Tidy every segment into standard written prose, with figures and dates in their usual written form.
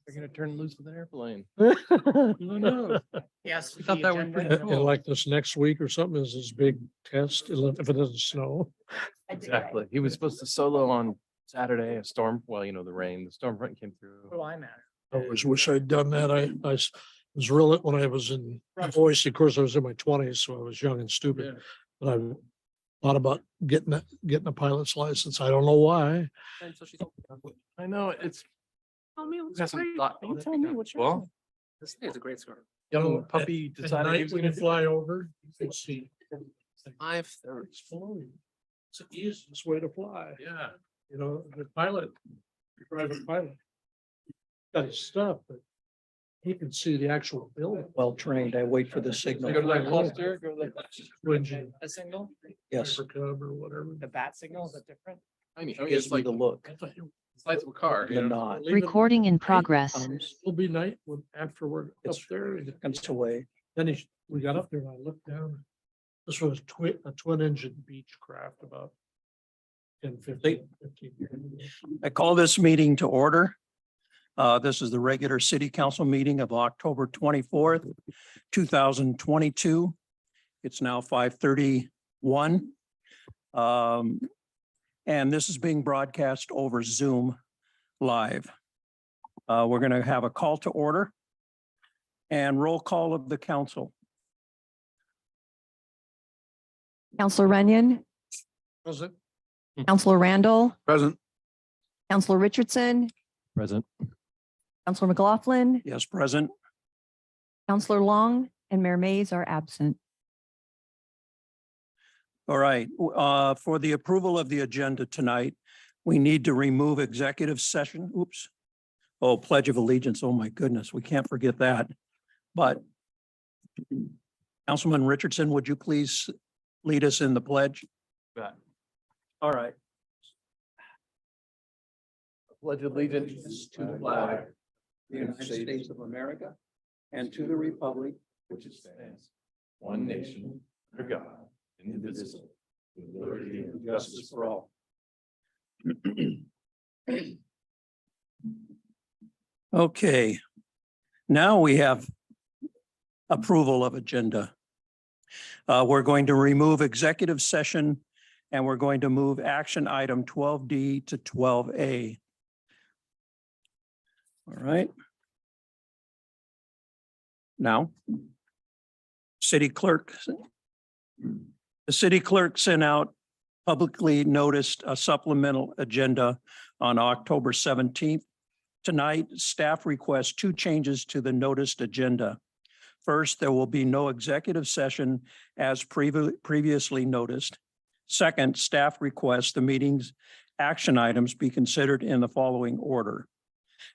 They're gonna turn loose with an airplane. Who knows? Yes. We thought that was pretty And like this next week or something is this big test, if it doesn't snow. Exactly. He was supposed to solo on Saturday, a storm, well, you know, the rain, the storm front came through. Oh, I'm at. I always wish I'd done that. Was really, when I was in Boise, of course, I was in my twenties, so I was young and stupid. But I thought about getting a pilot's license. I don't know why. And so she's, I know, it's. Tell me what's got some great. thought- You tell me what's Well, wrong. This is a great story. young At- puppy At decided he night was when gonna you fly over, you can see. 5:30. It's flowing. It's the easiest way to fly. Yeah. You know, the pilot, the private pilot. Got his stuff, but he can see the actual building. Well trained. I wait for the signal. Go to that cluster, go to that. Twin A signal, Yes, Cub or whatever. the bat signal, is that different? I mean, gives it's me like the the look, size of a car. the you know? nod. Leave it Recording in night, progress. Comes, It'll be night when after we're up It's- there. and comes away. Then we got up there and I looked down. This was a twin engine beach craft about 10, 15 years ago. I call this meeting to order. This is the regular city council meeting of October 24th, 2022. It's now 5:31. And this is being broadcast over Zoom live. We're going to have a call to order and roll call of the council. Counselor Runyon, Was it? Counselor Randall, Present. Counselor Richardson, Present. Counselor McLaughlin, Yes, present. Counselor Long, and Mayor Mays are absent. All right, for the approval of the agenda tonight, we need to remove executive session. Oops. Oh, Pledge of Allegiance. Oh, my goodness, we can't forget that. But Councilman Richardson, would you please lead us in the pledge? Got All right. pledge allegiance to the flag. The United States of America and to the republic. Which stands one nation, under God, indivisible, with liberty and justice for all. Okay. Now we have approval of agenda. We're going to remove executive session and we're going to move action item 12D to 12A. All right. Now, city clerk. The city clerk sent out publicly noticed a supplemental agenda on October 17th. Tonight, staff requests two changes to the noticed agenda. First, there will be no executive session as previously noticed. Second, staff requests the meeting's action items be considered in the following order.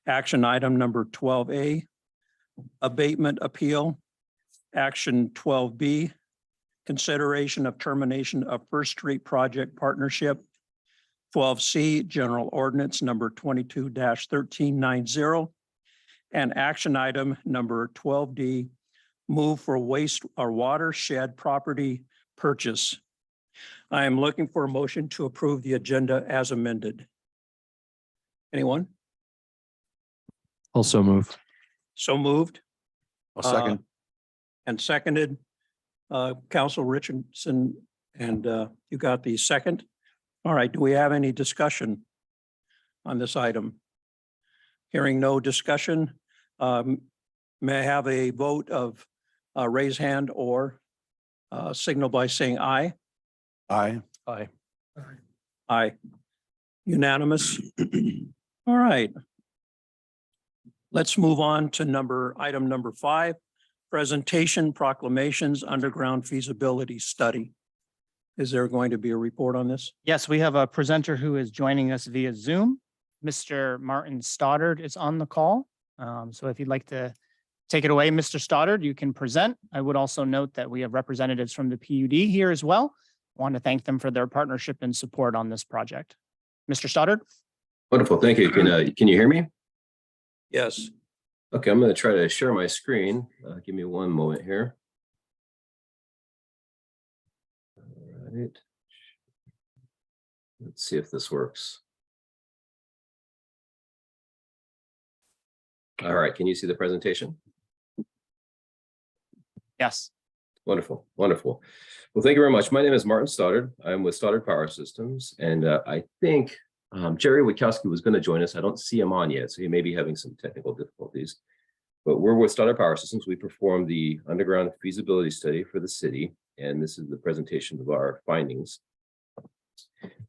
Action item number 12A, abatement appeal. Action 12B, consideration of termination of First Street Project Partnership. 12C, General Ordinance number 22-1390. And action item number 12D, move for waste or watershed property purchase. I am looking for a motion to approve the agenda as amended. Anyone? Also move. So moved I'll second. And seconded. Council Richardson, and you got the second. All right, do we have any discussion on this item? Hearing no discussion, may I have a vote of raise hand or signal by saying aye? Aye. Aye. Aye. Unanimous. All right. Let's move on to item number 5, presentation proclamations underground feasibility study. Is there going to be a report on this? Yes, we have a presenter who is joining us via Zoom. Mr. Martin Stoddard is on the call. So if you'd like to take it away, Mr. Stoddard, you can present. I would also note that we have representatives from the PUD here as well. I want to thank them for their partnership and support on this project. Mr. Stoddard? Wonderful, thank you. Can you hear me? Yes. Okay, I'm going to try to share my screen. Give me one moment here. All right. Let's see if this works. All right, can you see the presentation? Yes. Wonderful, wonderful. Well, thank you very much. My name is Martin Stoddard. I'm with Stoddard Power Systems, and I think Jerry Witkowski was going to join us. I don't see him on yet, so he may be having some technical difficulties. But we're with Stoddard Power Systems. We performed the underground feasibility study for the city, and this is the presentation of our findings.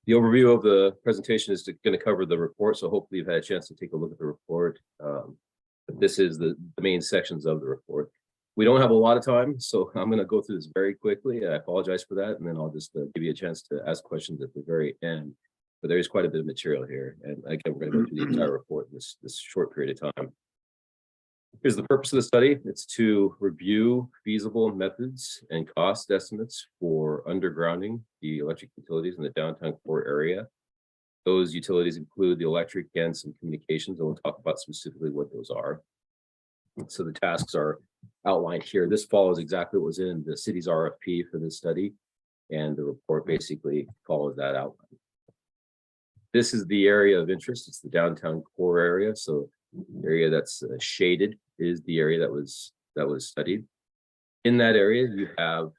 The overview of the presentation is going to cover the report, so hopefully you've had a chance to take a look at the report. But this is the main sections of the report. We don't have a lot of time, so I'm going to go through this very quickly. I apologize for that, and then I'll just give you a chance to ask questions at the very end. But there is quite a bit of material here, and again, we're going to go through the entire report in this short period of time. Here's the purpose of the study. It's to review feasible methods and cost estimates for undergrounding the electric utilities in the downtown core area. Those utilities include the electric and some communications, and we'll talk about specifically what those are. So the tasks are outlined here. This follows exactly what was in the city's RFP for this study, and the report basically follows that outline. This is the area of interest. It's the downtown core area. So the area that's shaded is the area that was studied. In that area, you have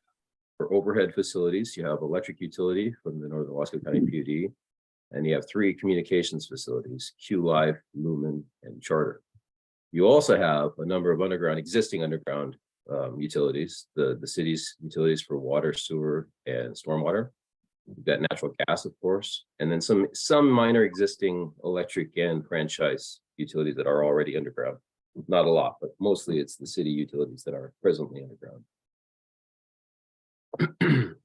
for overhead facilities, you have electric utility from the Northern Wasco County PUD, and you have 3 communications facilities: Q-Life, Lumen, and Charter. You also have a number of existing underground utilities, the city's utilities for water, sewer, and stormwater. You've got natural gas, of course, and then some minor existing electric and franchise utilities that are already underground. Not a lot, but mostly it's the city utilities that are presently underground.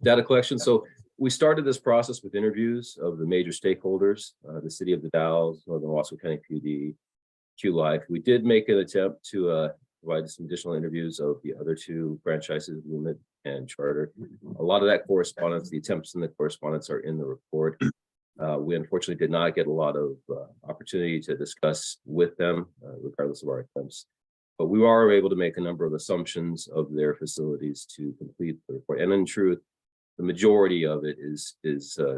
Data collection. So we started this process with interviews of the major stakeholders, the City of the Dalles, Northern Wasco County PUD, Q-Life. We did make an attempt to provide some additional interviews of the other 2 franchises, Lumen and Charter. A lot of that correspondence, the attempts and the correspondence are in the report. We unfortunately did not get a lot of opportunity to discuss with them, regardless of our attempts. But we are able to make a number of assumptions of their facilities to complete the report. And in truth, the majority of it is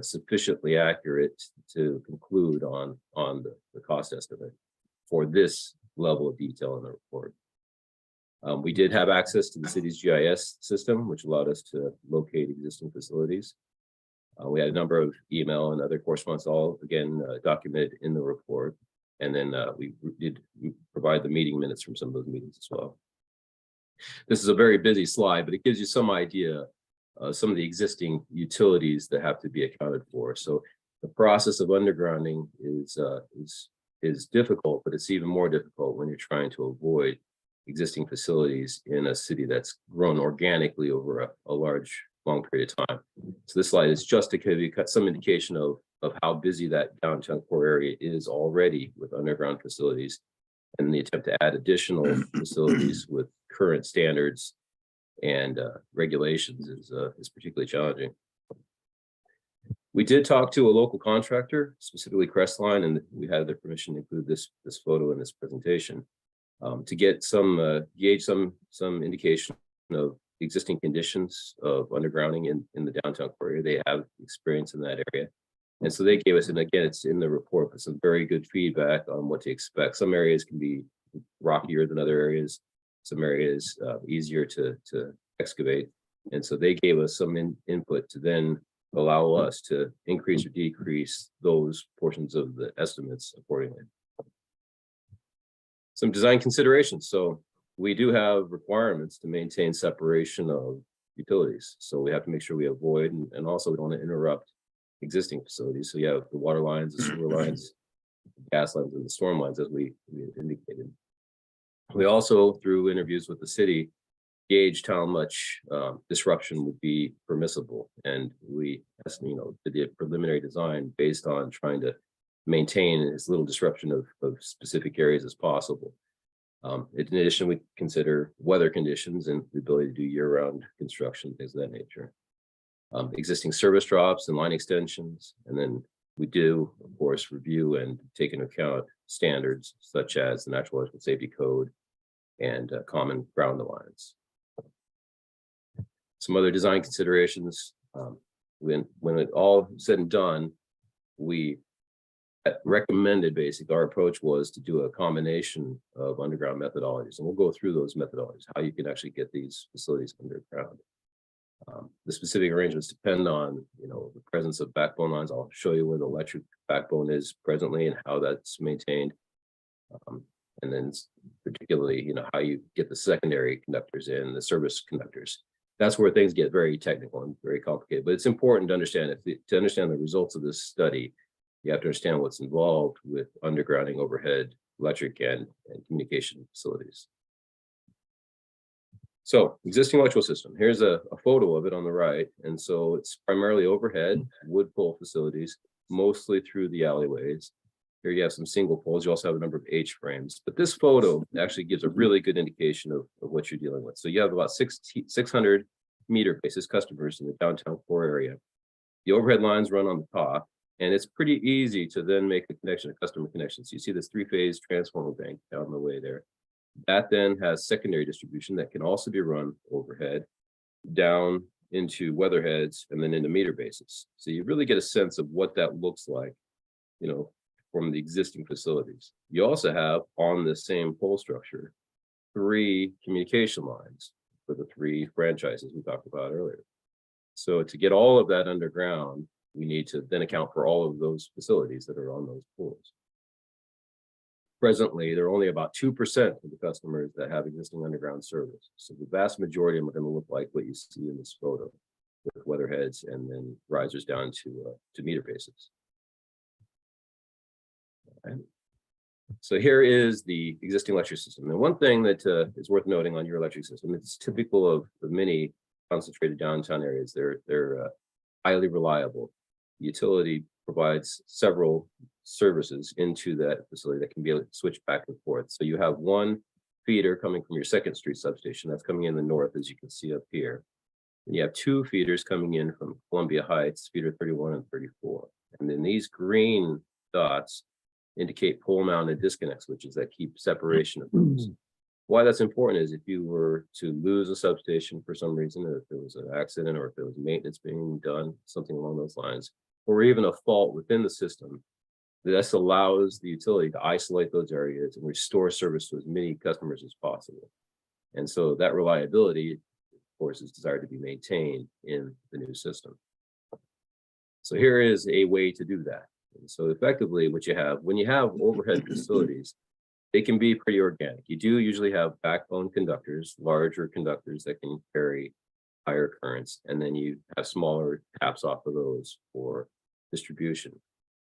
sufficiently accurate to conclude on the cost estimate for this level of detail in the report. We did have access to the city's GIS system, which allowed us to locate existing facilities. We had a number of email and other correspondence, all again documented in the report. And then we did provide the meeting minutes from some of those meetings as well. This is a very busy slide, but it gives you some idea of some of the existing utilities that have to be accounted for. So the process of undergrounding is difficult, but it's even more difficult when you're trying to avoid existing facilities in a city that's grown organically over a long period of time. So this slide is just to give you some indication of how busy that downtown core area is already with underground facilities, and the attempt to add additional facilities with current standards and regulations is particularly challenging. We did talk to a local contractor, specifically Crestline, and we had their permission to include this photo in this presentation to get gauge some indication of existing conditions of undergrounding in the downtown core area. They have experience in that area. And so they gave us, and again, it's in the report, but some very good feedback on what to expect. Some areas can be rockier than other areas. Some areas easier to excavate. And so they gave us some input to then allow us to increase or decrease those portions of the estimates accordingly. Some design considerations. So we do have requirements to maintain separation of utilities. So we have to make sure we avoid, and also we don't want to interrupt existing facilities. So you have the water lines, the sewer lines, the gas lines, and the storm lines, as we indicated. We also, through interviews with the city, gauged how much disruption would be permissible. And we, did a preliminary design based on trying to maintain as little disruption of specific areas as possible. In addition, we consider weather conditions and the ability to do year-round construction, things of that nature. Existing service drops and line extensions. And then we do, of course, review and take into account standards such as the Natural Electrical Safety Code and common ground lines. Some other design considerations. When it all said and done, we recommended basically, our approach was to do a combination of underground methodologies, and we'll go through those methodologies, how you can actually get these facilities underground. The specific arrangements depend on, the presence of backbone lines. I'll show you where the electric backbone is presently and how that's maintained. And then particularly, how you get the secondary conductors in, the service conductors. That's where things get very technical and very complicated, but it's important to understand to understand the results of this study, you have to understand what's involved with undergrounding overhead, electric and communication facilities. So existing electrical system, here's a photo of it on the right. And so it's primarily overhead wood pole facilities, mostly through the alleyways. Here you have some single poles. You also have a number of H frames, but this photo actually gives a really good indication of what you're dealing with. So you have about 600 meter basis customers in the downtown core area. The overhead lines run on the top, and it's pretty easy to then make a connection, a customer connection. So you see this three-phase transformer bank down the way there. That then has secondary distribution that can also be run overhead down into weatherheads and then into meter bases. So you really get a sense of what that looks like, from the existing facilities. You also have on the same pole structure, 3 communication lines for the 3 franchises we talked about earlier. So to get all of that underground, we need to then account for all of those facilities that are on those poles. Presently, there are only about 2% of the customers that have existing underground service. So the vast majority of them are going to look like what you see in this photo, with weatherheads and then risers down to meter bases. Okay. So here is the existing electric system. And one thing that is worth noting on your electric system, it's typical of the many concentrated downtown areas. They're highly reliable. The utility provides several services into that facility that can be switched back and forth. So you have one feeder coming from your 2nd Street substation that's coming in the north, as you can see up here. And you have 2 feeders coming in from Columbia Heights, feeder 31 and 34. And then these green dots indicate pole mounted disconnect switches that keep separation of those. Why that's important is if you were to lose a substation for some reason, or if there was an accident, or if there was maintenance being done, something along those lines, or even a fault within the system, this allows the utility to isolate those areas and restore service to as many customers as possible. And so that reliability, of course, is desired to be maintained in the new system. So here is a way to do that. And so effectively what you have, when you have overhead facilities, they can be pretty organic. You do usually have backbone conductors, larger conductors that can carry higher currents, and then you have smaller taps off of those for distribution.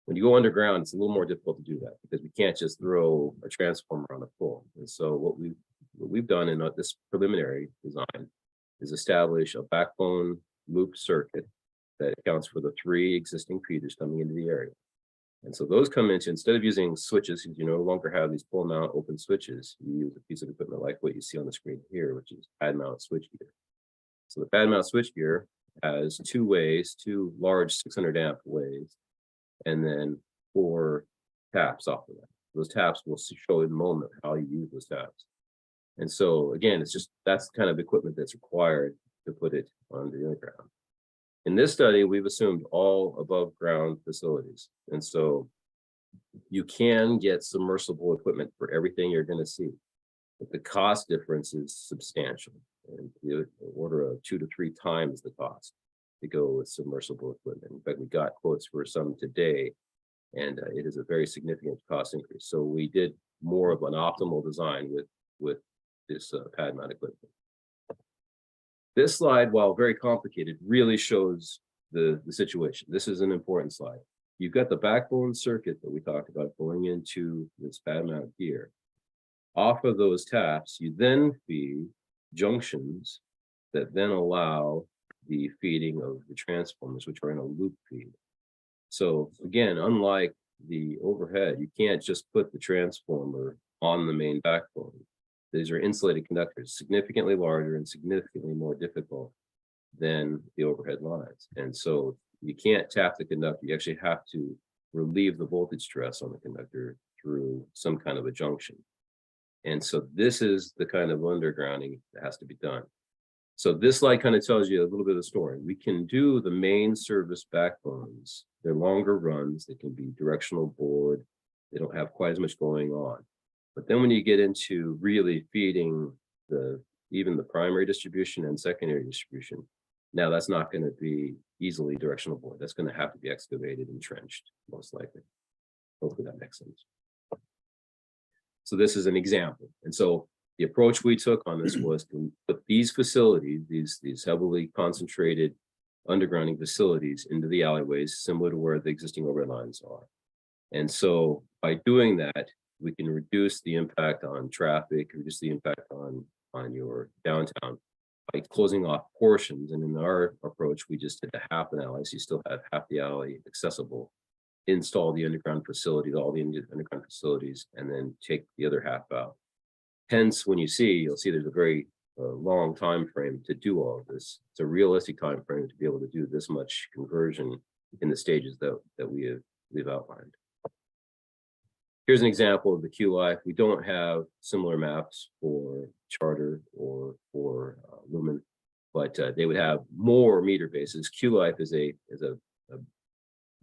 When you go underground, it's a little more difficult to do that because we can't just throw a transformer on a pole. And so what we've done in this preliminary design is establish a backbone loop circuit that accounts for the 3 existing feeders coming into the area. And so those come into, instead of using switches, because you no longer have these pole mount open switches, you use a piece of equipment like what you see on the screen here, which is pad mount switchgear. So the pad mount switchgear has 2 ways, 2 large 600 amp ways, and then 4 taps off of that. Those taps will show in a moment how you use those taps. And so again, that's the kind of equipment that's required to put it on the underground. In this study, we've assumed all above ground facilities. And so you can get submersible equipment for everything you're going to see, but the cost difference is substantial, and the order of 2 to 3 times the cost to go with submersible equipment. In fact, we got quotes for some today, and it is a very significant cost increase. So we did more of an optimal design with this pad mount equipment. This slide, while very complicated, really shows the situation. This is an important slide. You've got the backbone circuit that we talked about going into this pad mount here. Off of those taps, you then feed junctions that then allow the feeding of the transformers, which are in a loop feed. So again, unlike the overhead, you can't just put the transformer on the main backbone. These are insulated conductors, significantly larger and significantly more difficult than the overhead lines. And so you can't tap the conductor. You actually have to relieve the voltage stress on the conductor through some kind of a junction. And so this is the kind of undergrounding that has to be done. So this slide kind of tells you a little bit of the story. We can do the main service backbones. They're longer runs. They can be directional bored. They don't have quite as much going on. But then when you get into really feeding even the primary distribution and secondary distribution, now that's not going to be easily directional bored. That's going to have to be excavated and trenched, most likely. Hopefully that makes sense. So this is an example. And so the approach we took on this was to put these facilities, these heavily concentrated undergrounding facilities into the alleyways, similar to where the existing overhead lines are. And so by doing that, we can reduce the impact on traffic, reduce the impact on your downtown by closing off portions. And in our approach, we just did a half an alley, so you still have half the alley accessible, install the underground facilities, all the underground facilities, and then take the other half out. Hence, when you'll see there's a very long time frame to do all of this. It's a realistic time frame to be able to do this much conversion in the stages that we've outlined. Here's an example of the QLife. We don't have similar maps for Charter or for Lumen, but they would have more meter bases. QLife is a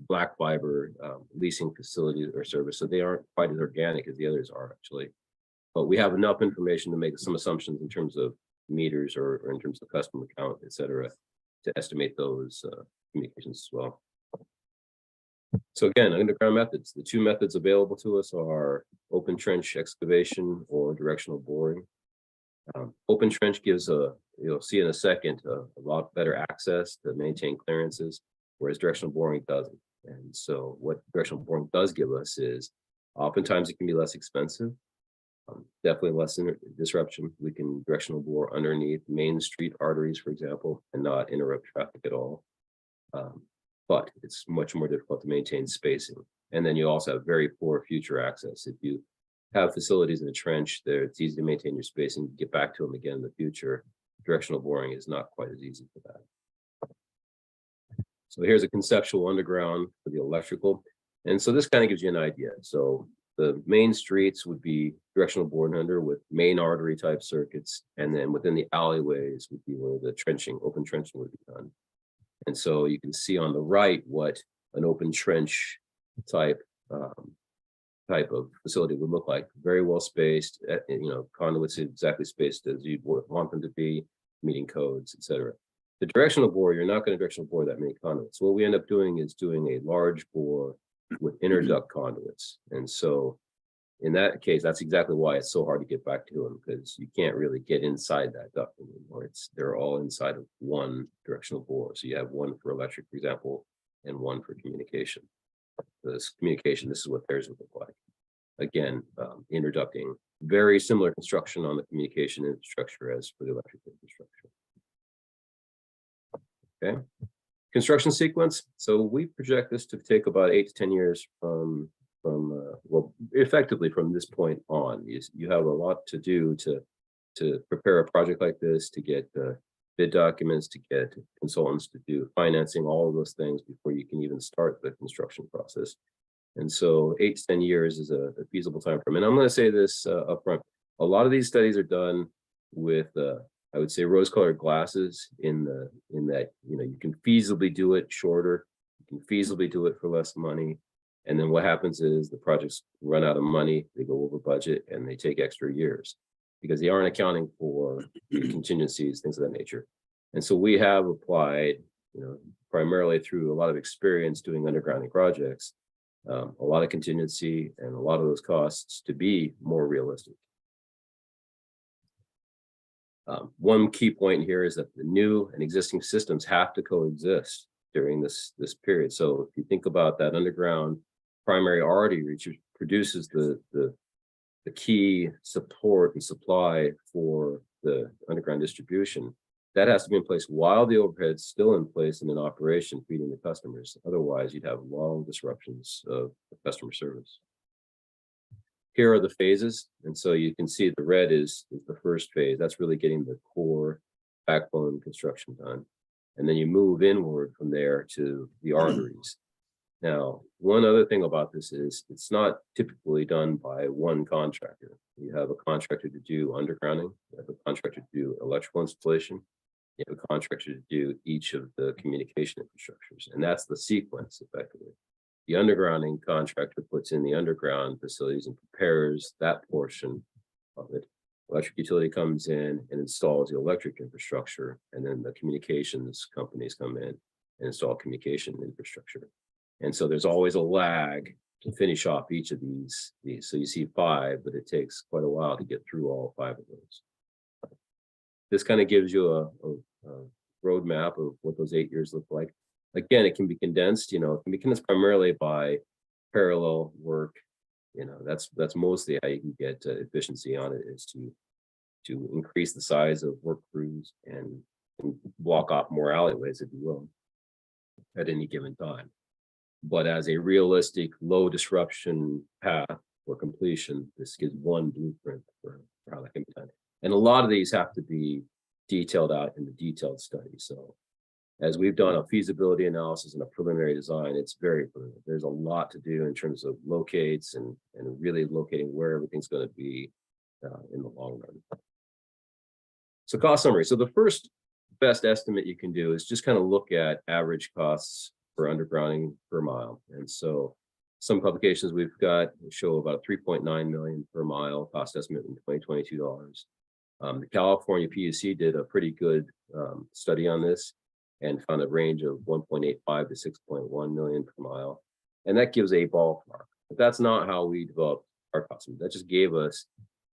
black fiber leasing facility or service, so they aren't quite as organic as the others are actually. But we have enough information to make some assumptions in terms of meters or in terms of customer count, et cetera, to estimate those communications as well. So again, underground methods. The two methods available to us are open trench excavation or directional boring. Open trench gives you'll see in a second, a lot better access to maintain clearances, whereas directional boring doesn't. And so what directional boring does give us is oftentimes it can be less expensive. Definitely less disruption. We can directional bore underneath main street arteries, for example, and not interrupt traffic at all. But it's much more difficult to maintain spacing. And then you also have very poor future access. If you have facilities in a trench there, it's easy to maintain your spacing, get back to them again in the future. Directional boring is not quite as easy for that. So here's a conceptual underground for the electrical. And so this kind of gives you an idea. So the main streets would be directional bored under with main artery type circuits. And then within the alleyways would be where the trenching, open trenching would be done. And so you can see on the right what an open trench type of facility would look like. Very well spaced, conduits exactly spaced as you'd want them to be, meeting codes, et cetera. The directional bore, you're not going to directional bore that many conduits. So what we end up doing is doing a large bore with interduct conduits. And so in that case, that's exactly why it's so hard to get back to them, because you can't really get inside that duct anymore. They're all inside of one directional bore. So you have one for electric, for example, and one for communication. This communication, this is what theirs would look like. Again, interducting, very similar construction on the communication infrastructure as for the electric infrastructure. Okay. Construction sequence. So we project this to take about 8 to 10 years well, effectively from this point on. You have a lot to do to prepare a project like this, to get bid documents, to get consultants to do financing, all of those things before you can even start the construction process. And so 8 to 10 years is a feasible time frame. And I'm going to say this up front. A lot of these studies are done with I would say rose-colored glasses in that, you can feasibly do it shorter, you can feasibly do it for less money. And then what happens is the projects run out of money, they go over budget, and they take extra years because they aren't accounting for contingencies, things of that nature. And so we have applied, primarily through a lot of experience doing undergrounding projects, a lot of contingency and a lot of those costs to be more realistic. One key point here is that the new and existing systems have to coexist during this period. So if you think about that underground primary artery, which produces the key support and supply for the underground distribution, that has to be in place while the overhead's still in place and in operation, feeding the customers. Otherwise, you'd have long disruptions of customer service. Here are the phases. And so you can see the red is the first phase. That's really getting the core backbone construction done. And then you move inward from there to the arteries. Now, one other thing about this is it's not typically done by one contractor. You have a contractor to do undergrounding, you have a contractor to do electrical installation, you have a contractor to do each of the communication infrastructures, and that's the sequence effectively. The undergrounding contractor puts in the underground facilities and prepares that portion of it. Electric utility comes in and installs the electric infrastructure, and then the communications companies come in and install communication infrastructure. And so there's always a lag to finish off each of these. So you see 5, but it takes quite a while to get through all 5 of those. This kind of gives you a roadmap of what those 8 years look like. Again, it can be condensed, it can be condensed primarily by parallel work. That's mostly how you can get efficiency on it, is to increase the size of work crews and block off more alleyways, if you will, at any given time. But as a realistic, low disruption path for completion, this gives one blueprint for how that can be done. And a lot of these have to be detailed out in the detailed study. So as we've done a feasibility analysis and a preliminary design, it's very preliminary. There's a lot to do in terms of locates and really locating where everything's going to be in the long run. So cost summary. So the first best estimate you can do is just kind of look at average costs for undergrounding per mile. And so some publications we've got show about 3.9 million per mile cost estimate in 2022 dollars. The California PUC did a pretty good study on this and found a range of 1.85 to 6.1 million per mile. And that gives a ballpark, but that's not how we developed our cost. That just gave us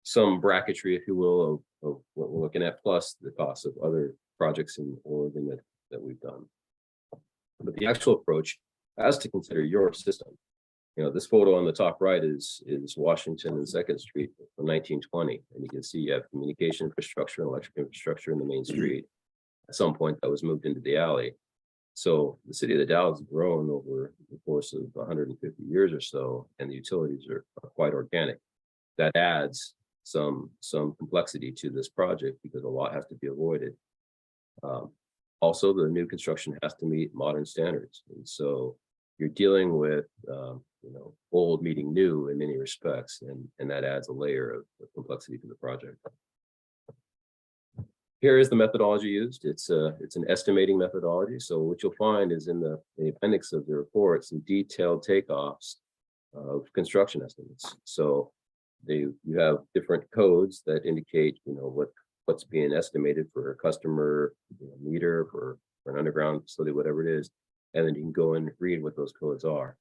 some bracketry, if you will, of what we're looking at, plus the cost of other projects in Oregon that we've done. But the actual approach has to consider your system. This photo on the top right is Washington and 2nd Street from 1920. And you can see you have communication infrastructure and electric infrastructure in the main street. At some point that was moved into the alley. So the city of the Dalles has grown over the course of 150 years or so, and the utilities are quite organic. That adds some complexity to this project because a lot has to be avoided. Also, the new construction has to meet modern standards. And so you're dealing with old meeting new in many respects, and that adds a layer of complexity to the project. Here is the methodology used. It's an estimating methodology. So what you'll find is in the appendix of the report, some detailed takeoffs of construction estimates. So you have different codes that indicate what's being estimated for a customer meter, for an underground facility, whatever it is, and then you can go and read what those codes are.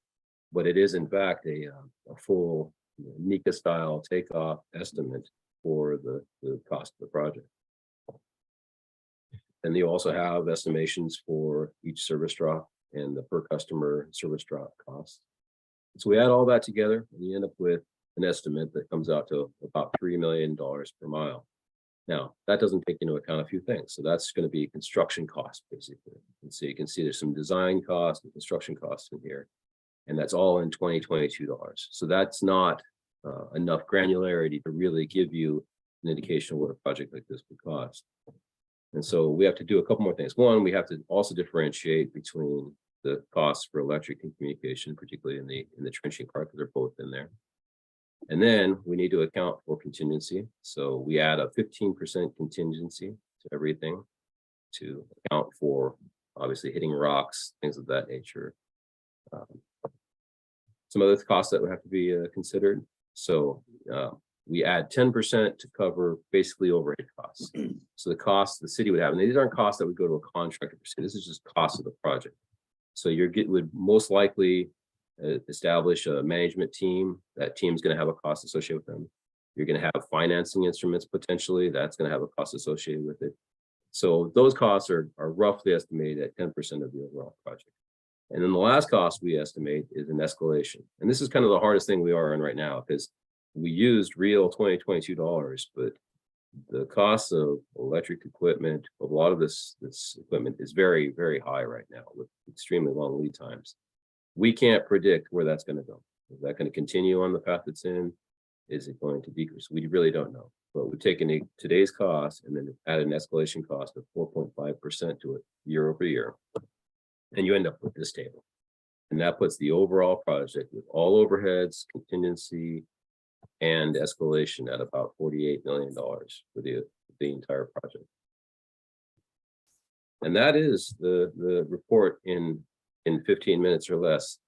But it is in fact a full NECA style takeoff estimate for the cost of the project. And you also have estimations for each service drop and the per customer service drop cost. So we add all that together and you end up with an estimate that comes out to about $3 million per mile. Now, that doesn't take into account a few things. So that's going to be construction cost, basically. And so you can see there's some design costs and construction costs in here. And that's all in 2022 dollars. So that's not enough granularity to really give you an indication of what a project like this would cost. And so we have to do a couple more things. One, we have to also differentiate between the costs for electric and communication, particularly in the trenching part, because they're both in there. And then we need to account for contingency. So we add a 15% contingency to everything to account for obviously hitting rocks, things of that nature. Some other costs that would have to be considered. So we add 10% to cover basically overhead costs. So the costs the city would have, and these aren't costs that would go to a contractor per se. This is just cost of the project. So would most likely establish a management team. That team's going to have a cost associated with them. You're going to have financing instruments potentially. That's going to have a cost associated with it. So those costs are roughly estimated at 10% of the overall project. And then the last cost we estimate is an escalation. And this is kind of the hardest thing we are in right now because we used real 2022 dollars, but the cost of electric equipment, a lot of this equipment is very, very high right now with extremely long lead times. We can't predict where that's going to go. Is that going to continue on the path it's in? Is it going to decrease? We really don't know. But we've taken today's cost and then added an escalation cost of 4.5% to it year over year. And you end up with this table. And that puts the overall project with all overheads, contingency, and escalation at about $48 million for the entire project. And that is the report in 15 minutes or less.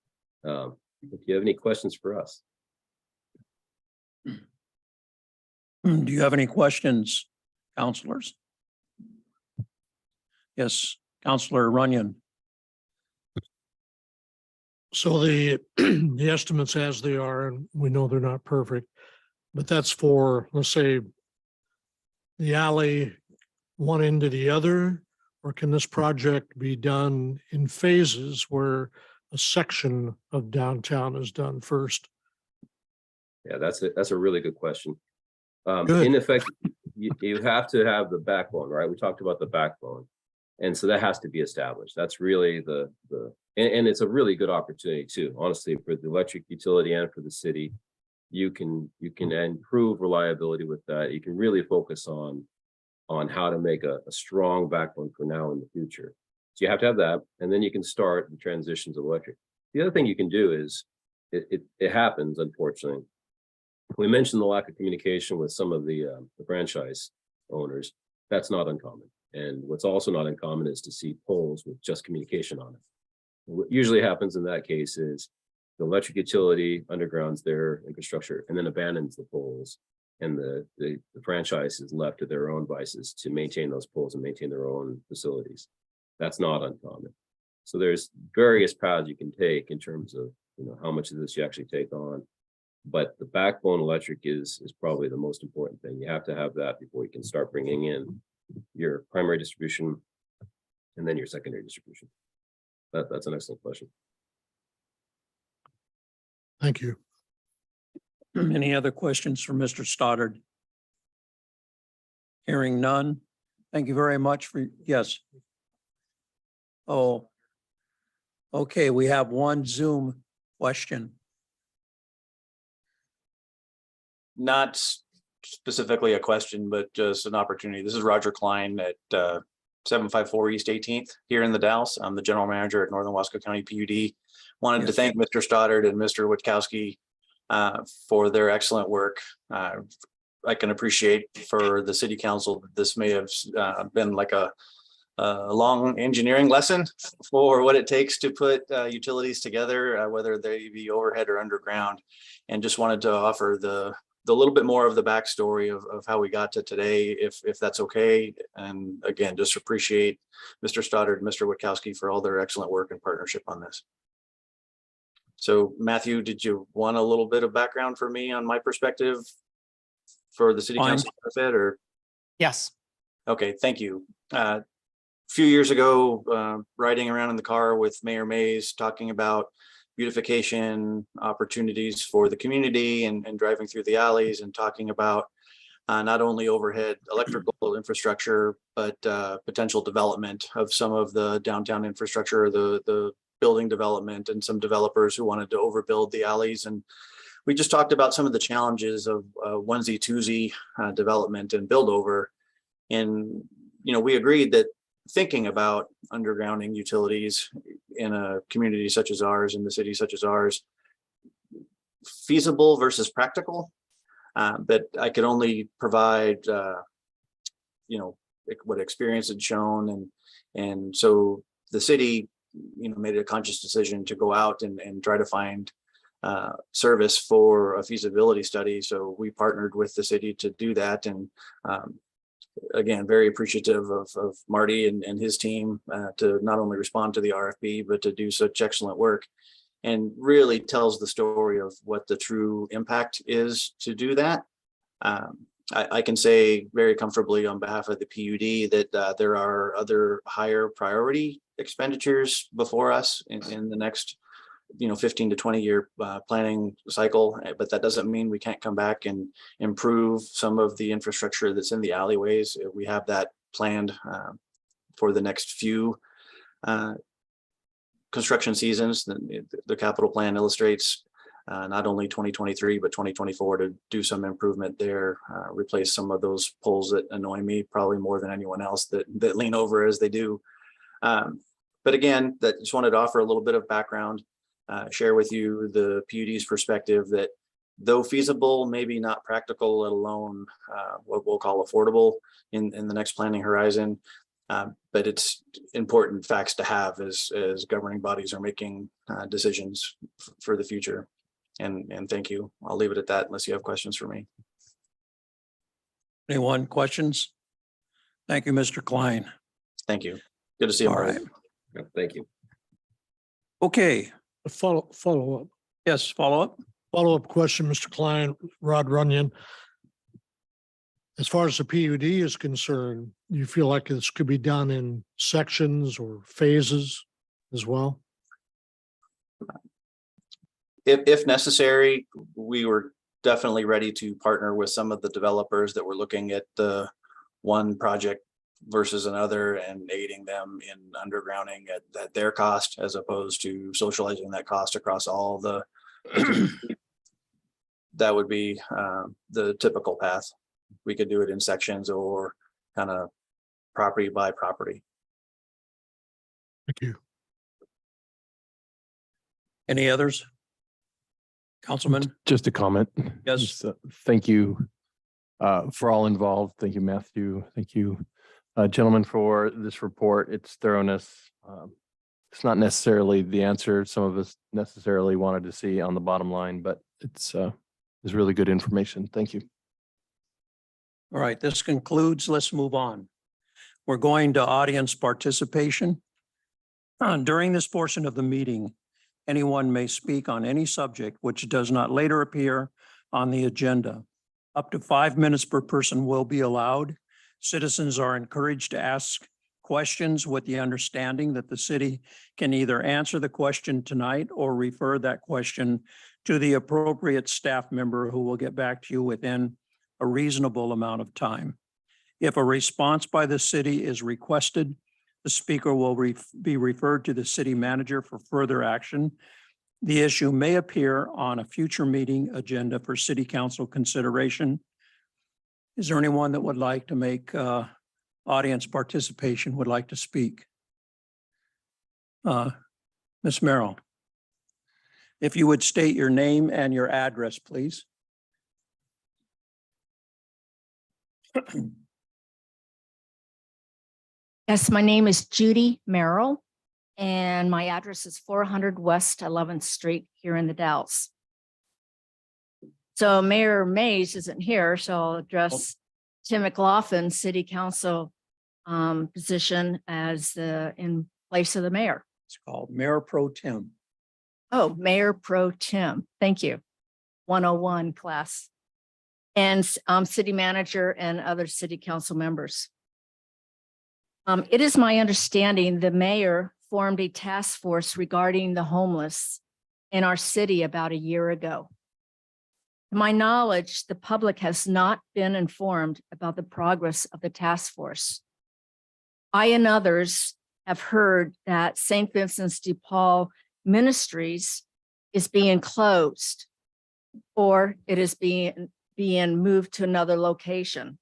If you have any questions for us. Do you have any questions, counselors? Yes, Counselor Runyon. So the, the estimates as they are, and we know they're not perfect, but that's for, let's say, the alley one end to the other, or can this project be done in phases where a section of downtown is done first? Yeah, that's a really good question. Good. In effect, you have to have the backbone, right? We talked about the backbone. And so that has to be established. That's really and it's a really good opportunity too, honestly, for the electric utility and for the city. You can improve reliability with that. You can really focus on how to make a strong backbone for now and the future. So you have to have that, and then you can start the transition to electric. The other thing you can do is it happens, unfortunately. We mentioned the lack of communication with some of the franchise owners. That's not uncommon. And what's also not uncommon is to see poles with just communication on it. What usually happens in that case is the electric utility undergrounds their infrastructure and then abandons the poles. And the franchise is left to their own devices to maintain those poles and maintain their own facilities. That's not uncommon. So there's various paths you can take in terms of, how much of this you actually take on. But the backbone electric is probably the most important thing. You have to have that before you can start bringing in your primary distribution and then your secondary distribution. That's an excellent question. Thank you. Any other questions for Mr. Stoddard? Hearing none. Thank you very much for, yes. Oh, okay, we have one Zoom question. Not specifically a question, but just an opportunity. This is Roger Klein at 754 East 18th here in the Dalles. I'm the general manager at Northern Wasco County PUD. Wanted to Yes. thank Mr. Stoddard and Mr. Witkowski for their excellent work. I can appreciate for the city council that this may have been like a long engineering lesson for what it takes to put utilities together, whether they be overhead or underground. And just wanted to offer the little bit more of the backstory of how we got to today, if that's okay. And again, just appreciate Mr. Stoddard and Mr. Witkowski for all their excellent work and partnership on this. So Matthew, did you want a little bit of background for me on my perspective for the city council benefit, or? Yes. Okay, thank you. A few years ago, riding around in the car with Mayor Mays talking about beautification opportunities for the community and driving through the alleys and talking about not only overhead electrical infrastructure, but potential development of some of the downtown infrastructure, the building development, and some developers who wanted to overbuild the alleys. And we just talked about some of the challenges of onesie twosie development and build over. And, we agreed that thinking about undergrounding utilities in a community such as ours, in the city such as ours, feasible versus practical, but I could only provide, what experience had shown. And so the city, made a conscious decision to go out and try to find service for a feasibility study. So we partnered with the city to do that. And again, very appreciative of Marty and his team to not only respond to the RFP, but to do such excellent work, and really tells the story of what the true impact is to do that. I can say very comfortably on behalf of the PUD that there are other higher priority expenditures before us in the next 15 to 20 year planning cycle, but that doesn't mean we can't come back and improve some of the infrastructure that's in the alleyways. We have that planned for the next few construction seasons. The capital plan illustrates not only 2023, but 2024 to do some improvement there, replace some of those poles that annoy me probably more than anyone else that lean over as they do. But again, that just wanted to offer a little bit of background, share with you the PUD's perspective that though feasible, maybe not practical, let alone what we'll call affordable in the next planning horizon, But it's important facts to have as governing bodies are making decisions for the future. And thank you. I'll leave it at that unless you have questions for me. Anyone questions? Thank you, Mr. Klein. Thank you. Good to see you. All Marty. right. Yeah, thank you. Okay, A follow-up yes, follow up. question, Mr. Klein, Rod Runyon. As far as the PUD is concerned, you feel like this could be done in sections or phases as well? If necessary, we were definitely ready to partner with some of the developers that were looking at the one project versus another and aiding them in undergrounding at their cost as opposed to socializing that cost across all the. That would be the typical path. We could do it in sections or kind of property by property. Thank you. Any others? Councilman? Just a comment. Yes. Just, thank you for all involved. Thank you, Matthew. Thank you, gentlemen, for this report. Its thoroughness. It's not necessarily the answer some of us necessarily wanted to see on the bottom line, but it's really good information. Thank you. All right, this concludes. Let's move on. We're going to audience participation. During this portion of the meeting, anyone may speak on any subject which does not later appear on the agenda. Up to 5 minutes per person will be allowed. Citizens are encouraged to ask questions with the understanding that the city can either answer the question tonight or refer that question to the appropriate staff member who will get back to you within a reasonable amount of time. If a response by the city is requested, the speaker will be referred to the city manager for further action. The issue may appear on a future meeting agenda for city council consideration. Is there anyone that would like to make audience participation, would like to speak? Ms. Merrill, if you would state your name and your address, please. Yes, my name is Judy Merrill, and my address is 400 West 11th Street here in the Dalles. So Mayor Mays isn't here, so I'll address Tim McLaughlin, City Council position as in place of the mayor. It's called Mayor Pro Tem. Oh, Mayor Pro Tem. Thank you. 101 class. And city manager and other city council members. It is my understanding the mayor formed a task force regarding the homeless in our city about a year ago. To my knowledge, the public has not been informed about the progress of the task force. I and others have heard that St. Vincent's de Paul Ministries is being closed or it is being moved to another location.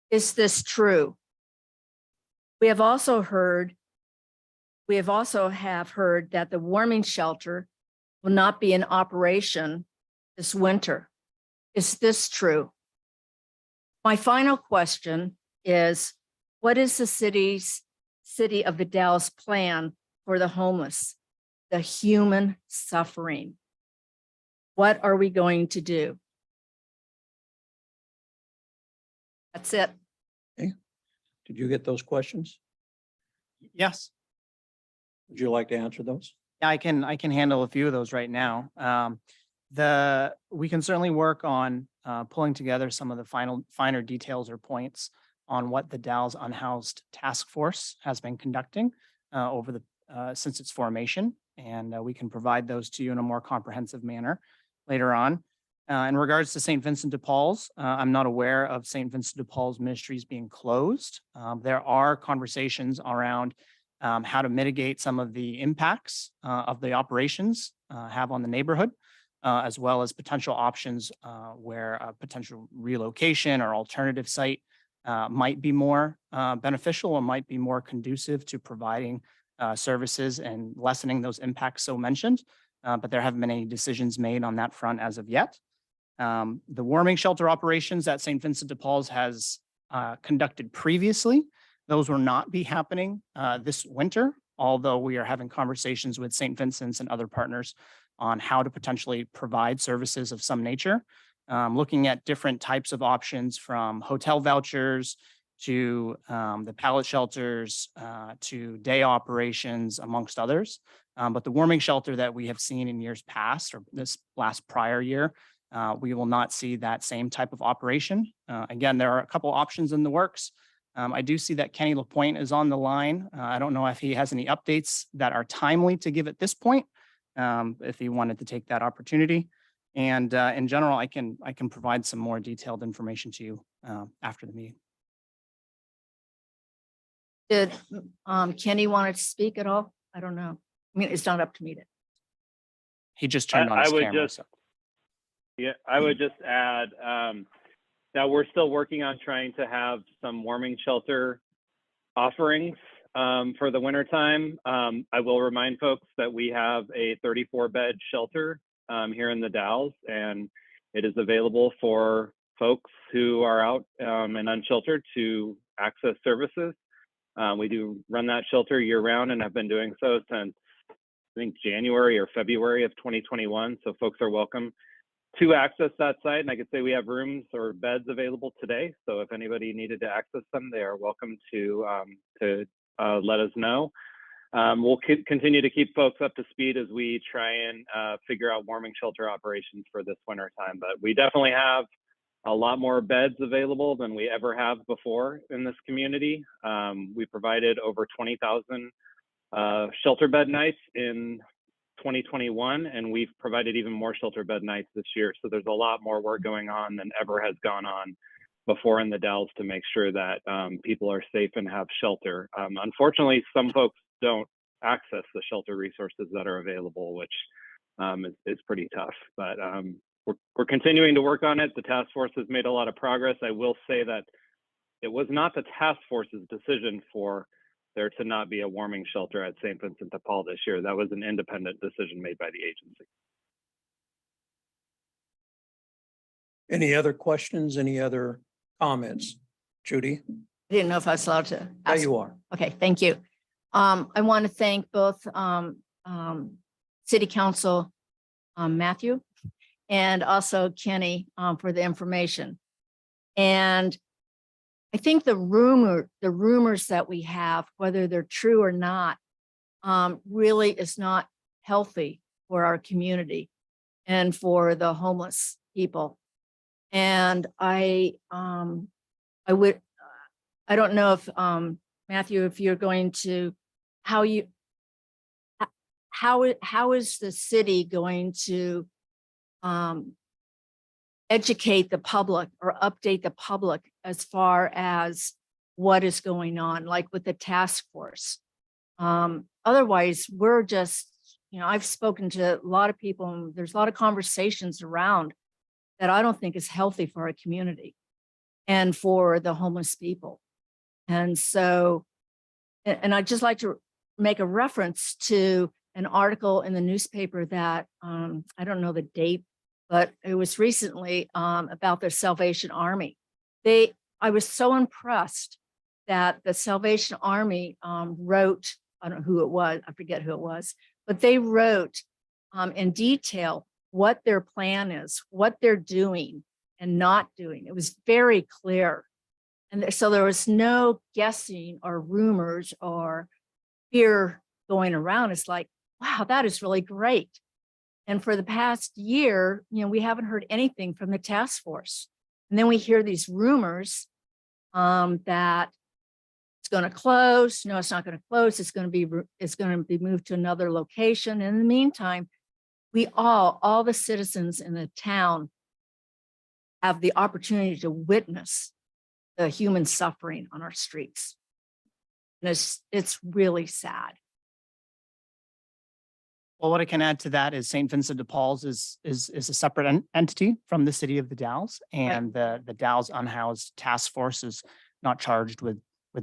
Is this true? We have also heard that the warming shelter will not be in operation this winter. Is this true? My final question is, what is the city of the Dalles plan for the homeless, the human suffering? What are we going to do? That's it. Did you get those questions? Yes. Would you like to answer those? Yeah, I can handle a few of those right now. We can certainly work on pulling together some of the finer details or points on what the Dalles Unhoused Task Force has been conducting since its formation, and we can provide those to you in a more comprehensive manner later on. In regards to St. Vincent de Paul's, I'm not aware of St. Vincent de Paul's ministries being closed. There are conversations around how to mitigate some of the impacts of the operations have on the neighborhood, as well as potential options where a potential relocation or alternative site might be more beneficial or might be more conducive to providing services and lessening those impacts so mentioned. But there haven't been any decisions made on that front as of yet. The warming shelter operations that St. Vincent de Paul's has conducted previously Those will not be happening this winter, although we are having conversations with St. Vincent's and other partners on how to potentially provide services of some nature. Looking at different types of options from hotel vouchers to the pallet shelters to day operations amongst others. But the warming shelter that we have seen in years past or this last prior year, we will not see that same type of operation. Again, there are a couple options in the works. I do see that Kenny Lapointe is on the line. I don't know if he has any updates that are timely to give at this point, if he wanted to take that opportunity. And in general, I can provide some more detailed information to you after the meeting. Did Kenny want to speak at all? I don't know. I mean, it's not up to me to. He just turned on I his would camera. just- Yeah, I would just add that we're still working on trying to have some warming shelter offerings for the wintertime. I will remind folks that we have a 34-bed shelter here in the Dalles, and it is available for folks who are out and unsheltered to access services. We do run that shelter year round and have been doing so since I think January or February of 2021. So folks are welcome to access that site. And I could say we have rooms or beds available today. So if anybody needed to access them, they are welcome to let us know. We'll continue to keep folks up to speed as we try and figure out warming shelter operations for this winter time. But we definitely have a lot more beds available than we ever have before in this community. We provided over 20,000 shelter bed nights in 2021, and we've provided even more shelter bed nights this year. So there's a lot more work going on than ever has gone on before in the Dalles to make sure that people are safe and have shelter. Unfortunately, some folks don't access the shelter resources that are available, which is pretty tough. But we're continuing to work on it. The task force has made a lot of progress. I will say that it was not the task force's decision for there to not be a warming shelter at St. Vincent de Paul this year. That was an independent decision made by the agency. Any other questions? Any other comments? Judy? I didn't know if I was allowed to Yeah, ask. you are. Okay, thank you. I want to thank both City Council Matthew and also Kenny for the information. And I think the rumors that we have, whether they're true or not, really is not healthy for our community and for the homeless people. And I don't know if Matthew, if you're going to, how is the city going to educate the public or update the public as far as what is going on, like with the task force? Otherwise, we're just, I've spoken to a lot of people and there's a lot of conversations around that I don't think is healthy for our community and for the homeless people. And so, and I'd just like to make a reference to an article in the newspaper that, I don't know the date, but it was recently about the Salvation Army. I was so impressed that the Salvation Army wrote, I don't know who it was, I forget who it was, but they wrote in detail what their plan is, what they're doing and not doing. It was very clear. And so there was no guessing or rumors or fear going around. It's like, wow, that is really great. And for the past year, we haven't heard anything from the task force. And then we hear these rumors that it's going to close. No, it's not going to close. It's going to be moved to another location. In the meantime, we all the citizens in the town have the opportunity to witness the human suffering on our streets. And it's really sad. Well, what I can add to that is St. Vincent de Paul's is a separate entity from the city of the Dalles, and the Dalles Unhoused Task Force is not charged with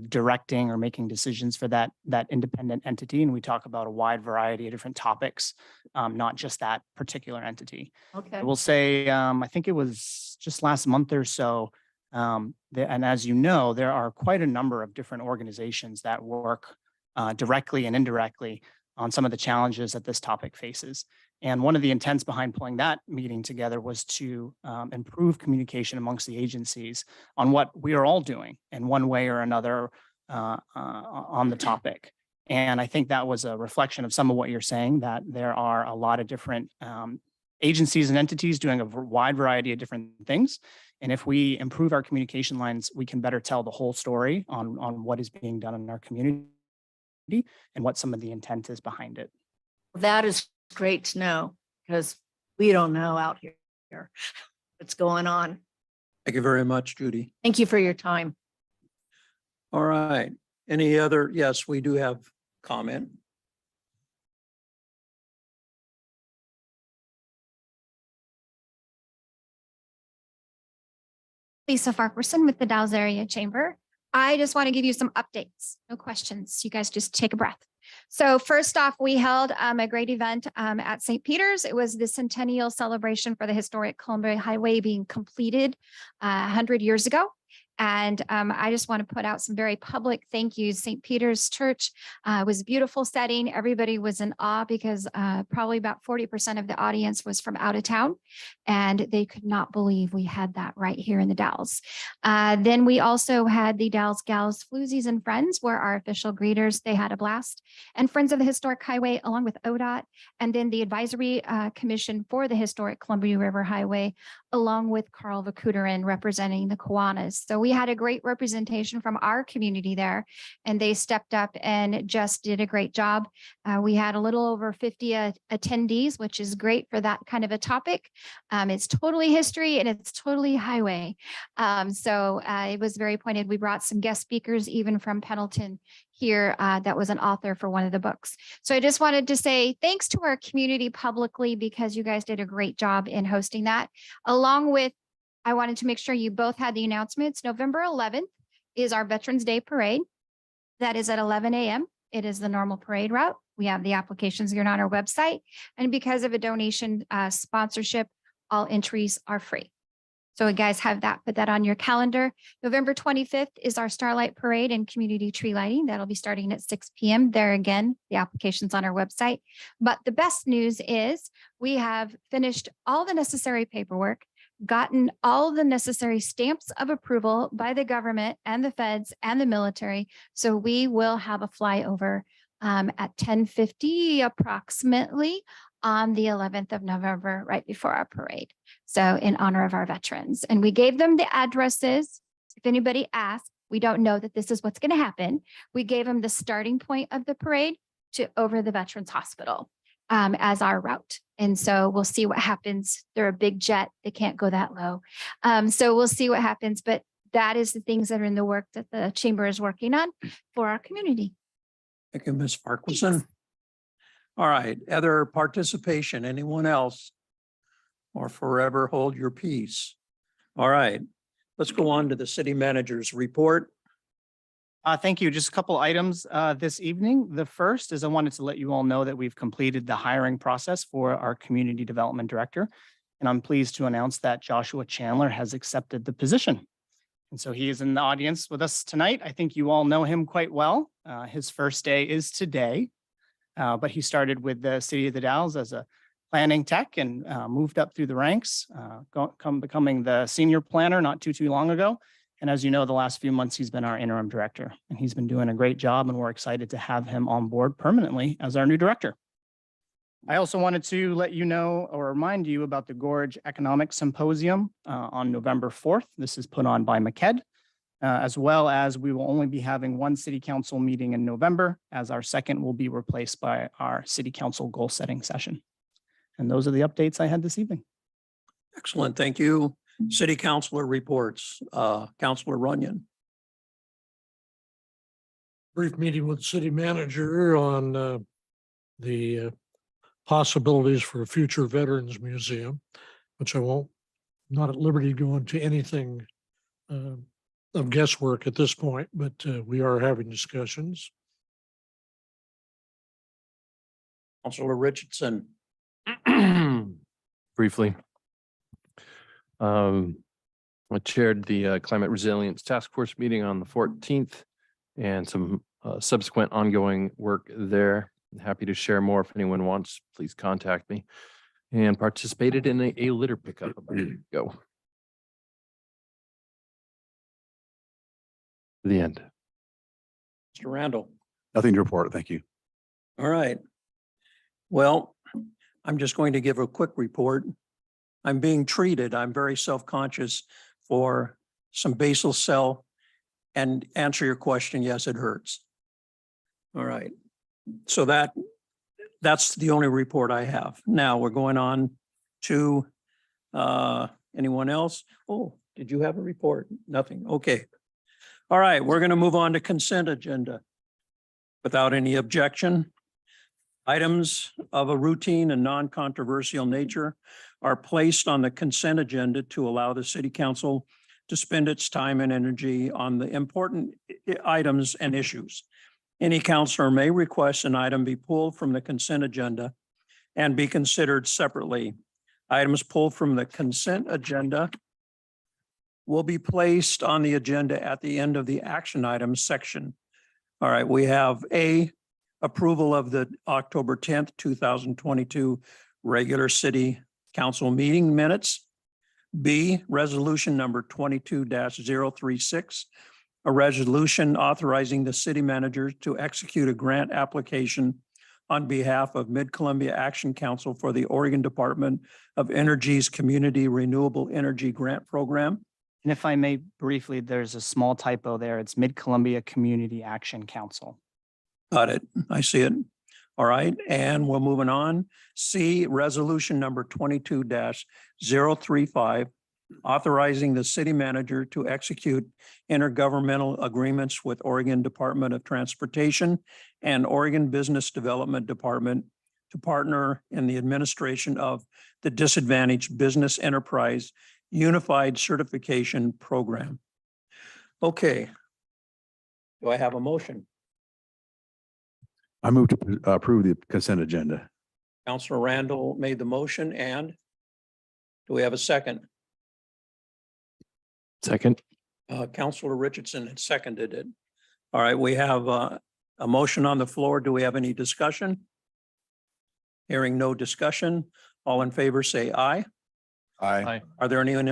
directing or making decisions for that independent entity. And we talk about a wide variety of different topics, not just that particular entity. Okay. I will say, I think it was just last month or so, And as you know, there are quite a number of different organizations that work directly and indirectly on some of the challenges that this topic faces. And one of the intents behind pulling that meeting together was to improve communication amongst the agencies on what we are all doing in one way or another on the topic. And I think that was a reflection of some of what you're saying, that there are a lot of different agencies and entities doing a wide variety of different things. And if we improve our communication lines, we can better tell the whole story on what is being done in our community and what some of the intent is behind it. That is great to know because we don't know out here what's going on. Thank you very much, Judy. Thank you for your time. All right. Any other? Yes, we do have comment. Lisa Farquharson with the Dalles Area Chamber. I just want to give you some updates. No questions. You guys just take a breath. So first off, we held a great event at St. Peter's. It was the centennial celebration for the historic Columbia Highway being completed 100 years ago. And I just want to put out some very public thank yous. St. Peter's Church was a beautiful setting. Everybody was in awe because probably about 40% of the audience was from out of town. And they could not believe we had that right here in the Dalles. Then we also had the Dalles Gals Floozies and Friends were our official greeters. They had a blast. And Friends of the Historic Highway along with ODOT. And then the Advisory Commission for the Historic Columbia River Highway along with Carl Vakuterin representing the Kiwanis. So we had a great representation from our community there, and they stepped up and just did a great job. We had a little over 50 attendees, which is great for that kind of a topic. It's totally history and it's totally highway. So it was very pointed. We brought some guest speakers, even from Pendleton here, that was an author for one of the books. So I just wanted to say thanks to our community publicly because you guys did a great job in hosting that. Along with, I wanted to make sure you both had the announcements. November 11th is our Veterans Day Parade. That is at 11 a.m. It is the normal parade route. We have the applications here on our website. And because of a donation sponsorship, all entries are free. So you guys have that, put that on your calendar. November 25th is our Starlight Parade and community tree lighting. That'll be starting at 6 p.m. There again, the application's on our website. But the best news is we have finished all the necessary paperwork, gotten all the necessary stamps of approval by the government and the feds and the military. So we will have a flyover at 10:50 approximately on the 11th of November, right before our parade. So in honor of our veterans. And we gave them the addresses. If anybody asks, we don't know that this is what's going to happen. We gave them the starting point of the parade to over the Veterans Hospital as our route. And so we'll see what happens. They're a big jet. They can't go that low. So we'll see what happens. But that is the things that are in the work that the chamber is working on for our community. Thank you, Ms. Farquharson. All right, other participation, anyone else? Or forever hold your peace. All right, let's go on to the city manager's report. Thank you. Just a couple items this evening. The first is I wanted to let you all know that we've completed the hiring process for our community development director. And I'm pleased to announce that Joshua Chandler has accepted the position. And so he is in the audience with us tonight. I think you all know him quite well. His first day is today, but he started with the City of the Dalles as a planning tech and moved up through the ranks, becoming the senior planner not too long ago. And as you know, the last few months, he's been our interim director and he's been doing a great job and we're excited to have him on board permanently as our new director. I also wanted to let you know or remind you about the Gorge Economic Symposium on November 4th. This is put on by MCED, as well as we will only be having one city council meeting in November, as our second will be replaced by our city council goal setting session. And those are the updates I had this evening. Excellent, thank you. City councilor reports, Councilor Runyon. Brief meeting with the city manager on the possibilities for a future Veterans Museum, which I won't, not at liberty to go into anything of guesswork at this point, but we are having discussions. Councilor Richardson. Briefly. I chaired the Climate Resilience Task Force meeting on the 14th and some subsequent ongoing work there. Happy to share more. If anyone wants, please contact me. And participated in a litter pickup about a week ago. The end. Mr. Randall. Nothing to report. Thank you. All right. Well, I'm just going to give a quick report. I'm being treated. I'm very self-conscious for some basal cell, and answer your question. Yes, it hurts. All right. So that's the only report I have. Now we're going on to anyone else? Oh, did you have a report? Nothing. Okay. All right, we're going to move on to consent agenda. Without any objection, items of a routine and non-controversial nature are placed on the consent agenda to allow the city council to spend its time and energy on the important items and issues. Any counselor may request an item be pulled from the consent agenda and be considered separately. Items pulled from the consent agenda will be placed on the agenda at the end of the action items section. All right, we have A, approval of the October 10th, 2022 regular city council meeting minutes. B, resolution number 22-036, a resolution authorizing the city manager to execute a grant application on behalf of Mid-Columbia Action Council for the Oregon Department of Energy's Community Renewable Energy Grant Program. And if I may briefly, there's a small typo there. It's Mid-Columbia Community Action Council. Got it. I see it. All right, and we're moving on. C, resolution number 22-035, authorizing the city manager to execute intergovernmental agreements with Oregon Department of Transportation and Oregon Business Development Department to partner in the administration of the Disadvantaged Business Enterprise Unified Certification Program. Okay. Do I have a motion? I move to approve the consent agenda. Councilor Randall made the motion, and do we have a second? Second. Councilor Richardson had seconded it. All right, we have a motion on the floor. Do we have any discussion? Hearing no discussion, all in favor say aye. Aye. Are there anyone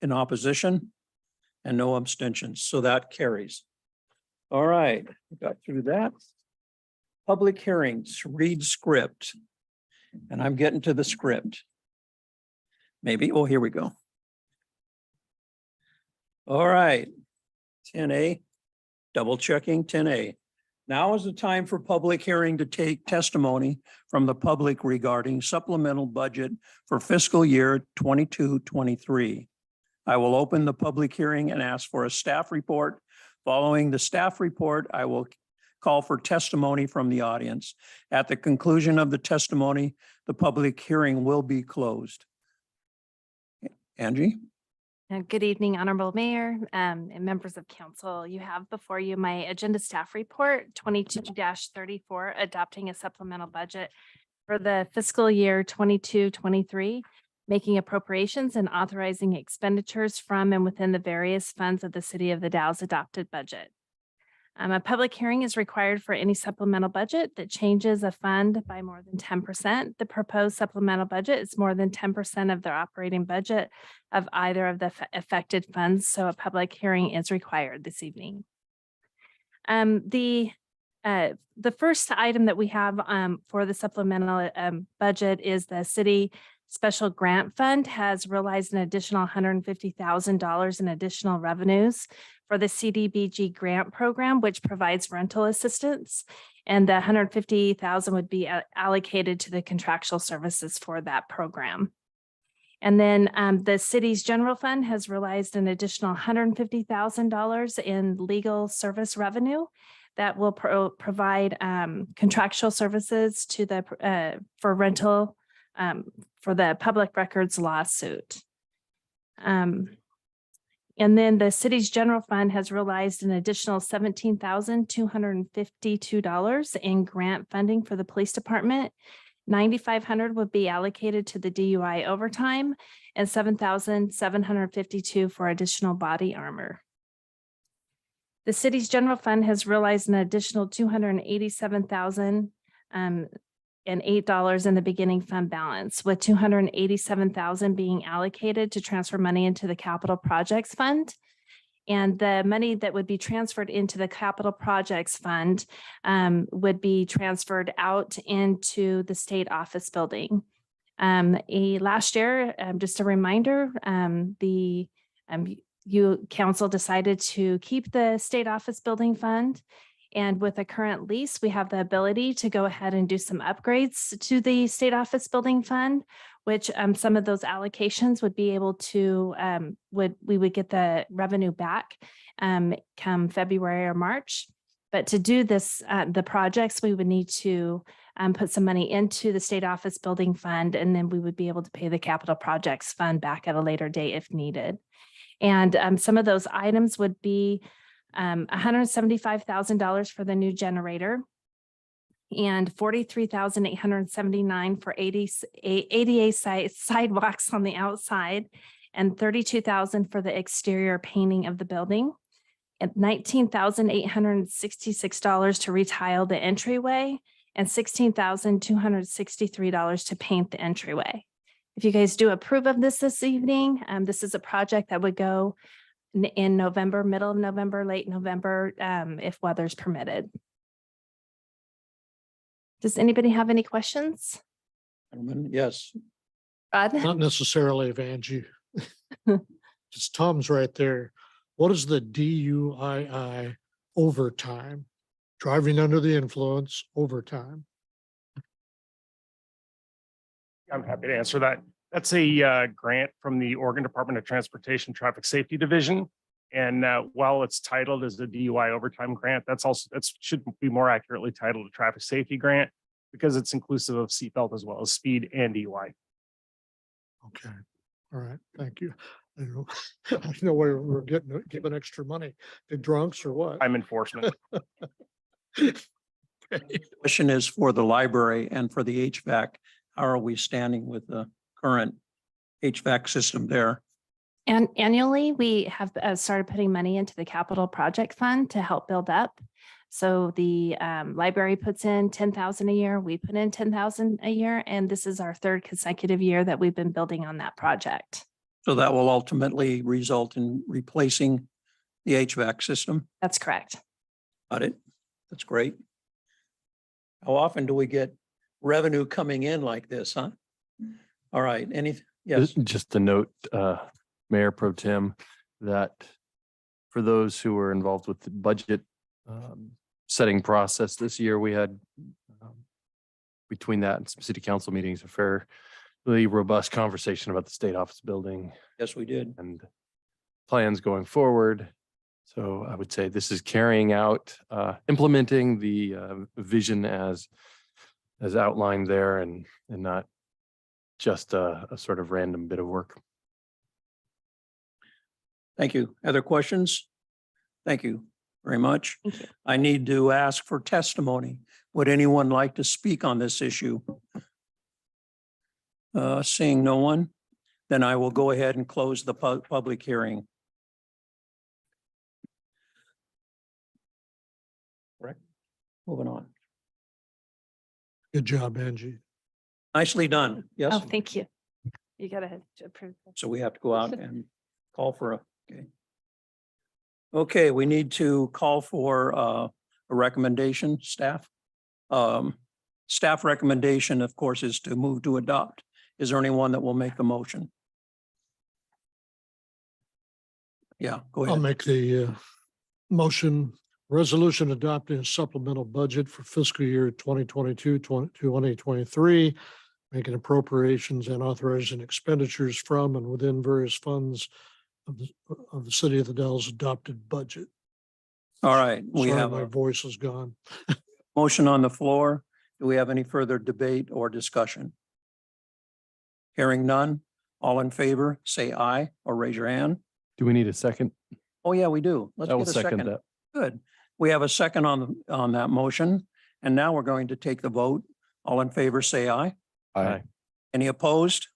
in opposition? And no abstentions, so that carries. All right, we got through that. Public hearings, read script. And I'm getting to the script. Maybe, oh, here we go. All right, 10A, double checking 10A. Now is the time for public hearing to take testimony from the public regarding supplemental budget for fiscal year 22-23. I will open the public hearing and ask for a staff report. Following the staff report, I will call for testimony from the audience. At the conclusion of the testimony, the public hearing will be closed. Angie? Good evening, Honorable Mayor and members of council. You have before you my agenda staff report 22-34, adopting a supplemental budget for the fiscal year 22-23, making appropriations and authorizing expenditures from and within the various funds of the City of the Dalles adopted budget. A public hearing is required for any supplemental budget that changes a fund by more than 10%. The proposed supplemental budget is more than 10% of their operating budget of either of the affected funds, so a public hearing is required this evening. The first item that we have for the supplemental budget is the city special grant fund has realized an additional $150,000 in additional revenues for the CDBG grant program, which provides rental assistance. And the $150,000 would be allocated to the contractual services for that program. And then the city's general fund has realized an additional $150,000 in legal service revenue that will provide contractual services to the for rental for the public records lawsuit. And then the city's general fund has realized an additional $17,252 in grant funding for the police department. 9,500 would be allocated to the DUI overtime and 7,752 for additional body armor. The city's general fund has realized an additional $287,008 in the beginning fund balance, with $287,000 being allocated to transfer money into the capital projects fund. And the money that would be transferred into the capital projects fund would be transferred out into the state office building. Last year, just a reminder, council decided to keep the state office building fund. And with a current lease, we have the ability to go ahead and do some upgrades to the state office building fund, which some of those allocations would be able to, we would get the revenue back come February or March. But to do this, the projects, we would need to put some money into the state office building fund, and then we would be able to pay the capital projects fund back at a later date if needed. And some of those items would be $175,000 for the new generator and $43,879 for ADA sidewalks on the outside and $32,000 for the exterior painting of the building and $19,866 to retile the entryway and $16,263 to paint the entryway. If you guys do approve of this evening, this is a project that would go in November, middle of November, late November, if weather's permitted. Does anybody have any questions? Yes. Not Rod? necessarily of Angie. Just Tom's right there. What is the DUII overtime? Driving under the influence overtime. I'm happy to answer that. That's a grant from the Oregon Department of Transportation Traffic Safety Division. And while it's titled as the DUI overtime grant, that should be more accurately titled a traffic safety grant because it's inclusive of seatbelt as well as speed and DUI. Okay, all right, thank you. I don't know, I don't know where we're given extra money to drunks or what. I'm enforcement. Question is for the library and for the HVAC. How are we standing with the current HVAC system there? And annually, we have started putting money into the capital project fund to help build up. So the library puts in 10,000 a year, we put in 10,000 a year, and this is our third consecutive year that we've been building on that project. So that will ultimately result in replacing the HVAC system. That's correct. Got it. That's great. How often do we get revenue coming in like this, huh? All right, yes, Just a note, Mayor Pro Tem, that for those who were involved with the budget setting process this year, we had between that and some city council meetings, a fairly robust conversation about the state office building yes, we did. and plans going forward. So I would say this is carrying out, implementing the vision as outlined there and not just a sort of random bit of work. Thank you. Other questions? Thank you very much. Thank you. I need to ask for testimony. Would anyone like to speak on this issue? Seeing no one, then I will go ahead and close the public hearing. Correct. Moving on. Good job, Angie. Nicely done. Yes. Oh, thank you. You got to approve. So we have to go out and call for okay. Okay, we need to call for a recommendation, staff. Staff recommendation, of course, is to move to adopt. Is there anyone that will make the motion? Yeah, go I'll ahead. make the motion, resolution adopting a supplemental budget for fiscal year 2022-2023, making appropriations and authorizing expenditures from and within various funds of the city of the Dalles adopted budget. All right, we Sorry, have my a voice is gone. motion on the floor. Do we have any further debate or discussion? Hearing none, all in favor, say aye or raise your hand. Do we need a second? Oh, yeah, we do. Let's I will get a second second. that. Good. We have a second on that motion, and now we're going to take the vote. All in favor, say aye. Aye. Any opposed?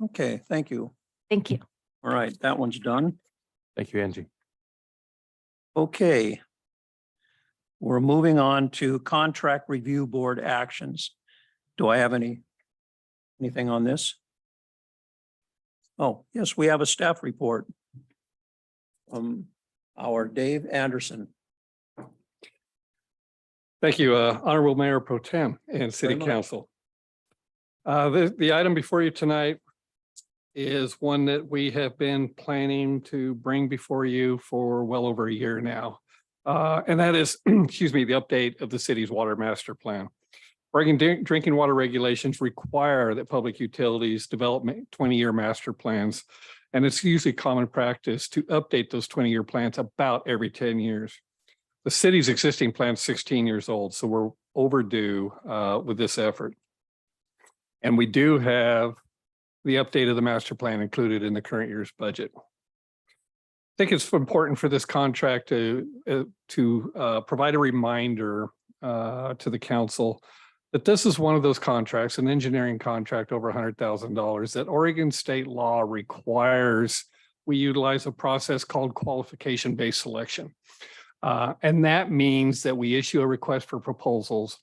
Okay, thank you. Thank you. All right, that one's done. Thank you, Angie. Okay. We're moving on to contract review board actions. Do I have anything on this? Oh, yes, we have a staff report. Our Dave Anderson. Thank you, Honorable Mayor Pro Tem and City Very much. Council. The item before you tonight is one that we have been planning to bring before you for well over a year now. And that is, excuse me, the update of the city's water master plan. Oregon drinking water regulations require that public utilities develop 20-year master plans. And it's usually common practice to update those 20-year plans about every 10 years. The city's existing plan is 16 years old, so we're overdue with this effort. And we do have the update of the master plan included in the current year's budget. I think it's important for this contract to provide a reminder to the council that this is one of those contracts, an engineering contract over $100,000, that Oregon state law requires we utilize a process called qualification-based selection. And that means that we issue a request for proposals.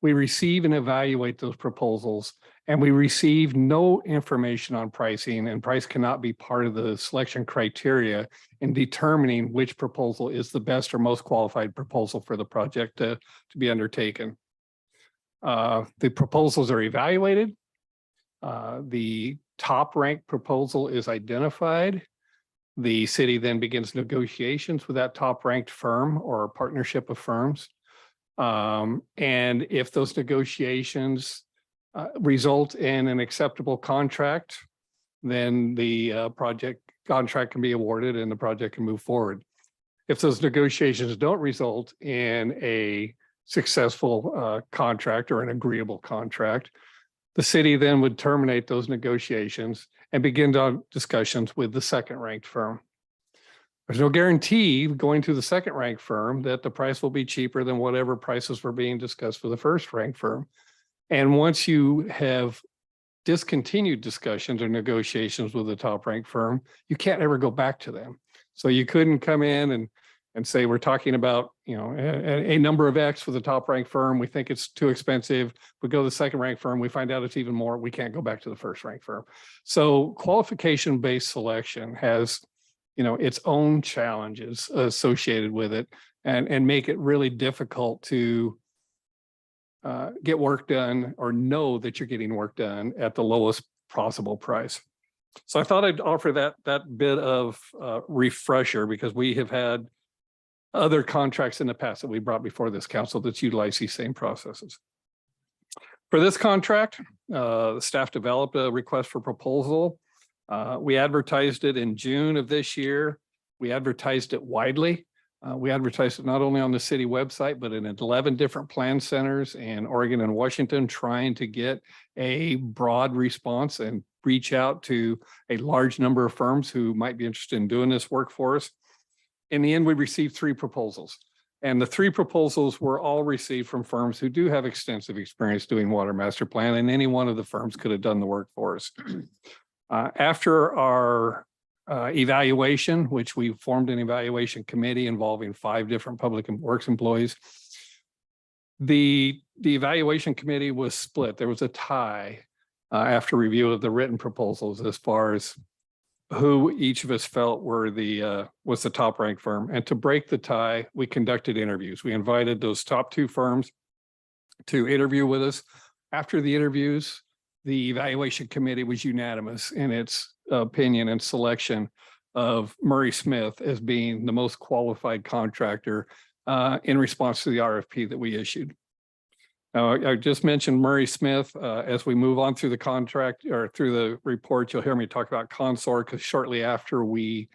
We receive and evaluate those proposals, and we receive no information on pricing, and price cannot be part of the selection criteria in determining which proposal is the best or most qualified proposal for the project to be undertaken. The proposals are evaluated. The top ranked proposal is identified. The city then begins negotiations with that top ranked firm or a partnership of firms. And if those negotiations result in an acceptable contract, then the project contract can be awarded and the project can move forward. If those negotiations don't result in a successful contract or an agreeable contract, the city then would terminate those negotiations and begin discussions with the second ranked firm. There's no guarantee going to the second ranked firm that the price will be cheaper than whatever prices were being discussed for the first ranked firm. And once you have discontinued discussions or negotiations with the top ranked firm, you can't ever go back to them. So you couldn't come in and say, we're talking about, a number of X for the top ranked firm. We think it's too expensive. We go to the second ranked firm. We find out it's even more. We can't go back to the first ranked firm. So qualification-based selection has, its own challenges associated with it and make it really difficult to get work done or know that you're getting work done at the lowest possible price. So I thought I'd offer that bit of refresher, because we have had other contracts in the past that we brought before this council that's utilized these same processes. For this contract, the staff developed a request for proposal. We advertised it in June of this year. We advertised it widely. We advertised it not only on the city website, but in 11 different plan centers in Oregon and Washington, trying to get a broad response and reach out to a large number of firms who might be interested in doing this work for us. In the end, we received 3 proposals, and the 3 proposals were all received from firms who do have extensive experience doing water master plan, and any one of the firms could have done the work for us. After our evaluation, which we formed an evaluation committee involving 5 different public works employees, the evaluation committee was split. There was a tie after review of the written proposals as far as who each of us felt was the top ranked firm. And to break the tie, we conducted interviews. We invited those top 2 firms to interview with us. After the interviews, the evaluation committee was unanimous in its opinion and selection of Murray Smith as being the most qualified contractor in response to the RFP that we issued. Now, I just mentioned Murray Smith. As we move on through the contract or through the report, you'll hear me talk about Consor, because shortly after we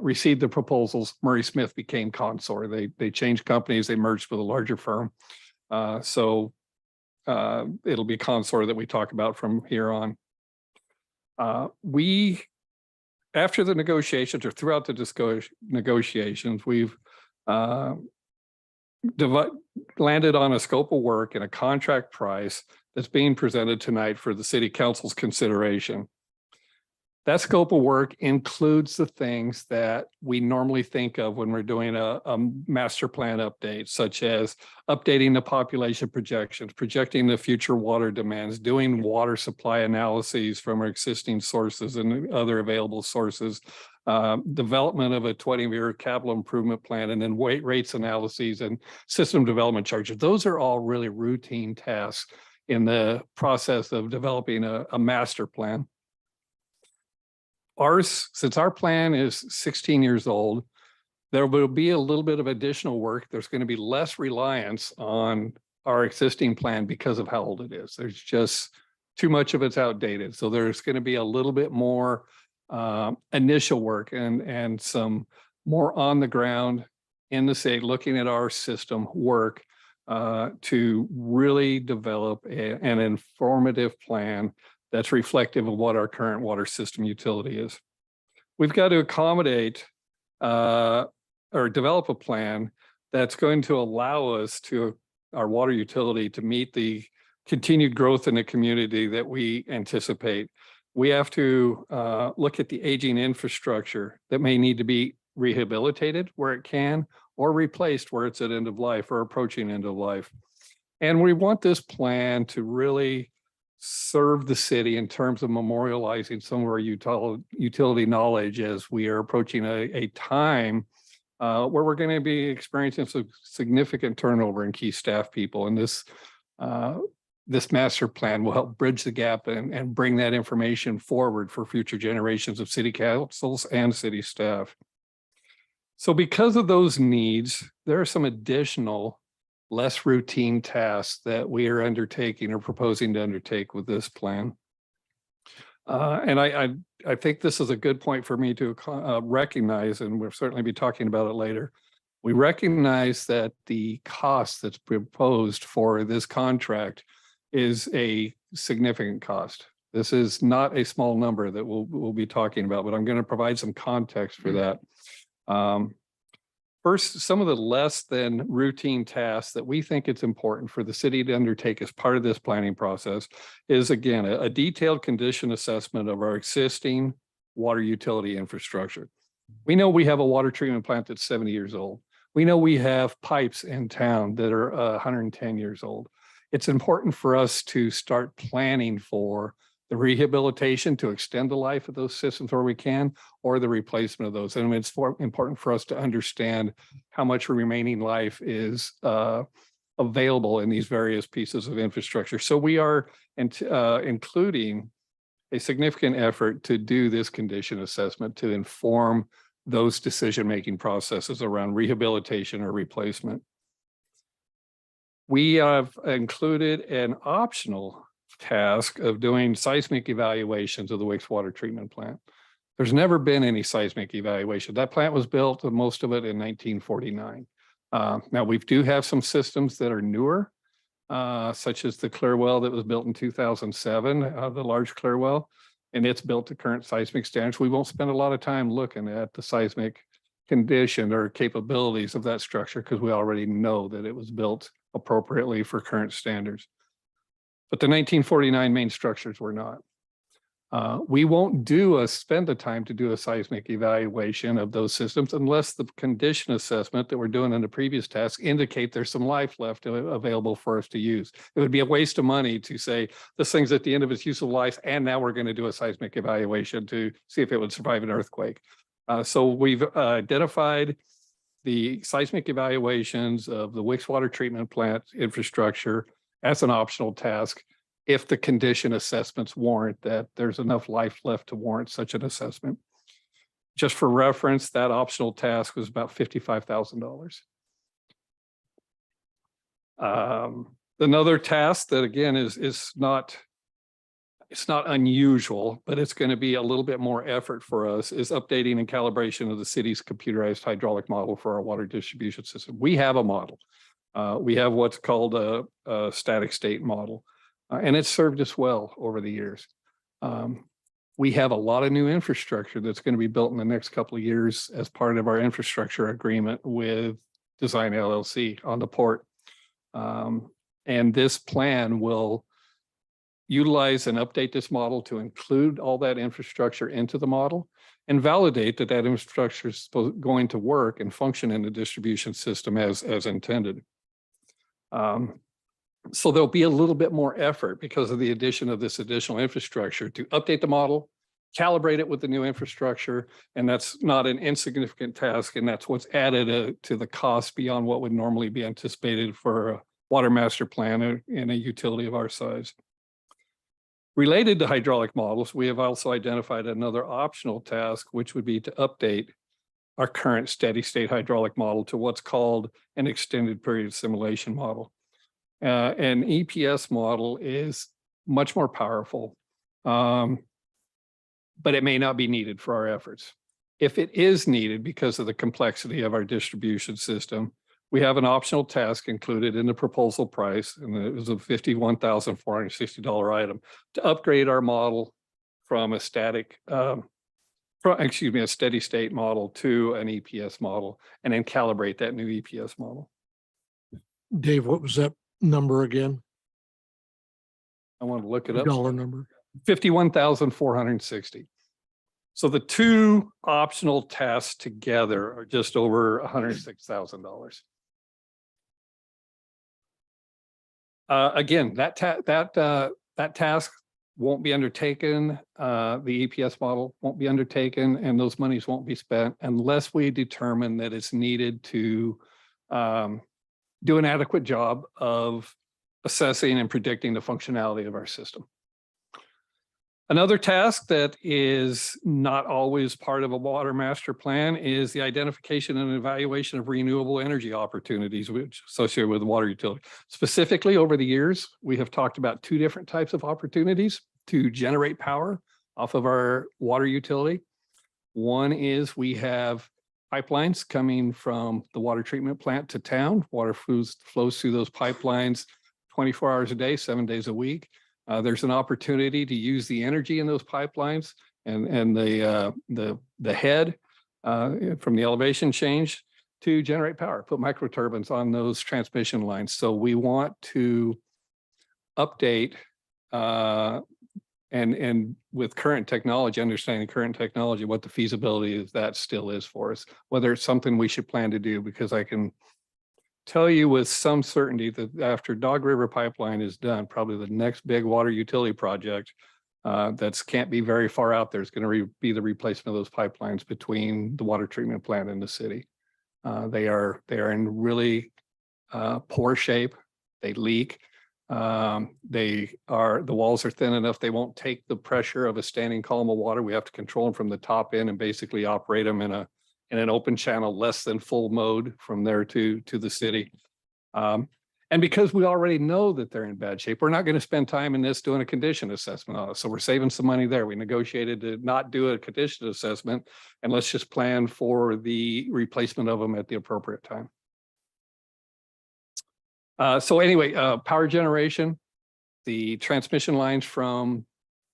received the proposals, Murray Smith became Consor. They changed companies, they merged with a larger firm. So it'll be Consor that we talk about from here on. After the negotiations or throughout the negotiations, we've landed on a scope of work and a contract price that's being presented tonight for the city council's consideration. That scope of work includes the things that we normally think of when we're doing a master plan update, such as updating the population projections, projecting the future water demands, doing water supply analyses from our existing sources and other available sources, development of a 20-year capital improvement plan, and then weight rates analyses and system development charges. Those are all really routine tasks in the process of developing a master plan. Ours, since our plan is 16 years old, there will be a little bit of additional work. There's going to be less reliance on our existing plan because of how old it is. There's just too much of it's outdated. So there's going to be a little bit more initial work and some more on the ground in the state, looking at our system work to really develop an informative plan that's reflective of what our current water system utility is. We've got to accommodate or develop a plan that's going to allow us to, our water utility, to meet the continued growth in the community that we anticipate. We have to look at the aging infrastructure that may need to be rehabilitated where it can, or replaced where it's at end of life or approaching end of life. And we want this plan to really serve the city in terms of memorializing some of our utility knowledge as we are approaching a time where we're going to be experiencing some significant turnover in key staff people. And this master plan will help bridge the gap and bring that information forward for future generations of city councils and city staff. So because of those needs, there are some additional less routine tasks that we are undertaking or proposing to undertake with this plan. And I think this is a good point for me to recognize, and we'll certainly be talking about it later. We recognize that the cost that's proposed for this contract is a significant cost. This is not a small number that we'll be talking about, but I'm going to provide some context for that. First, some of the less than routine tasks that we think it's important for the city to undertake as part of this planning process is, again, a detailed condition assessment of our existing water utility infrastructure. We know we have a water treatment plant that's 70 years old. We know we have pipes in town that are 110 years old. It's important for us to start planning for the rehabilitation to extend the life of those systems where we can, or the replacement of those. And it's important for us to understand how much remaining life is available in these various pieces of infrastructure. So we are including a significant effort to do this condition assessment to inform those decision-making processes around rehabilitation or replacement. We have included an optional task of doing seismic evaluations of the wastewater treatment plant. There's never been any seismic evaluation. That plant was built, most of it, in 1949. Now, we do have some systems that are newer, such as the Clearwell that was built in 2007, the large Clearwell, and it's built to current seismic standards. We won't spend a lot of time looking at the seismic condition or capabilities of that structure because we already know that it was built appropriately for current standards. But the 1949 main structures were not. We won't spend the time to do a seismic evaluation of those systems unless the condition assessment that we're doing in the previous task indicate there's some life left available for us to use. It would be a waste of money to say this thing's at the end of its useful life and now we're going to do a seismic evaluation to see if it would survive an earthquake. So we've identified the seismic evaluations of the wastewater treatment plant infrastructure as an optional task if the condition assessments warrant that there's enough life left to warrant such an assessment. Just for reference, that optional task was about $55,000. Another task that, again, is not, it's not unusual, but it's going to be a little bit more effort for us, is updating and calibration of the city's computerized hydraulic model for our water distribution system. We have a model. We have what's called a static state model, and it's served us well over the years. We have a lot of new infrastructure that's going to be built in the next couple of years as part of our infrastructure agreement with Design LLC on the port. And this plan will utilize and update this model to include all that infrastructure into the model and validate that that infrastructure is going to work and function in the distribution system as intended. So there'll be a little bit more effort because of the addition of this additional infrastructure to update the model, calibrate it with the new infrastructure, and that's not an insignificant task, and that's what's added to the cost beyond what would normally be anticipated for a water master plan in a utility of our size. Related to hydraulic models, we have also identified another optional task, which would be to update our current steady state hydraulic model to what's called an extended period simulation model. An EPS model is much more powerful, but it may not be needed for our efforts. If it is needed because of the complexity of our distribution system, we have an optional task included in the proposal price, and it was a $51,460 item to upgrade our model from a steady state model to an EPS model, and then calibrate that new EPS model. Dave, what was that number again? I want to look it up. Dollar number? 51,460. So the two optional tasks together are just over $106,000. Again, that task won't be undertaken. The EPS model won't be undertaken, and those monies won't be spent unless we determine that it's needed to do an adequate job of assessing and predicting the functionality of our system. Another task that is not always part of a water master plan is the identification and evaluation of renewable energy opportunities which associated with the water utility. Specifically, over the years, we have talked about two different types of opportunities to generate power off of our water utility. One is we have pipelines coming from the water treatment plant to town. Water flows through those pipelines 24 hours a day, 7 days a week. There's an opportunity to use the energy in those pipelines and the head from the elevation change to generate power, put microturbines on those transmission lines. So we want to update and with current technology, understanding current technology, what the feasibility of that still is for us, whether it's something we should plan to do, because I can tell you with some certainty that after Dog River Pipeline is done, probably the next big water utility project that's can't be very far out there is going to be the replacement of those pipelines between the water treatment plant and the city. They are in really poor shape. They leak. The walls are thin enough. They won't take the pressure of a standing column of water. We have to control them from the top in and basically operate them in an open channel, less than full mode from there to the city. And because we already know that they're in bad shape, we're not going to spend time in this doing a condition assessment on it. So we're saving some money there. We negotiated to not do a condition assessment, and let's just plan for the replacement of them at the appropriate time. So anyway, power generation, the transmission lines from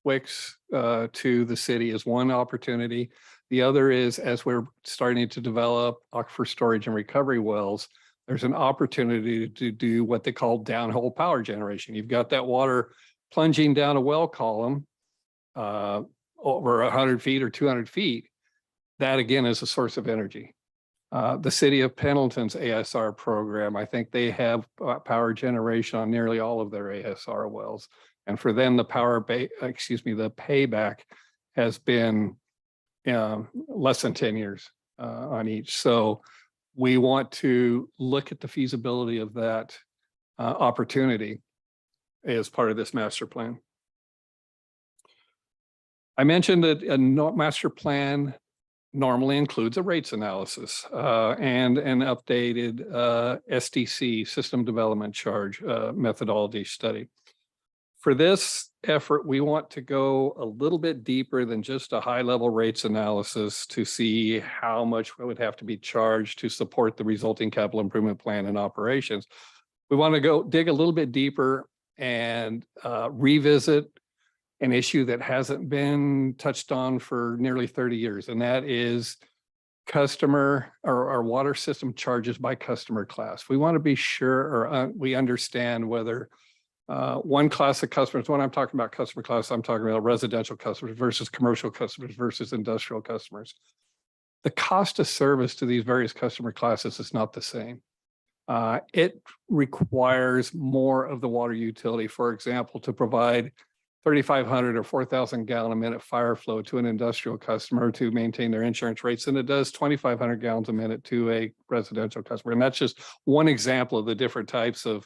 Wicks to the city is one opportunity. The other is, as we're starting to develop aquifer storage and recovery wells, there's an opportunity to do what they call downhole power generation. You've got that water plunging down a well column over 100 feet or 200 feet. That again is a source of energy. The city of Pendleton's ASR program, I think they have power generation on nearly all of their ASR wells. And for them, the payback has been less than 10 years on each. So we want to look at the feasibility of that opportunity as part of this master plan. I mentioned that a master plan normally includes a rates analysis and an updated SDC, system development charge methodology study. For this effort, we want to go a little bit deeper than just a high-level rates analysis to see how much would have to be charged to support the resulting capital improvement plan and operations. We want to go dig a little bit deeper and revisit an issue that hasn't been touched on for nearly 30 years, and that is customer or our water system charges by customer class. We want to be sure or we understand whether one class of customers, when I'm talking about customer class, I'm talking about residential customers versus commercial customers versus industrial customers. The cost of service to these various customer classes is not the same. It requires more of the water utility, for example, to provide 3,500 or 4,000 gallon a minute fire flow to an industrial customer to maintain their insurance rates than it does 2,500 gallons a minute to a residential customer. And that's just one example of the different types of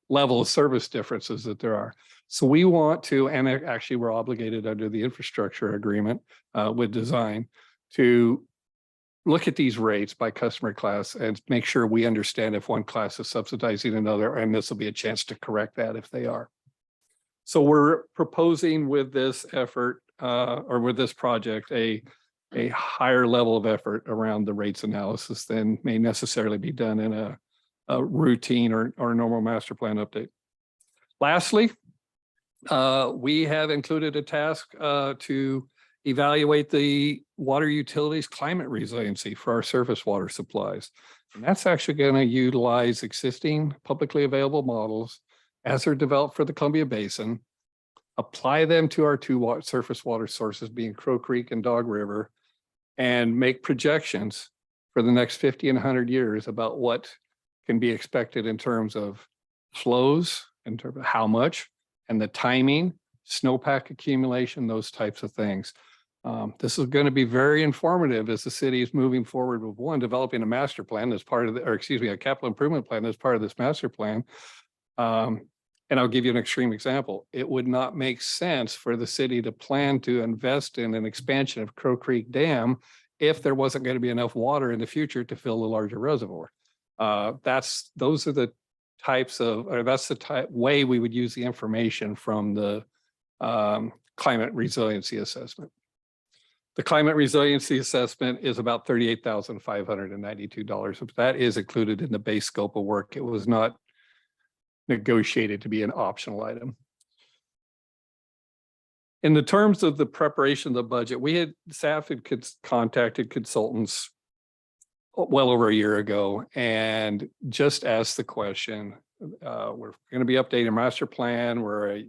level of service differences that there are. So we want to, and actually we're obligated under the infrastructure agreement with design to look at these rates by customer class and make sure we understand if one class is subsidizing another, and this will be a chance to correct that if they are. So we're proposing with this effort or with this project a higher level of effort around the rates analysis than may necessarily be done in a routine or normal master plan update. Lastly, we have included a task to evaluate the water utilities climate resiliency for our surface water supplies. And that's actually going to utilize existing publicly available models as they're developed for the Columbia Basin, apply them to our two surface water sources being Crow Creek and Dog River, and make projections for the next 50 and 100 years about what can be expected in terms of flows, in terms of how much, and the timing, snowpack accumulation, those types of things. This is going to be very informative as the city is moving forward with one, developing a master plan as part of the, or excuse me, a capital improvement plan as part of this master plan. And I'll give you an extreme example. It would not make sense for the city to plan to invest in an expansion of Crow Creek Dam if there wasn't going to be enough water in the future to fill the larger reservoir. Those are the types of, or that's the way we would use the information from the climate resiliency assessment. The climate resiliency assessment is about $38,592. That is included in the base scope of work. It was not negotiated to be an optional item. In the terms of the preparation of the budget, staff had contacted consultants well over a year ago and just asked the question, we're going to be updating master plan. We're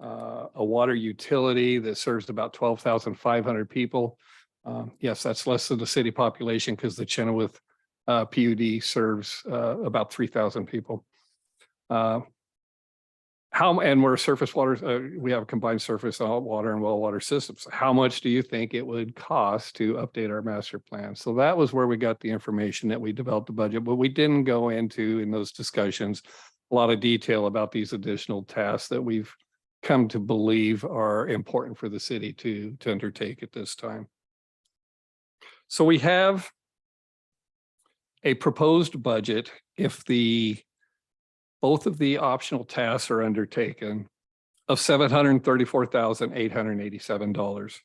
a water utility that serves about 12,500 people. Yes, that's less than the city population because the Chenoweth PUD serves about 3,000 people. And we're surface water, we have combined surface water and well water systems. How much do you think it would cost to update our master plan? So that was where we got the information that we developed the budget, but we didn't go into in those discussions a lot of detail about these additional tasks that we've come to believe are important for the city to undertake at this time. So we have a proposed budget if both of the optional tasks are undertaken of $734,887.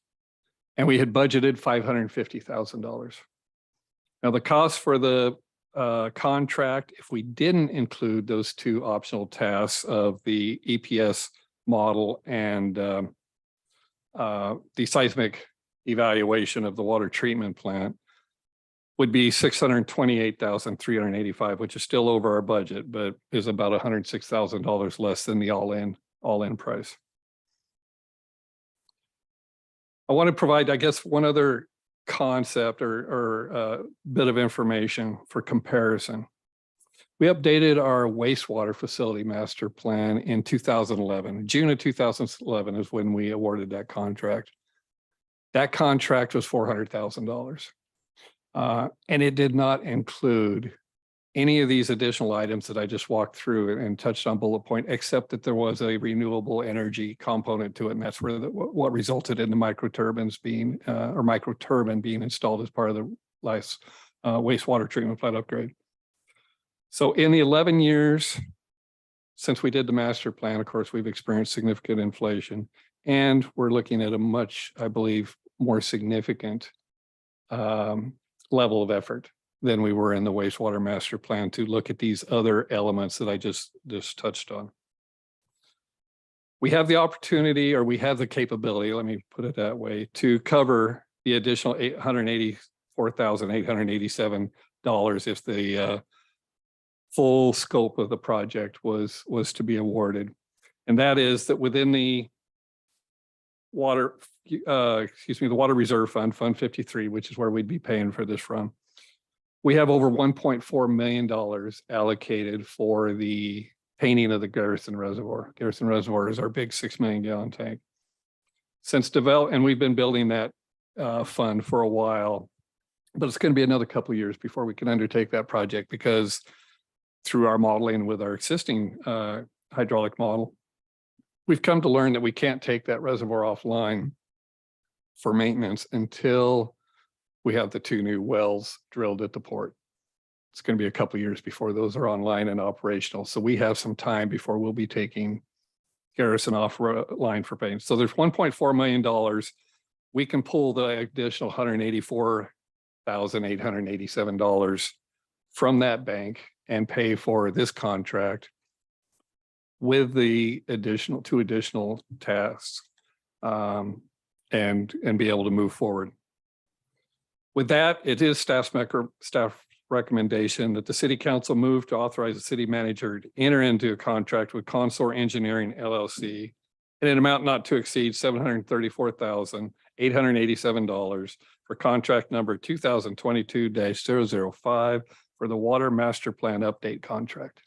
And we had budgeted $550,000. Now the cost for the contract, if we didn't include those two optional tasks of the EPS model and the seismic evaluation of the water treatment plant, would be $628,385, which is still over our budget, but is about $106,000 less than the all-in price. I want to provide, I guess, one other concept or bit of information for comparison. We updated our wastewater facility master plan in 2011. June of 2011 is when we awarded that contract. That contract was $400,000. And it did not include any of these additional items that I just walked through and touched on bullet point, except that there was a renewable energy component to it. And that's where what resulted in the microturbines being, or microturbine being installed as part of the last wastewater treatment plant upgrade. So in the 11 years since we did the master plan, of course, we've experienced significant inflation, and we're looking at a much, I believe, more significant level of effort than we were in the wastewater master plan to look at these other elements that I just touched on. We have the opportunity, or we have the capability, let me put it that way, to cover the additional $184,000 $4,887 if the full scope of the project was to be awarded. And that is that within the water, the Water Reserve Fund, Fund 53, which is where we'd be paying for this from. We have over $1.4 million allocated for the painting of the Garrison Reservoir. Garrison Reservoir is our big 6 million gallon tank. And we've been building that fund for a while, but it's going to be another couple of years before we can undertake that project because through our modeling with our existing hydraulic model, we've come to learn that we can't take that reservoir offline for maintenance until we have the 2 new wells drilled at the port. It's going to be a couple of years before those are online and operational. So we have some time before we'll be taking Garrison offline for paint. So there's $1.4 million. We can pull the additional $184,887 from that bank and pay for this contract with the additional 2 additional tasks and be able to move forward. With that, it is staff recommendation that the city council move to authorize the city manager to enter into a contract with Consor Engineering LLC in an amount not to exceed $734,887 for contract number 2022-005 for the Water Master Plan Update Contract.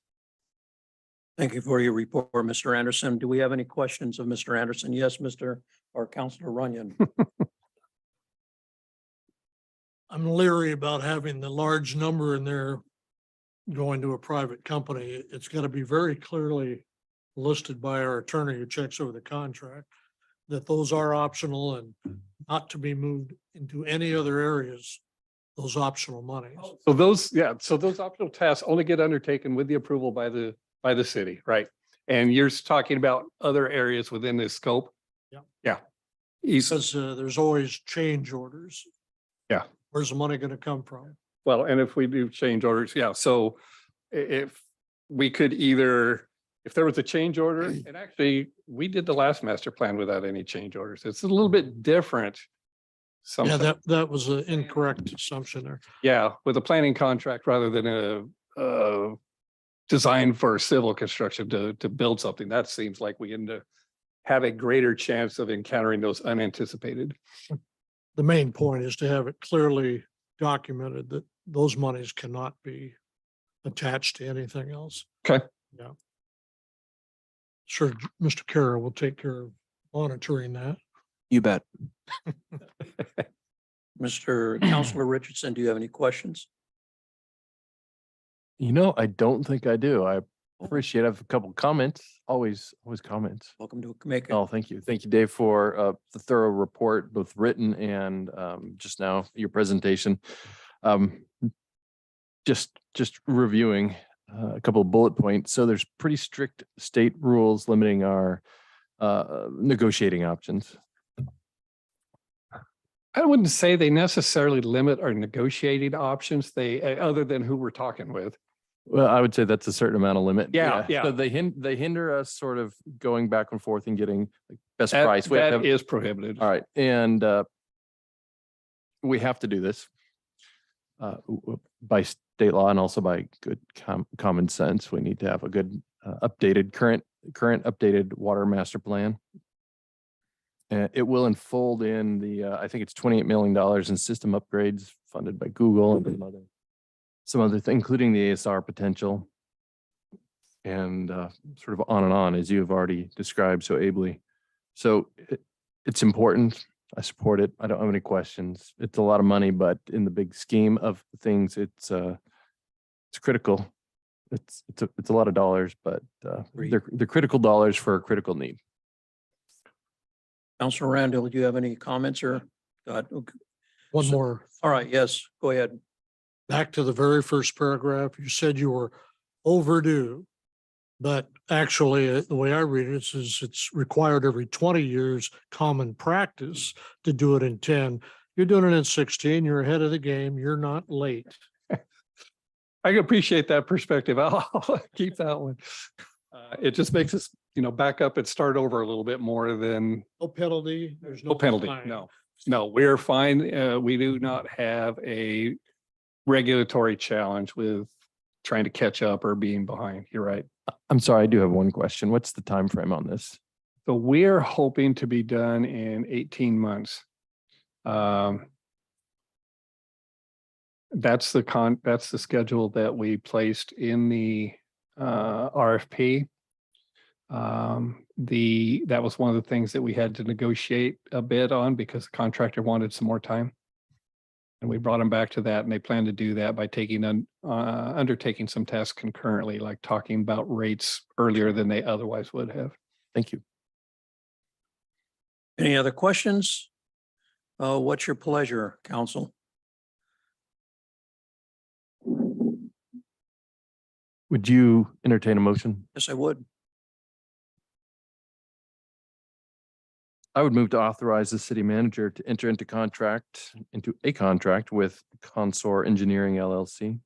Thank you for your report, Mr. Anderson. Do we have any questions of Mr. Anderson? Yes, Councilor Runyon. I'm leery about having the large number in there going to a private company. It's got to be very clearly listed by our attorney who checks over the contract that those are optional and not to be moved into any other areas, those optional monies. So those optional tasks only get undertaken with the approval by the city, right? And you're talking about other areas within this scope? Yeah. Yeah. Because there's always change orders. Yeah. Where's the money going to come from? Well, and if we do change orders, yeah, so if we could either, if there was a change order, and actually we did the last master plan without any change orders. It's a little bit different. Yeah, sometimes. that was an incorrect assumption there. Yeah, with a planning contract rather than a design for civil construction to build something, that seems like we end up have a greater chance of encountering those unanticipated. The main point is to have it clearly documented that those monies cannot be attached to anything else. Okay. Yeah. Sure, Mr. Kara will take care of monitoring that. You bet. Mr. Councilor Richardson, do you have any questions? I don't think I do. I appreciate, I have a couple comments, always comments. Welcome to make Oh, thank you. Thank you, Dave, for the thorough report, both written and just now your presentation. Just reviewing a couple of bullet points. So there's pretty strict state rules limiting our negotiating options. I wouldn't say they necessarily limit our negotiating options, other than who we're talking with. Well, I would say that's a certain amount of limit. Yeah. So they hinder us sort of going back and forth and getting like best That- price. We have to That have- is prohibited. All right, and we have to do this by state law and also by good common sense. We need to have a good updated current updated water master plan. It will unfold in the I think it's $28 million in system upgrades funded by Google and some other things, including the ASR potential, and sort of on as you have already described so ably. So it's important. I support it. I don't have any questions. It's a lot of money, but in the big scheme of things, it's critical. It's a lot of dollars, but they're critical dollars for a critical need. Councilor Randall, do you have any comments or? One more. All right, yes, go ahead. Back to the very first paragraph, you said you were overdue. But actually, the way I read it is it's required every 20 years, common practice to do it in 10. You're doing it in 16, you're ahead of the game, you're not late. I appreciate that perspective. I'll keep that one. It just makes us, back up and start over a little bit more than No penalty, there's no penalty. fine. No. No, we're fine. We do not have a regulatory challenge with trying to catch up or being behind. You're right. I'm sorry, I do have one question. What's the time frame on this? So we're hoping to be done in 18 months. That's the schedule that we placed in the RFP. That was one of the things that we had to negotiate a bit on because the contractor wanted some more time. And we brought them back to that, and they plan to do that by undertaking some tasks concurrently, like talking about rates earlier than they otherwise would have. Thank you. Any other questions? What's your pleasure, council? Would you entertain a motion? Yes, I would. I would move to authorize the city manager to enter into a contract with Consor Engineering LLC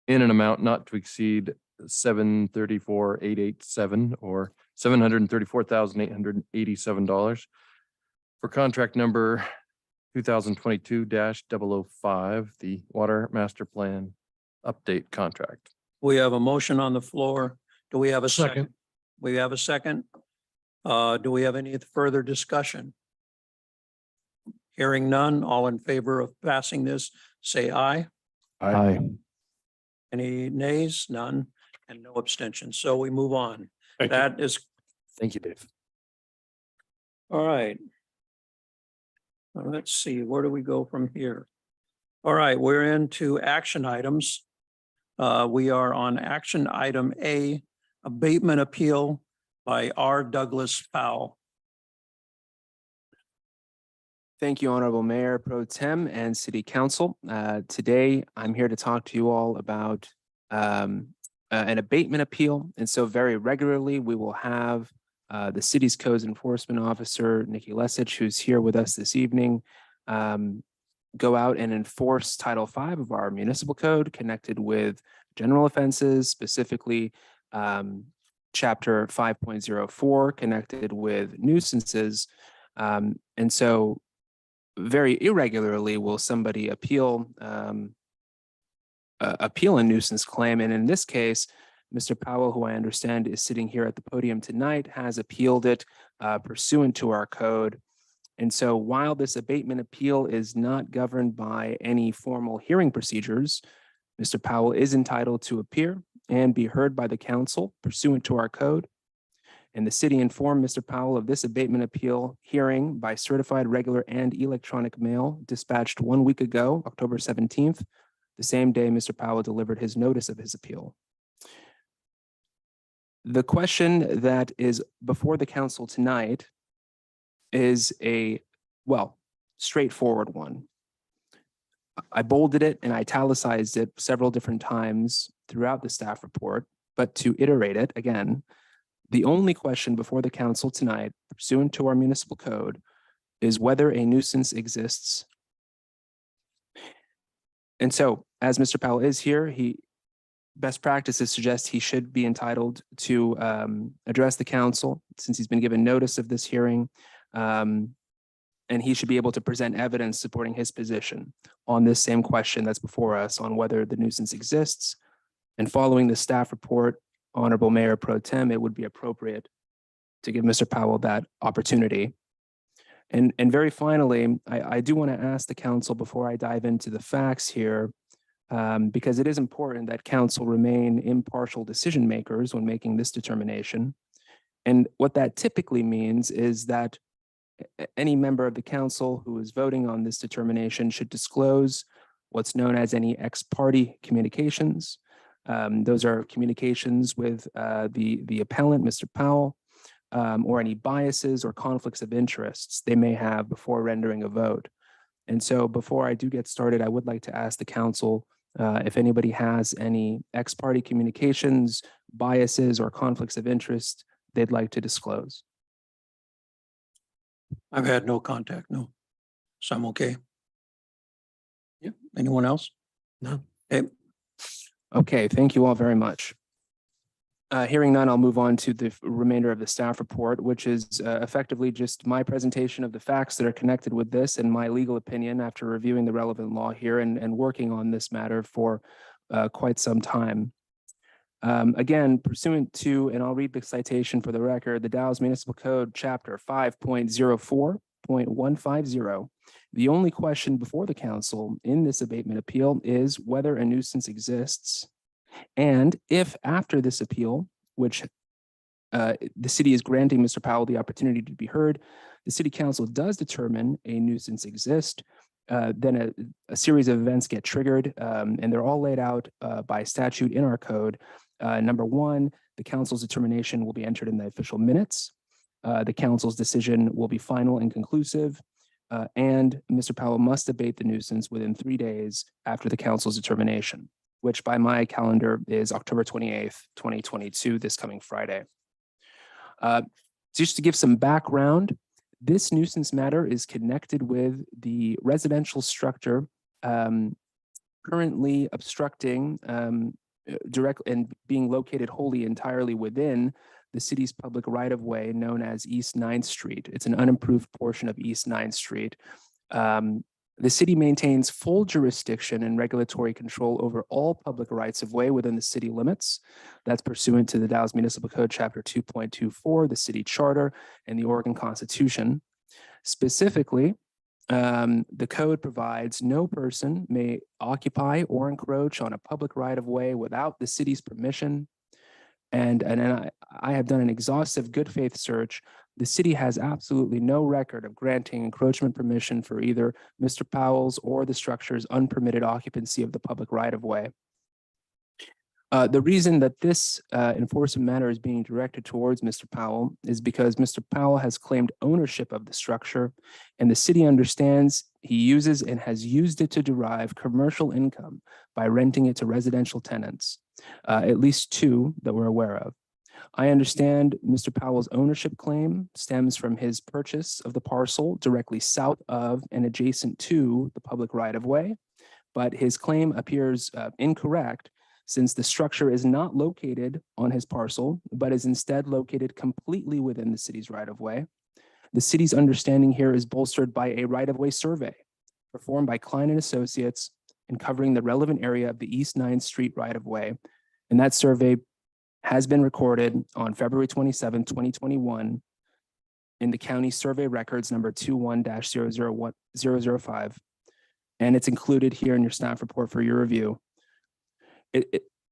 in an amount not to exceed $734,887 or $734,887 for contract number 2022-005, the Water Master Plan Update Contract. We have a motion on the floor. Do we have a second? Second. We have a second. Do we have any further discussion? Hearing none, all in favor of passing this, say aye. Aye. Any nays? None, and no abstentions. So we move on. Thank you. That is, Thank you, Dave. all right. Let's see, where do we go from here? All right, we're into action items. We are on action item A, abatement appeal by R. Douglas Powell. Thank you, Honorable Mayor Pro Tem and City Council. Today, I'm here to talk to you all about an abatement appeal. And so very regularly, we will have the city's codes enforcement officer, Nikki Lesich, who's here with us this evening, go out and enforce Title V of our municipal code connected with general offenses, specifically Chapter 5.04 connected with nuisances. And so very irregularly will somebody appeal a nuisance claim. And in this case, Mr. Powell, who I understand is sitting here at the podium tonight, has appealed it pursuant to our code. And so while this abatement appeal is not governed by any formal hearing procedures, Mr. Powell is entitled to appear and be heard by the council pursuant to our code. And the city informed Mr. Powell of this abatement appeal hearing by certified, regular, and electronic mail dispatched 1 week ago, October 17th, the same day Mr. Powell delivered his notice of his appeal. The question that is before the council tonight is a, well, straightforward one. I bolded it and italicized it several different times throughout the staff report, but to iterate it again, the only question before the council tonight, pursuant to our municipal code, is whether a nuisance exists. And so, as Mr. Powell is here, best practices suggest he should be entitled to address the council since he's been given notice of this hearing. And he should be able to present evidence supporting his position on this same question that's before us on whether the nuisance exists. And following the staff report, Honorable Mayor Pro Tem, it would be appropriate to give Mr. Powell that opportunity. And very finally, I do want to ask the council before I dive into the facts here, because it is important that council remain impartial decision makers when making this determination. And what that typically means is that any member of the council who is voting on this determination should disclose what's known as any ex parte communications. Those are communications with the appellant, Mr. Powell, or any biases or conflicts of interests they may have before rendering a vote. And so before I do get started, I would like to ask the council if anybody has any ex parte communications, biases, or conflicts of interest they'd like to disclose. I've had no contact, no. So I'm okay. Yeah, anyone else? No. Okay, Okay, thank you all very much. Hearing none, I'll move on to the remainder of the staff report, which is effectively just my presentation of the facts that are connected with this and my legal opinion after reviewing the relevant law here and working on this matter for quite some time. Again, pursuant to, and I'll read the citation for the record, the Dallas Municipal Code, Chapter 5.04.150. The only question before the council in this abatement appeal is whether a nuisance exists. And if after this appeal, which the city is granting Mr. Powell the opportunity to be heard, the city council does determine a nuisance exists, then a series of events get triggered, and they're all laid out by statute in our code. Number one, the council's determination will be entered in the official minutes. The council's decision will be final and conclusive, and Mr. Powell must abate the nuisance within 3 days after the council's determination, which by my calendar is October 28th, 2022, this coming Friday. Just to give some background, this nuisance matter is connected with the residential structure currently obstructing direct and being located wholly entirely within the city's public right-of-way known as East 9th Street. It's an unimproved portion of East 9th Street. The city maintains full jurisdiction and regulatory control over all public rights of way within the city limits. That's pursuant to the Dallas Municipal Code, Chapter 2.24, the city charter, and the Oregon Constitution. Specifically, the code provides no person may occupy or encroach on a public right of way without the city's permission. And I have done an exhaustive good faith search. The city has absolutely no record of granting encroachment permission for either Mr. Powell's or the structure's unpermitted occupancy of the public right of way. The reason that this enforcement matter is being directed towards Mr. Powell is because Mr. Powell has claimed ownership of the structure, and the city understands he uses and has used it to derive commercial income by renting it to residential tenants, at least 2 that we're aware of. I understand Mr. Powell's ownership claim stems from his purchase of the parcel directly south of and adjacent to the public right of way, but his claim appears incorrect since the structure is not located on his parcel, but is instead located completely within the city's right-of-way. The city's understanding here is bolstered by a right-of-way survey performed by Klein and Associates and covering the relevant area of the East 9th Street right-of-way. And that survey has been recorded on February 27, 2021 in the county survey records number 21-001005. And it's included here in your staff report for your review.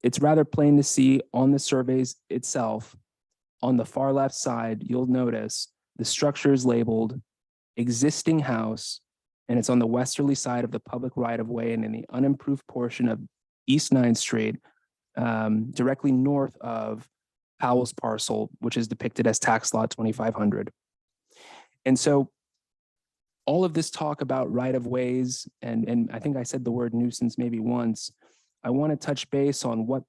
It's rather plain to see on the surveys itself. On the far left side, you'll notice the structure is labeled existing house, and it's on the westerly side of the public right-of-way and in the unimproved portion of East 9th Street, directly north of Powell's parcel, which is depicted as tax lot 2500. And so all of this talk about right-of-ways, and I think I said the word nuisance maybe once, I want to touch base on what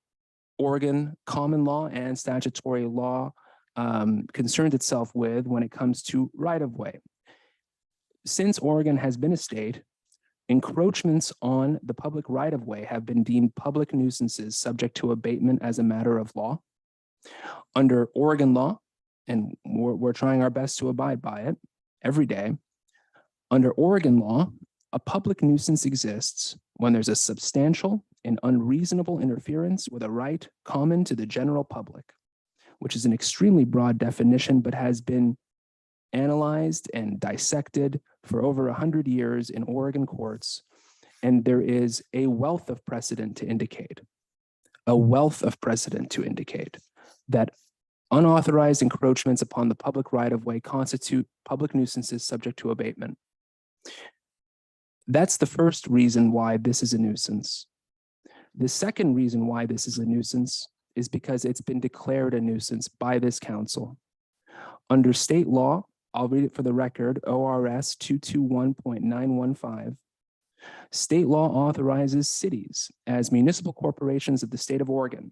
Oregon common law and statutory law concerns itself with when it comes to right-of-way. Since Oregon has been a state, encroachments on the public right-of-way have been deemed public nuisances subject to abatement as a matter of law. Under Oregon law, and we're trying our best to abide by it every day, under Oregon law, a public nuisance exists when there's a substantial and unreasonable interference with a right common to the general public, which is an extremely broad definition, but has been analyzed and dissected for over 100 years in Oregon courts. And there is a wealth of precedent to indicate that unauthorized encroachments upon the public right-of-way constitute public nuisances subject to abatement. That's the first reason why this is a nuisance. The second reason why this is a nuisance is because it's been declared a nuisance by this council. Under state law, I'll read it for the record, ORS 221.915. State law authorizes cities as municipal corporations of the state of Oregon,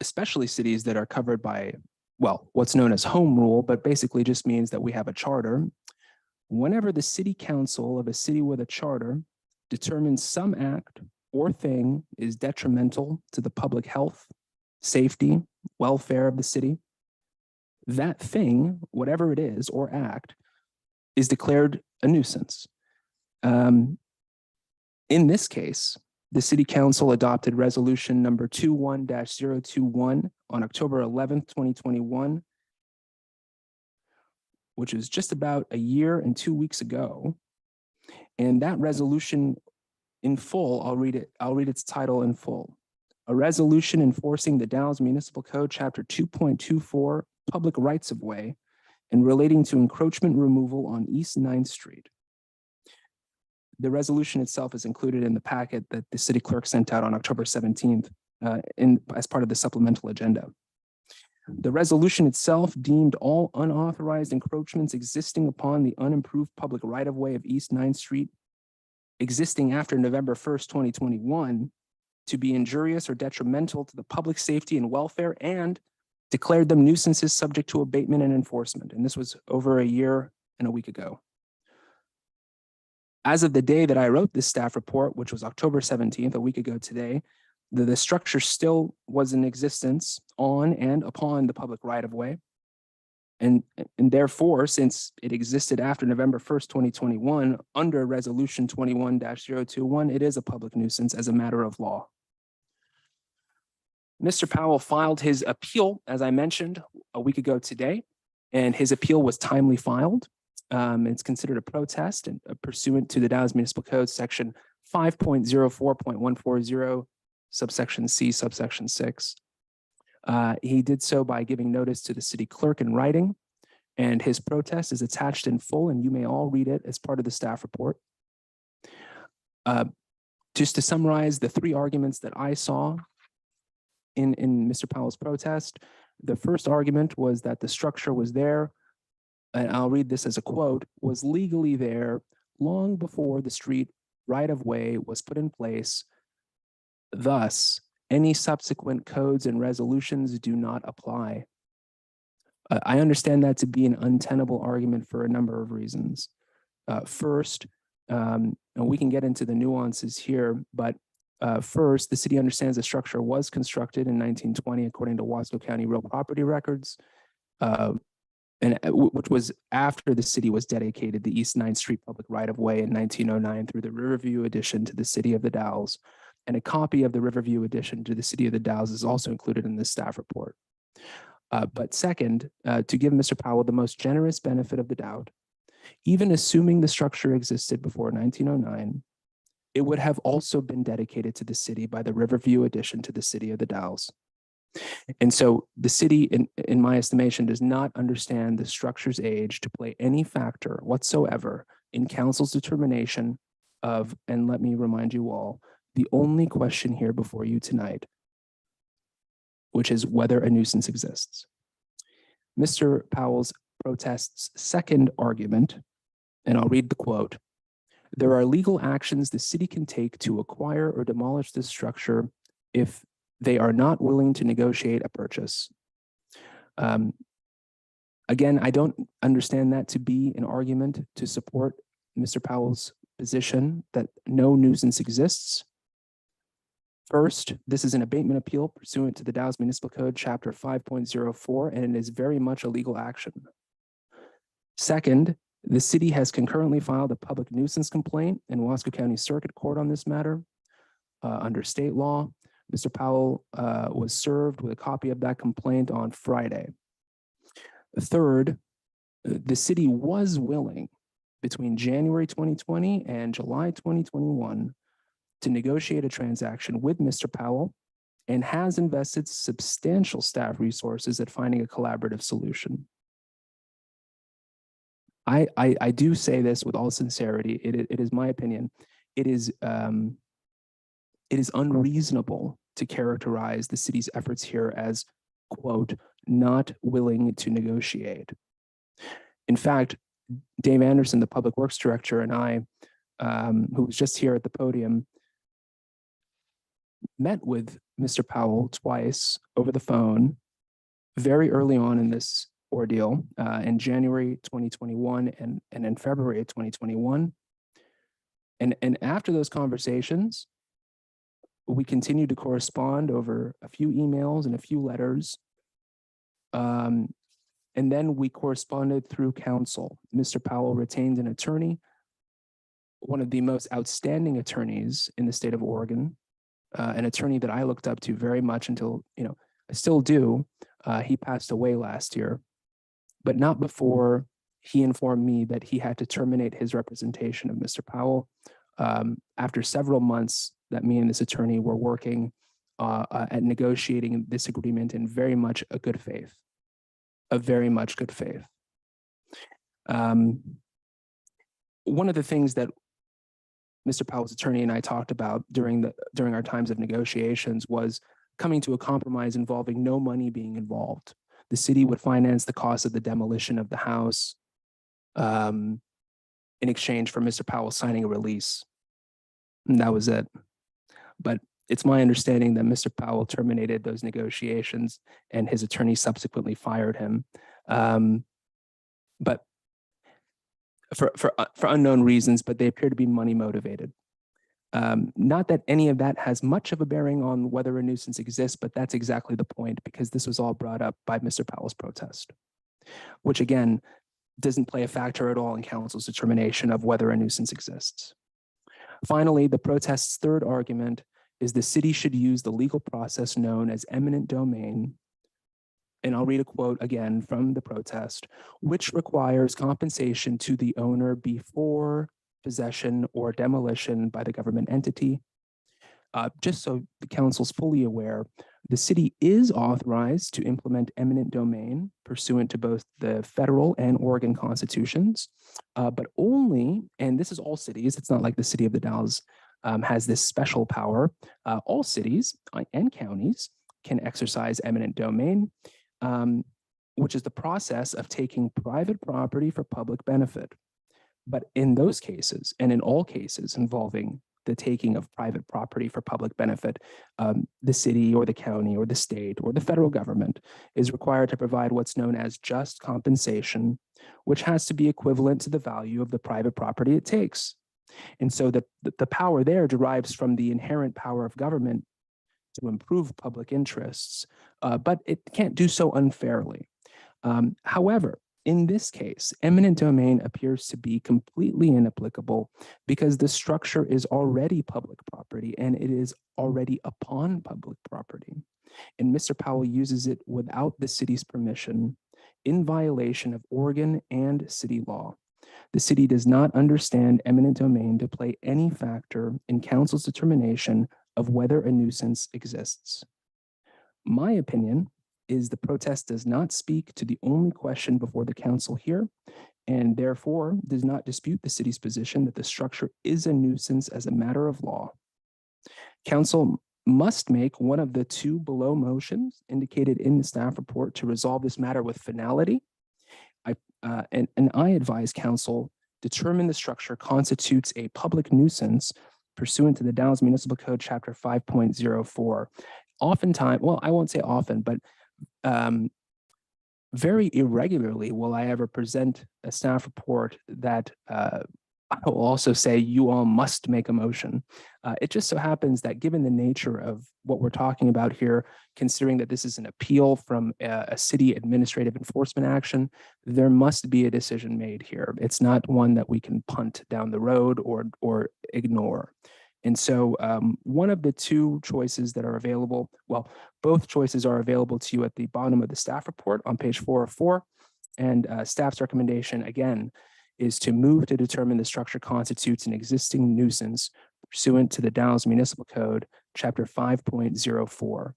especially cities that are covered by, well, what's known as home rule, but basically just means that we have a charter. Whenever the city council of a city with a charter determines some act or thing is detrimental to the public health, safety, welfare of the city, that thing, whatever it is or act, is declared a nuisance. In this case, the City Council adopted resolution number 21-021 on October 11th, 2021, which is just about a year and 2 weeks ago. And that resolution in full, I'll read its title in full. A resolution enforcing the Dallas Municipal Code, Chapter 2.24, Public Rights of Way, and relating to encroachment removal on East 9th Street. The resolution itself is included in the packet that the city clerk sent out on October 17th as part of the supplemental agenda. The resolution itself deemed all unauthorized encroachments existing upon the unimproved public right-of-way of East 9th Street existing after November 1st, 2021, to be injurious or detrimental to the public safety and welfare, and declared them nuisances subject to abatement and enforcement. And this was over a year and a week ago. As of the day that I wrote this staff report, which was October 17th, a week ago today, the structure still was in existence on and upon the public right-of-way. And therefore, since it existed after November 1st, 2021, under Resolution 21-021, it is a public nuisance as a matter of law. Mr. Powell filed his appeal, as I mentioned, a week ago today, and his appeal was timely filed. It's considered a protest and pursuant to the Dallas Municipal Code, section 5.04.140, subsection C, subsection 6. He did so by giving notice to the city clerk in writing, and his protest is attached in full, and you may all read it as part of the staff report. Just to summarize the three arguments that I saw in Mr. Powell's protest, the first argument was that the structure was there, and I'll read this as a quote, was legally there long before the street right-of-way was put in place. Thus, any subsequent codes and resolutions do not apply. I understand that to be an untenable argument for a number of reasons. First, and we can get into the nuances here, but first, the city understands the structure was constructed in 1920 according to Wasco County real property records, which was after the city was dedicated the East 9th Street public right-of-way in 1909 through the Riverview addition to the City of the Dalles. And a copy of the Riverview addition to the City of the Dalles is also included in this staff report. But second, to give Mr. Powell the most generous benefit of the doubt, even assuming the structure existed before 1909, it would have also been dedicated to the city by the Riverview addition to the City of the Dalles. And so the city, in my estimation, does not understand the structure's age to play any factor whatsoever in council's determination of, and let me remind you all, the only question here before you tonight, which is whether a nuisance exists. Mr. Powell's protest's second argument, and I'll read the quote, "There are legal actions the city can take to acquire or demolish this structure if they are not willing to negotiate a purchase." Again, I don't understand that to be an argument to support Mr. Powell's position that no nuisance exists. First, this is an abatement appeal pursuant to the Dallas Municipal Code, Chapter 5.04, and it is very much a legal action. Second, the city has concurrently filed a public nuisance complaint in Wasco County Circuit Court on this matter. Under state law, Mr. Powell was served with a copy of that complaint on Friday. Third, the city was willing between January 2020 and July 2021 to negotiate a transaction with Mr. Powell and has invested substantial staff resources at finding a collaborative solution. I do say this with all sincerity. It is my opinion. It is unreasonable to characterize the city's efforts here as, quote, not willing to negotiate. In fact, Dave Anderson, the Public Works Director, and I, who was just here at the podium, met with Mr. Powell twice over the phone very early on in this ordeal, in January 2021 and in February of 2021. And after those conversations, we continued to correspond over a few emails and a few letters. And then we corresponded through counsel. Mr. Powell retained an attorney, one of the most outstanding attorneys in the state of Oregon, an attorney that I looked up to very much until, I still do. He passed away last year, but not before he informed me that he had to terminate his representation of Mr. Powell. After several months that me and this attorney were working at negotiating this agreement in very much a good faith, One of the things that Mr. Powell's attorney and I talked about during our times of negotiations was coming to a compromise involving no money being involved. The city would finance the cost of the demolition of the house in exchange for Mr. Powell signing a release. And that was it. But it's my understanding that Mr. Powell terminated those negotiations and his attorney subsequently fired him. But for unknown reasons, but they appear to be money motivated. Not that any of that has much of a bearing on whether a nuisance exists, but that's exactly the point, because this was all brought up by Mr. Powell's protest, which again, doesn't play a factor at all in council's determination of whether a nuisance exists. Finally, the protest's third argument is the city should use the legal process known as eminent domain. And I'll read a quote again from the protest, which requires compensation to the owner before possession or demolition by the government entity. Just so the council's fully aware, the city is authorized to implement eminent domain pursuant to both the federal and Oregon constitutions, but only, and this is all cities, it's not like the city of the Dalles has this special power. All cities and counties can exercise eminent domain, which is the process of taking private property for public benefit. But in those cases, and in all cases involving the taking of private property for public benefit, the city or the county or the state or the federal government is required to provide what's known as just compensation, which has to be equivalent to the value of the private property it takes. And so the power there derives from the inherent power of government to improve public interests, but it can't do so unfairly. However, in this case, eminent domain appears to be completely inapplicable because the structure is already public property and it is already upon public property. And Mr. Powell uses it without the city's permission in violation of Oregon and city law. The city does not understand eminent domain to play any factor in council's determination of whether a nuisance exists. My opinion is the protest does not speak to the only question before the council here, and therefore does not dispute the city's position that the structure is a nuisance as a matter of law. Council must make one of the two below motions indicated in the staff report to resolve this matter with finality. I advise council determine the structure constitutes a public nuisance pursuant to the Dalles Municipal Code, Chapter 5.04. Oftentimes, well, I won't say often, but very irregularly will I ever present a staff report that I will also say you all must make a motion. It just so happens that given the nature of what we're talking about here, considering that this is an appeal from a city administrative enforcement action, there must be a decision made here. It's not one that we can punt down the road or ignore. And so one of the two choices that are available, well, both choices are available to you at the bottom of the staff report on page 404. And staff's recommendation, again, is to move to determine the structure constitutes an existing nuisance pursuant to the Dalles Municipal Code, Chapter 5.04.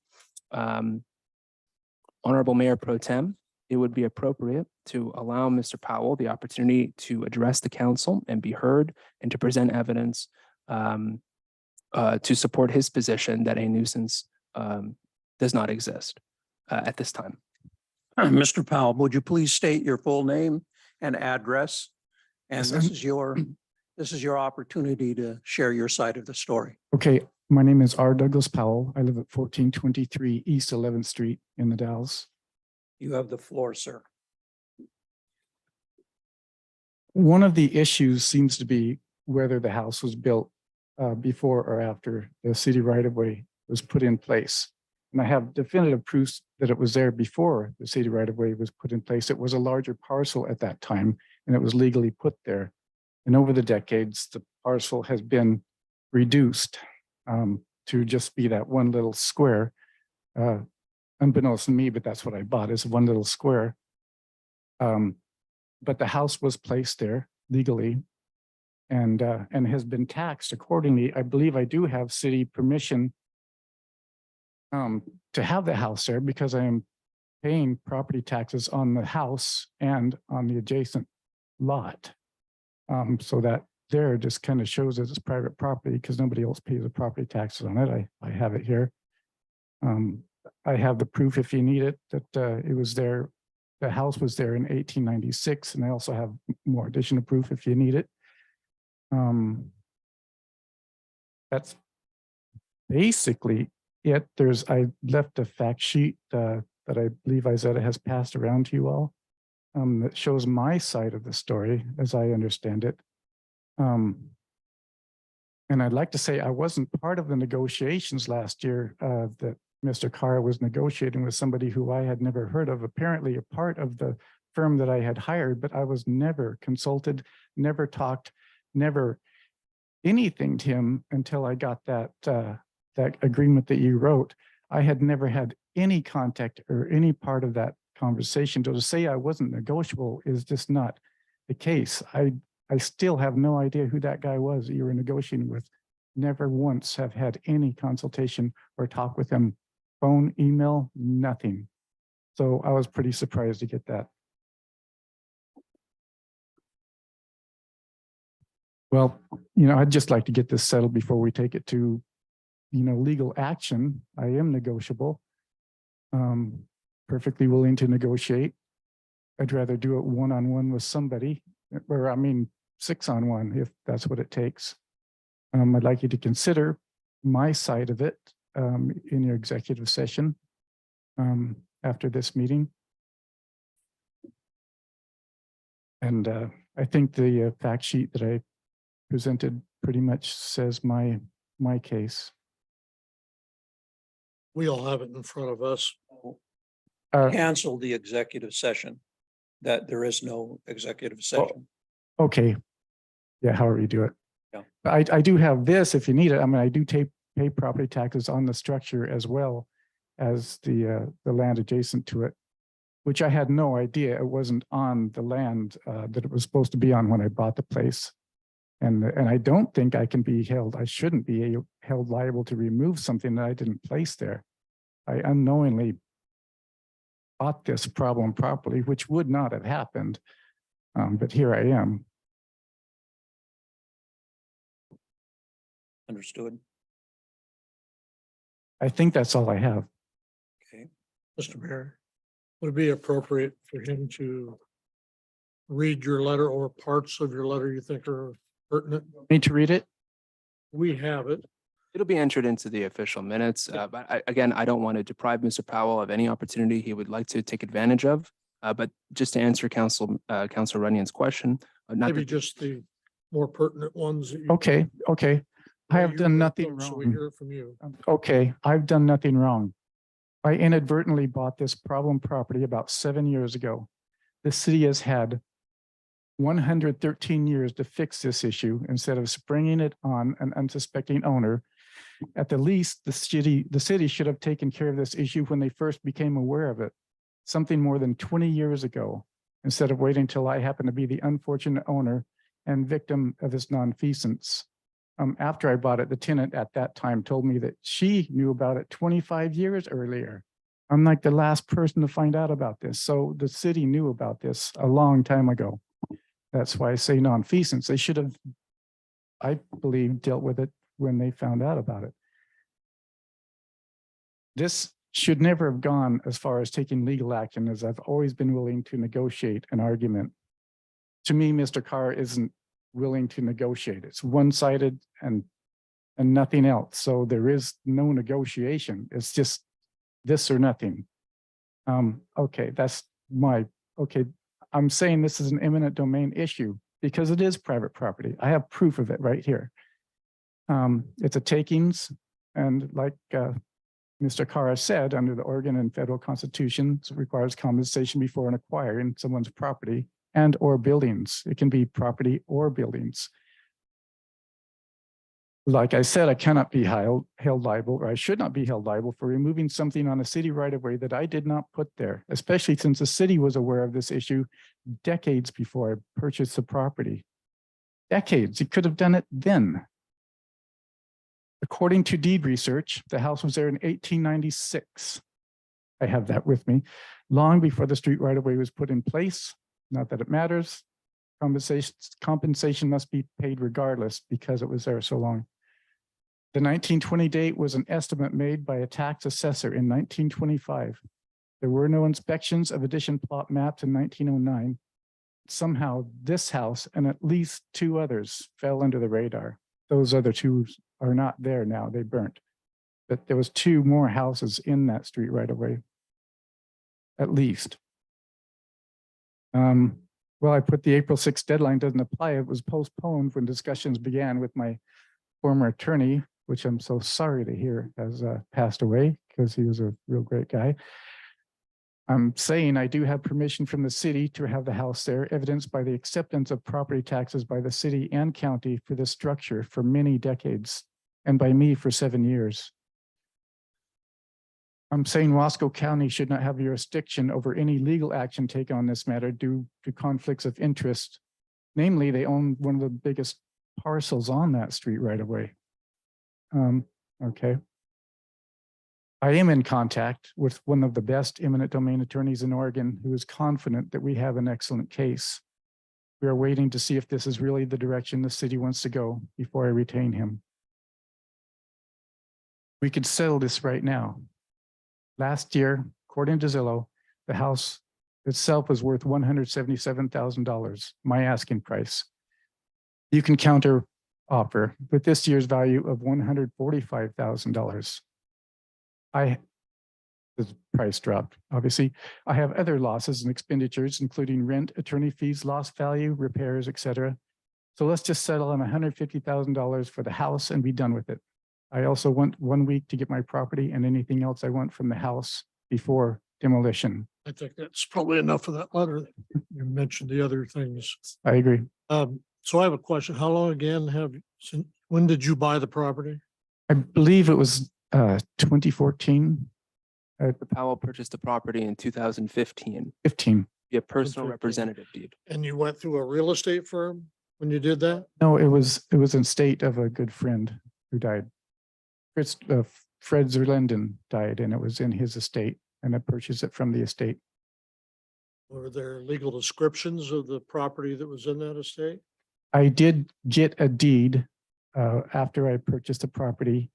Honorable Mayor Pro Tem, it would be appropriate to allow Mr. Powell the opportunity to address the council and be heard and to present evidence to support his position that a nuisance does not exist at this time. Mr. Powell, would you please state your full name and address? And Yes, this is your opportunity to share your side of the story. Okay, my name is R. Douglas Powell. I live at 1423 East 11th Street in the Dalles. You have the floor, sir. One of the issues seems to be whether the house was built before or after the city right of way was put in place. And I have definitive proofs that it was there before the city right of way was put in place. It was a larger parcel at that time and it was legally put there. And over the decades, the parcel has been reduced to just be that one little square. Unbeknownst to me, but that's what I bought, is one little square. But the house was placed there legally and has been taxed accordingly. I believe I do have city permission to have the house there because I am paying property taxes on the house and on the adjacent lot. So that there just kind of shows that it's private property because nobody else pays the property taxes on it. I have it here. I have the proof if you need it, that it was there. The house was there in 1896, and I also have more additional proof if you need it. That's basically it. I left a fact sheet that I believe Isetta has passed around to you all that shows my side of the story as I understand it. And I'd like to say I wasn't part of the negotiations last year that Mr. Carr was negotiating with somebody who I had never heard of, apparently a part of the firm that I had hired, but I was never consulted, never talked, never anything to him until I got that agreement that you wrote. I had never had any contact or any part of that conversation. So to say I wasn't negotiable is just not the case. I still have no idea who that guy was that you were negotiating with. Never once have had any consultation or talk with him. Phone, email, nothing. So I was pretty surprised to get that. Well, I'd just like to get this settled before we take it to, legal action. I am negotiable. Perfectly willing to negotiate. I'd rather do it one-on-one with somebody, or 6-on-1 if that's what it takes. I'd like you to consider my side of it in your executive session after this meeting. And I think the fact sheet that I presented pretty much says my case. We all have it in front of us. Cancel the executive session, that there is no executive session. Okay. Yeah, however you do it. Yeah. I do have this if you need it. I do pay property taxes on the structure as well as the land adjacent to it, which I had no idea it wasn't on the land that it was supposed to be on when I bought the place. And I don't think I shouldn't be held liable to remove something that I didn't place there. I unknowingly bought this problem properly, which would not have happened. But here I am. Understood. I think that's all I have. Okay. Mr. Mayor, would it be appropriate for him to read your letter or parts of your letter you think are pertinent? Need to read it? We have it. It'll be entered into the official minutes. But again, I don't want to deprive Mr. Powell of any opportunity he would like to take advantage of. But just to answer Councilor Runyon's question. Maybe just the more pertinent ones. that you- Okay. I have you done wrote nothing them, so we wrong. hear it from you. Okay, I've done nothing wrong. I inadvertently bought this problem property about 7 years ago. The city has had 113 years to fix this issue instead of springing it on an unsuspecting owner. At the least, the city should have taken care of this issue when they first became aware of it, something more than 20 years ago, instead of waiting until I happened to be the unfortunate owner and victim of his nonfeasance. After I bought it, the tenant at that time told me that she knew about it 25 years earlier. I'm like the last person to find out about this. So the city knew about this a long time ago. That's why I say nonfeasance. They should have, I believe, dealt with it when they found out about it. This should never have gone as far as taking legal action, as I've always been willing to negotiate an argument. To me, Mr. Carr isn't willing to negotiate. It's one-sided and nothing else. So there is no negotiation. It's just this or nothing. Okay, I'm saying this is an eminent domain issue because it is private property. I have proof of it right here. It's a takings, and like Mr. Carr said, under the Oregon and federal constitution, it requires compensation before acquiring someone's property and or buildings. It can be property or buildings. Like I said, I cannot be held liable, or I should not be held liable for removing something on a city right of way that I did not put there, especially since the city was aware of this issue decades before I purchased the property. Decades, you could have done it then. According to deed research, the house was there in 1896. I have that with me, long before the street right of way was put in place. Not that it matters. Compensation must be paid regardless because it was there so long. The 1920 date was an estimate made by a tax assessor in 1925. There were no inspections of addition plot maps in 1909. Somehow this house and at least two others fell under the radar. Those other two are not there now, they burnt. But there was two more houses in that street right away, at least. Well, I put the April 6th deadline doesn't apply. It was postponed when discussions began with my former attorney, which I'm so sorry to hear has passed away because he was a real great guy. I'm saying I do have permission from the city to have the house there, evidenced by the acceptance of property taxes by the city and county for this structure for many decades, and by me for 7 years. I'm saying Wasco County should not have jurisdiction over any legal action taken on this matter due to conflicts of interest. Namely, they own one of the biggest parcels on that street right away. Okay. I am in contact with one of the best eminent domain attorneys in Oregon who is confident that we have an excellent case. We are waiting to see if this is really the direction the city wants to go before I retain him. We could settle this right now. Last year, according to Zillow, the house itself was worth $177,000, my asking price. You can counter offer with this year's value of $145,000. The price dropped, obviously. I have other losses and expenditures, including rent, attorney fees, lost value, repairs, etc. So let's just settle on $150,000 for the house and be done with it. I also want 1 week to get my property and anything else I want from the house before demolition. I think that's probably enough of that letter. You mentioned the other things. I agree. So I have a question. How long again when did you buy the property? I believe it was 2014. Powell purchased the property in 2015. 15. Be a personal 2015. representative deed. And you went through a real estate firm when you did that? No, it was in state of a good friend who died. Fred Zerlinden died, and it was in his estate, and I purchased it from the estate. Were there legal descriptions of the property that was in that estate? I did get a deed after I purchased the property,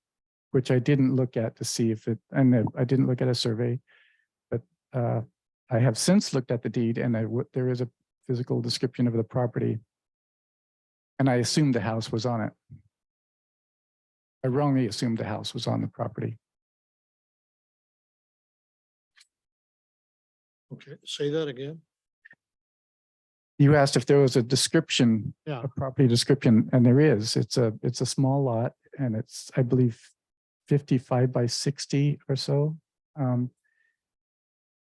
which I didn't look at to see if it, and I didn't look at a survey, but I have since looked at the deed, and there is a physical description of the property, and I assumed the house was on it. I wrongly assumed the house was on the property. Okay, say that again. You asked if there was a description, Yeah. a property description, and there is. It's a small lot, and it's, I believe, 55 by 60 or so.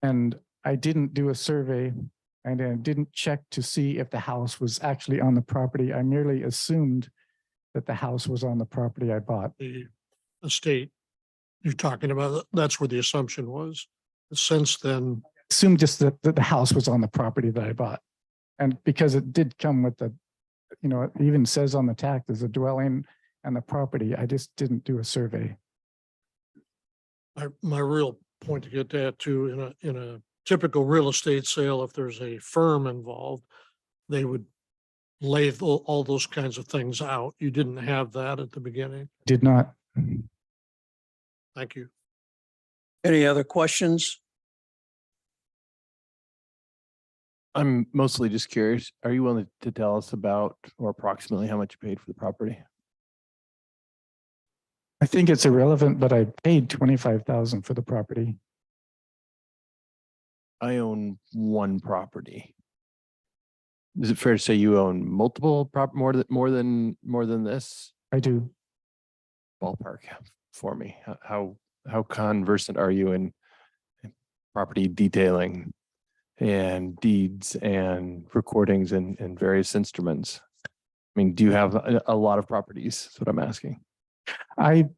And I didn't do a survey, and I didn't check to see if the house was actually on the property. I merely assumed that the house was on the property I bought. The estate you're talking about, that's where the assumption was. Since then, Assumed just that the house was on the property that I bought. And because it did come with the, it even says on the tax, there's a dwelling and the property, I just didn't do a survey. my real point to get that to in a typical real estate sale, if there's a firm involved, they would lay all those kinds of things out. You didn't have that at the beginning. Did not. Thank you. Any other questions? I'm mostly just curious, are you willing to tell us about or approximately how much you paid for the property? I think it's irrelevant, but I paid $25,000 for the property. I own one property. Is it fair to say you own multiple more than this? I do. ballpark for me? How conversant are you in property detailing and deeds and recordings and various instruments? I mean, do you have a lot of properties? That's what I'm asking. I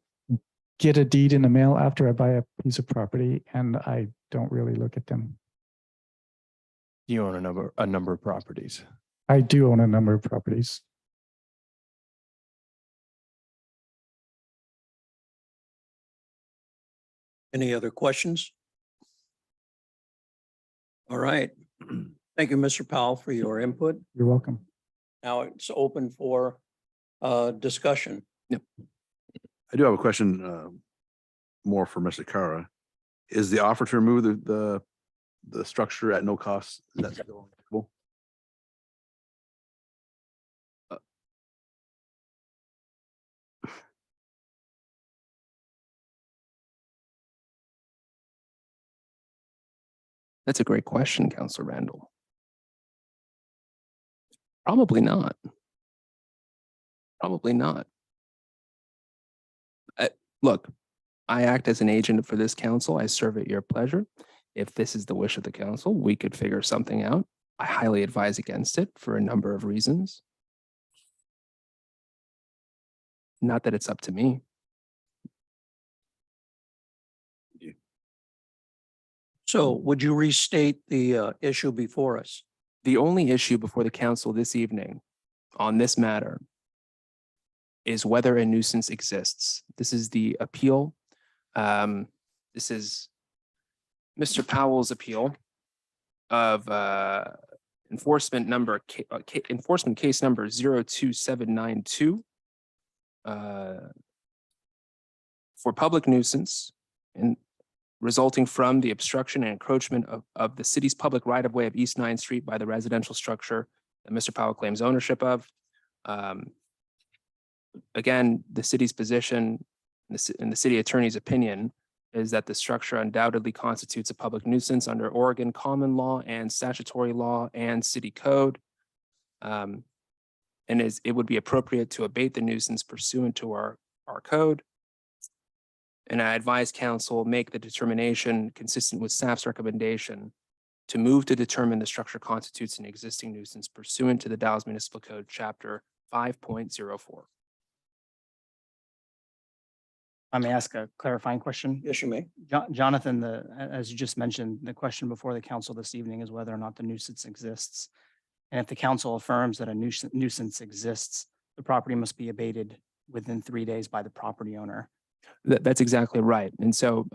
get a deed in the mail after I buy a piece of property and I don't really look at them. You own a number of properties. I do own a number of properties. Any other questions? All right. Thank you, Mr. Powell, for your input. You're welcome. Now it's open for discussion. I do have a question, more for Mr. Kara. Is the offer to remove the structure at no cost? Is that still acceptable? That's a great question, Counselor Randall. Probably not. Probably not. Look, I act as an agent for this council. I serve at your pleasure. If this is the wish of the council, we could figure something out. I highly advise against it for a number of reasons. Not that it's up to me. So would you restate the issue before us? The only issue before the council this evening on this matter is whether a nuisance exists. This is the appeal. This is Mr. Powell's appeal of enforcement case number 02792 for public nuisance and resulting from the obstruction and encroachment of the city's public right-of-way of East 9th Street by the residential structure that Mr. Powell claims ownership of. Again, the city's position and the city attorney's opinion is that the structure undoubtedly constitutes a public nuisance under Oregon common law and statutory law and city code. And it would be appropriate to abate the nuisance pursuant to our code. And I advise council make the determination consistent with staff's recommendation to move to determine the structure constitutes an existing nuisance pursuant to the Dallas Municipal Code, Chapter 5.04. I may ask a clarifying question. Yes, you may. Jonathan, as you just mentioned, the question before the council this evening is whether or not the nuisance exists. And if the council affirms that a nuisance exists, the property must be abated within 3 days by the property owner. That's exactly right. And so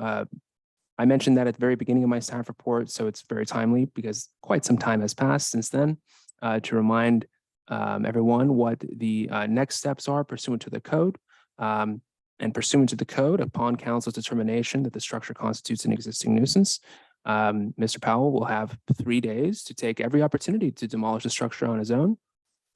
I mentioned that at the very beginning of my staff report, so it's very timely because quite some time has passed since then to remind everyone what the next steps are pursuant to the code. And pursuant to the code, upon council's determination that the structure constitutes an existing nuisance, Mr. Powell will have 3 days to take every opportunity to demolish the structure on his own.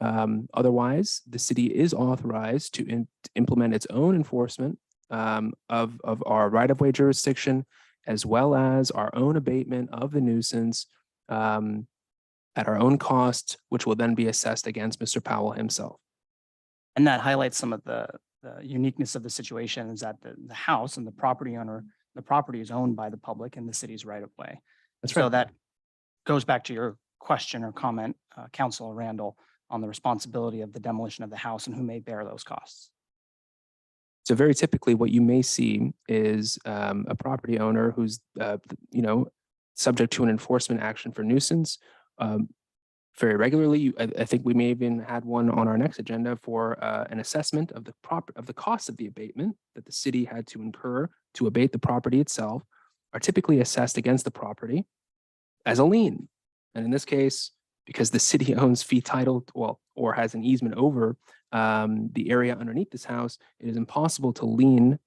Otherwise, the city is authorized to implement its own enforcement of our right-of-way jurisdiction, as well as our own abatement of the nuisance at our own cost, which will then be assessed against Mr. Powell himself. And that highlights some of the uniqueness of the situation is that the house and the property owner, the property is owned by the public and the city's right of way. That's So right. that goes back to your question or comment, Councilor Randall, on the responsibility of the demolition of the house and who may bear those costs. So very typically what you may see is a property owner who's, subject to an enforcement action for nuisance. Very regularly, I think we may even had one on our next agenda for an assessment of the cost of the abatement that the city had to incur to abate the property itself are typically assessed against the property as a lien. And in this case, because the city owns fee title, or has an easement over the area underneath this house, it is impossible to lien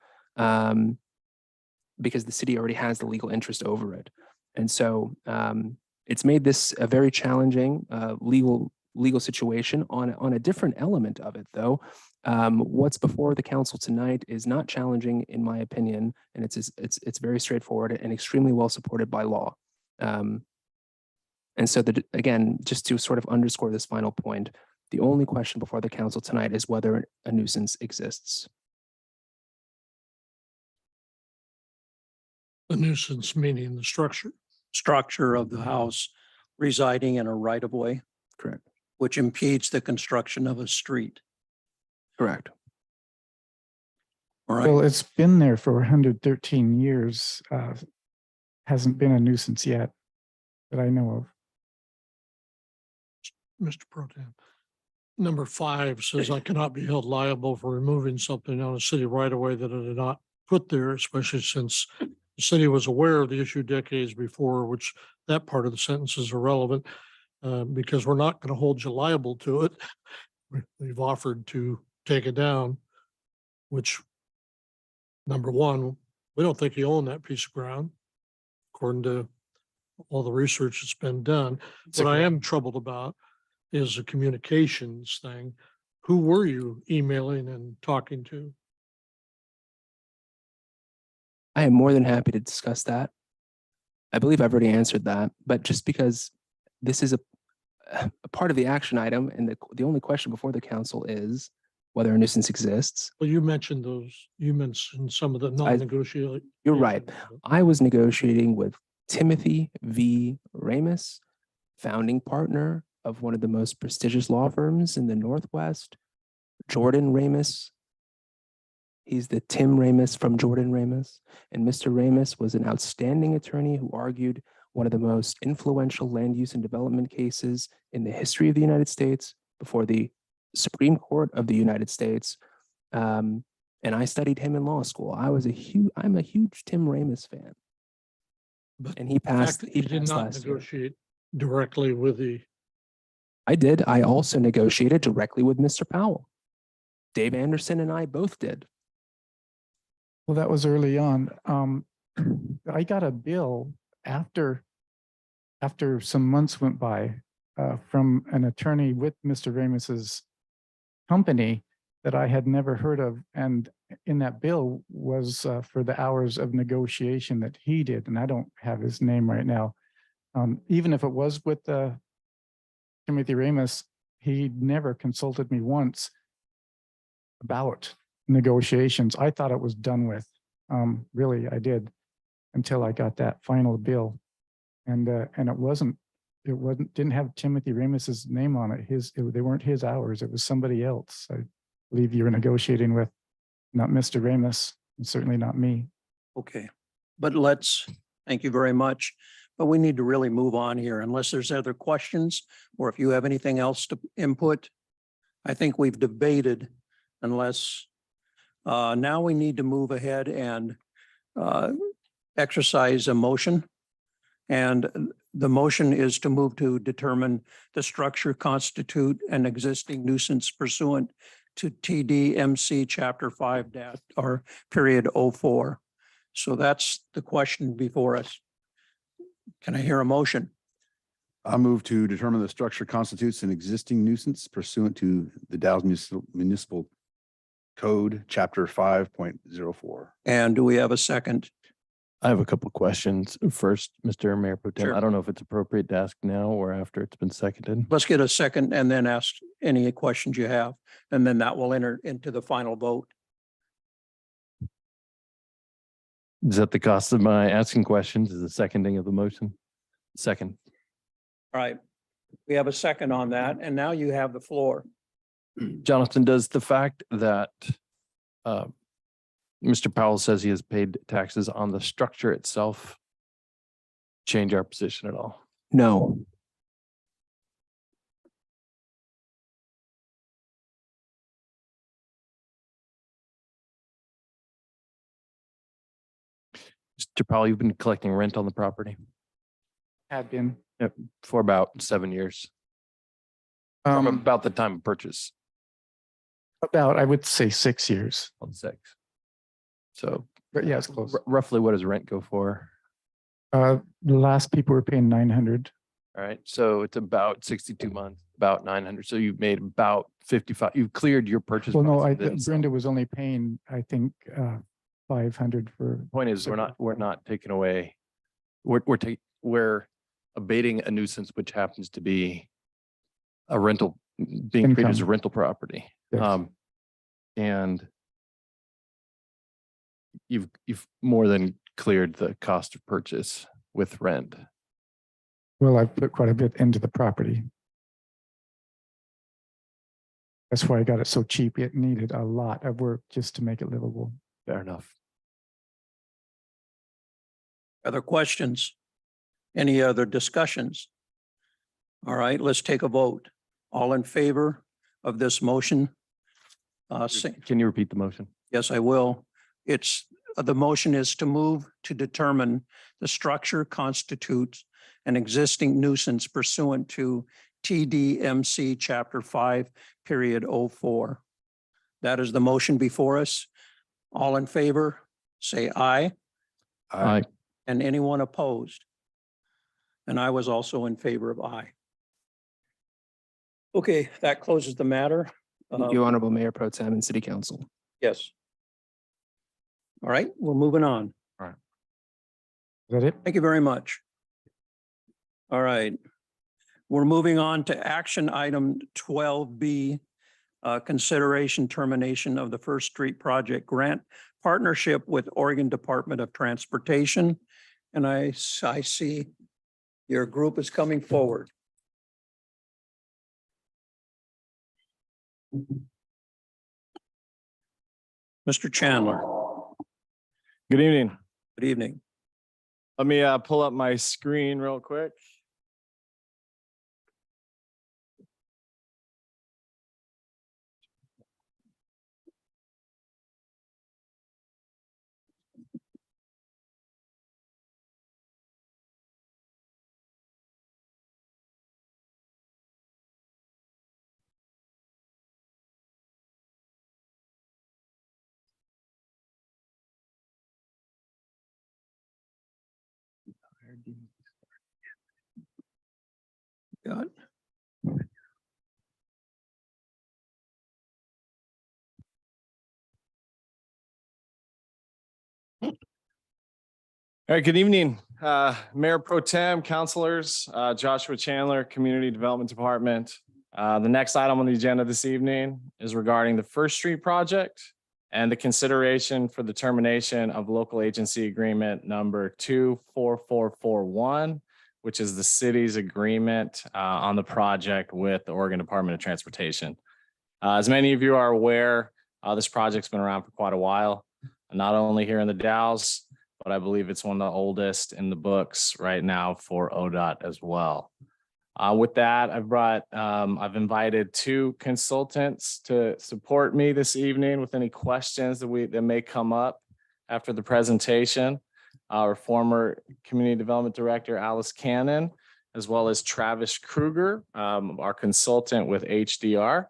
because the city already has the legal interest over it. And so it's made this a very challenging legal situation. On a different element of it, though, what's before the council tonight is not challenging, in my opinion, and it's very straightforward and extremely well supported by law. And so again, just to sort of underscore this final point, the only question before the council tonight is whether a nuisance exists. A nuisance meaning the structure. Structure of the house residing in a right of way, Correct. which impedes the construction of a street. Correct. All Well, right, it's been there for 113 years. Hasn't been a nuisance yet that I know of. Mr. Pro Tem. Number 5 says I cannot be held liable for removing something on a city right of way that I did not put there, especially since the city was aware of the issue decades before, which that part of the sentence is irrelevant. Because we're not going to hold you liable to it. We've offered to take it down, which number 1, we don't think you own that piece of ground, according to all the research that's been done. What I am troubled about is the communications thing. Who were you emailing and talking to? I am more than happy to discuss that. I believe I've already answered that, but just because this is a part of the action item and the only question before the council is whether a nuisance exists. Well, you mentioned some of the non-negotiable. You're right. I was negotiating with Timothy V. Ramus, founding partner of one of the most prestigious law firms in the Northwest, Jordan Ramus. He's the Tim Ramus from Jordan Ramus. And Mr. Ramus was an outstanding attorney who argued one of the most influential land use and development cases in the history of the United States before the Supreme Court of the United States. And I studied him in law school. I'm a huge Tim Ramus fan. But And he passed, you he did passed not last year. negotiate directly with the, I did. I also negotiated directly with Mr. Powell. Dave Anderson and I both did. Well, that was early on. I got a bill after some months went by from an attorney with Mr. Ramus's company that I had never heard of. And in that bill was for the hours of negotiation that he did. And I don't have his name right now. Even if it was with Timothy Ramus, he never consulted me once about negotiations. I thought it was done with. Really, I did until I got that final bill. And didn't have Timothy Ramus's name on it. They weren't his hours. It was somebody else. I believe you were negotiating with, not Mr. Ramus, and certainly not me. okay. But thank you very much. But we need to really move on here unless there's other questions or if you have anything else to input. I think we've debated unless now we need to move ahead and exercise a motion. And the motion is to move to determine the structure constitute an existing nuisance pursuant to TDMC Chapter 5 or period 04. So that's the question before us. Can I hear a motion? I move to determine the structure constitutes an existing nuisance pursuant to the Dallas Municipal Code, Chapter 5.04. And do we have a second? I have a couple of questions. First, Mr. Mayor Pro Tem, Sure. I don't know if it's appropriate to ask now or after it's been seconded. Let's get a second and then ask any questions you have, and then that will enter into the final vote. Is that the cost of my asking questions? Is the seconding of the motion? Second. All right. We have a second on that, and now you have the floor. Jonathan, does the fact that Mr. Powell says he has paid taxes on the structure itself change our position at all? No. Mr. Powell, you've been collecting rent on the property Had been. for about 7 years, from Um, about the time of purchase, About, I would say 6 years, on 6. So but yeah, it's close. roughly what does rent go for? The last people were paying 900. All right, so it's about 62 months, about 900. So you've made about 55, you've cleared your purchase. Well, no, price within- Brenda was only paying, I think, 500 for. Point is, we're not taking away, we're abating a nuisance, which happens to be a rental, being treated as a Income. rental property. Yes. And you've more than cleared the cost of purchase with rent. Well, I've put quite a bit into the property. That's why I got it so cheap. It needed a lot of work just to make it livable. Fair enough. Other questions? Any other discussions? All right, let's take a vote. All in favor of this motion? Say, Can you repeat the motion? yes, I will. It's, the motion is to move to determine the structure constitutes an existing nuisance pursuant to TDMC Chapter 5, period 04. That is the motion before us. All in favor, say aye. Aye. And anyone opposed? And I was also in favor of aye. Okay, that closes the matter. Thank you, Honorable Mayor Pro Tem and City Council. Yes. All right, we're moving on. Is that it? Thank you very much. All right. We're moving on to action item 12B, consideration termination of the First Street Project Grant Partnership with Oregon Department of Transportation. And I see your group is coming forward. Mr. Chandler, Good evening. good evening. Let me pull up my screen real quick. Got All right, good evening, Mayor Pro Tem, councilors, Joshua Chandler, Community Development Department. The next item on the agenda this evening is regarding the First Street project and the consideration for the termination of local agency agreement number 24441, which is the city's agreement on the project with the Oregon Department of Transportation. As many of you are aware, this project's been around for quite a while, not only here in the Dalles, but I believe it's one of the oldest in the books right now for ODOT as well. With that, I've invited two consultants to support me this evening with any questions that may come up after the presentation. Our former Community Development Director, Alice Cannon, as well as Travis Kruger, our consultant with HDR.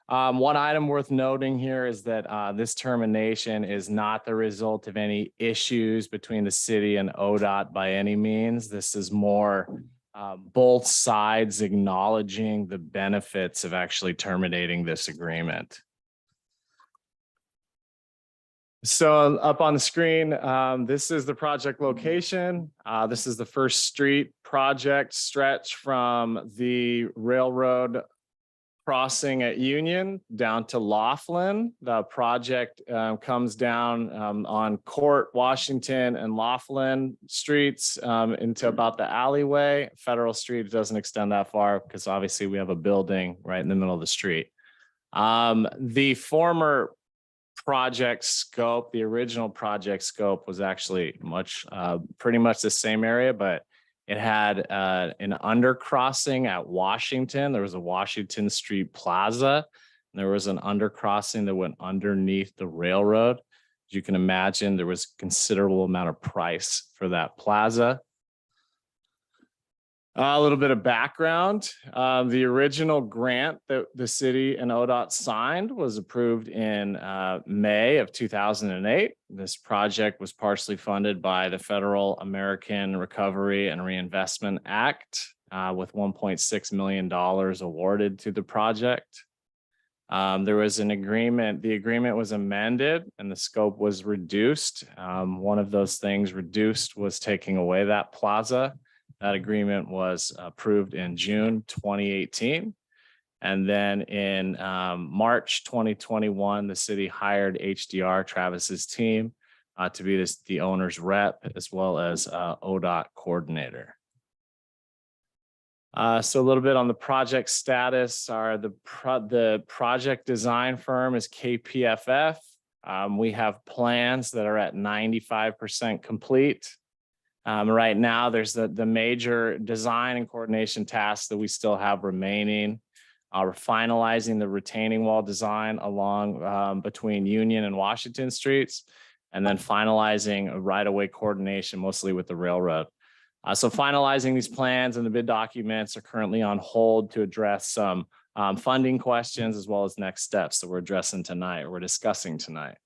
One item worth noting here is that this termination is not the result of any issues between the city and ODOT by any means. This is more both sides acknowledging the benefits of actually terminating this agreement. So up on the screen, this is the project location. This is the First Street project stretch from the railroad crossing at Union down to Laughlin. The project comes down on Court, Washington, and Laughlin streets into about the alleyway. Federal Street doesn't extend that far because obviously we have a building right in the middle of the street. The former project scope, the original project scope was actually pretty much the same area, but it had an undercrossing at Washington. There was a Washington Street Plaza. And there was an undercrossing that went underneath the railroad. As you can imagine, there was a considerable amount of price for that plaza. A little bit of background. The original grant that the city and ODOT signed was approved in May of 2008. This project was partially funded by the Federal American Recovery and Reinvestment Act with $1.6 million awarded to the project. There was an agreement. The agreement was amended and the scope was reduced. One of those things reduced was taking away that plaza. That agreement was approved in June 2018. And then in March 2021, the city hired HDR, Travis's team, to be the owner's rep as well as ODOT coordinator. So a little bit on the project status. The project design firm is KPFF. We have plans that are at 95% complete. Right now, there's the major design and coordination tasks that we still have remaining. We're finalizing the retaining wall design along between Union and Washington Streets, and then finalizing a right-of-way coordination, mostly with the railroad. So finalizing these plans and the bid documents are currently on hold to address some funding questions as well as next steps that we're addressing tonight, or we're discussing tonight.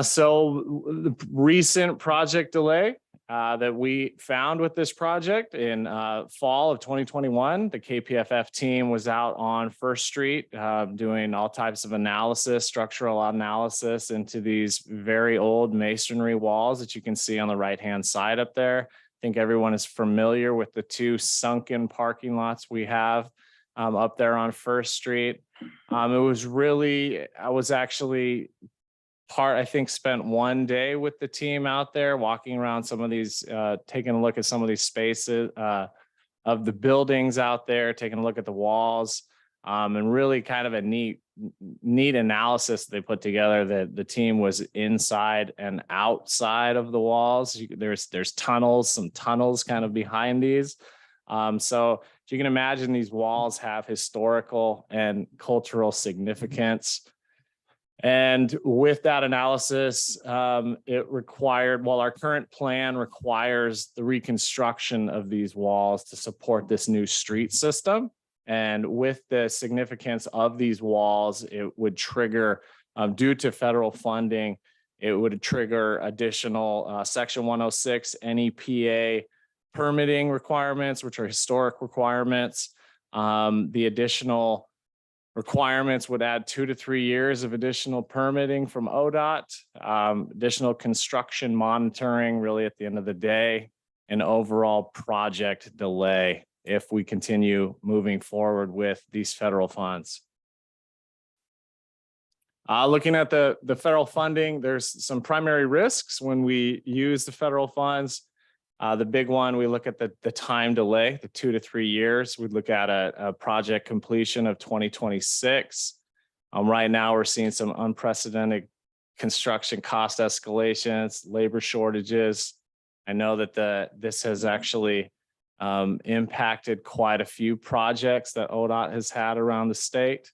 So the recent project delay that we found with this project in fall of 2021, the KPFF team was out on First Street doing all types of analysis, structural analysis into these very old masonry walls that you can see on the right-hand side up there. I think everyone is familiar with the two sunken parking lots we have up there on First Street. I was actually spent one day with the team out there walking around some of these, taking a look at some of these spaces of the buildings out there, taking a look at the walls, and really kind of a neat analysis they put together that the team was inside and outside of the walls. There's tunnels, some tunnels kind of behind these. So if you can imagine, these walls have historical and cultural significance. And with that analysis, it required, our current plan requires the reconstruction of these walls to support this new street system. And with the significance of these walls, it would trigger, due to federal funding, it would trigger additional Section 106 NEPA permitting requirements, which are historic requirements. The additional requirements would add 2 to 3 years of additional permitting from ODOT, additional construction monitoring, really at the end of the day, an overall project delay if we continue moving forward with these federal funds. Looking at the federal funding, there's some primary risks when we use the federal funds. The big one, we look at the time delay, the 2 to 3 years. We'd look at a project completion of 2026. Right now, we're seeing some unprecedented construction cost escalations, labor shortages. I know that this has actually impacted quite a few projects that ODOT has had around the state.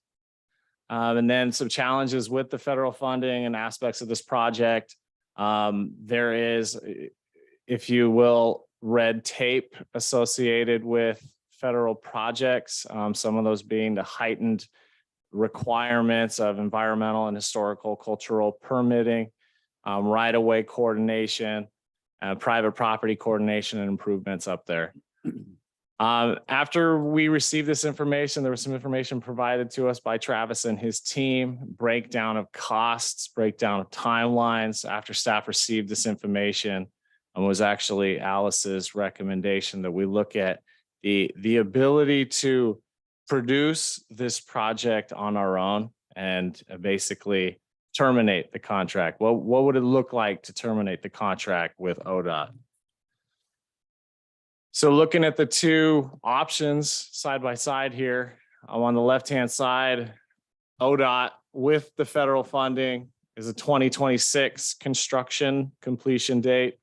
And then some challenges with the federal funding and aspects of this project. There is, if you will, red tape associated with federal projects, some of those being the heightened requirements of environmental and historical cultural permitting, right-of-way coordination, private property coordination and improvements up there. After we received this information, there was some information provided to us by Travis and his team, breakdown of costs, breakdown of timelines. After staff received this information, and was actually Alice's recommendation that we look at the ability to produce this project on our own and basically terminate the contract. What would it look like to terminate the contract with ODOT? So looking at the two options side by side here, on the left-hand side, ODOT with the federal funding is a 2026 construction completion date.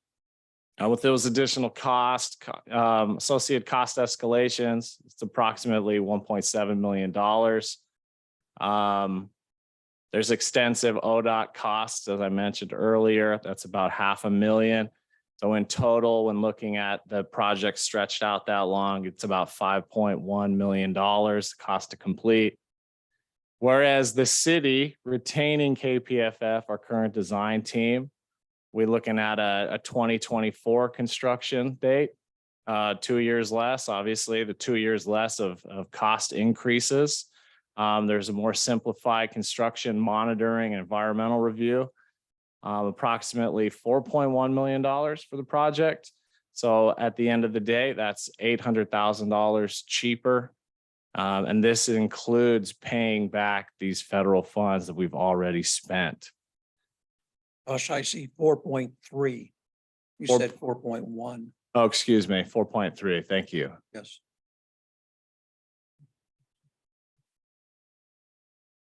With those additional costs, associated cost escalations, it's approximately $1.7 million. There's extensive ODOT costs, as I mentioned earlier, that's about $500,000. So in total, when looking at the project stretched out that long, it's about $5.1 million cost to complete. Whereas the city retaining KPFF, our current design team, we're looking at a 2024 construction date, 2 years less, obviously the 2 years less of cost increases. There's a more simplified construction monitoring and environmental review, approximately $4.1 million for the project. So at the end of the day, that's $800,000 cheaper. And this includes paying back these federal funds that we've already spent. Gosh, I see 4.3. You Four- said 4.1. Oh, excuse me, 4.3. Thank you. Yes.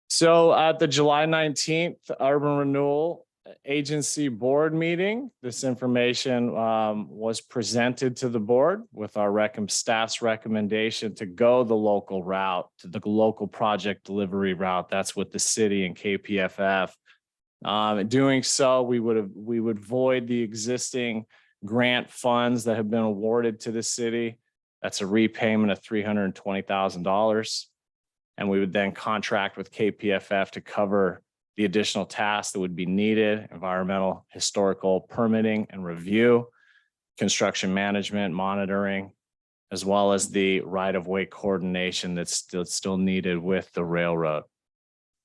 So at the July 19th Urban Renewal Agency Board meeting, this information was presented to the board with our staff's recommendation to go the local route, to the local project delivery route. That's with the city and KPFF. In doing so, we would void the existing grant funds that have been awarded to the city. That's a repayment of $320,000. And we would then contract with KPFF to cover the additional tasks that would be needed: environmental, historical, permitting and review, construction management, monitoring, as well as the right-of-way coordination that's still needed with the railroad.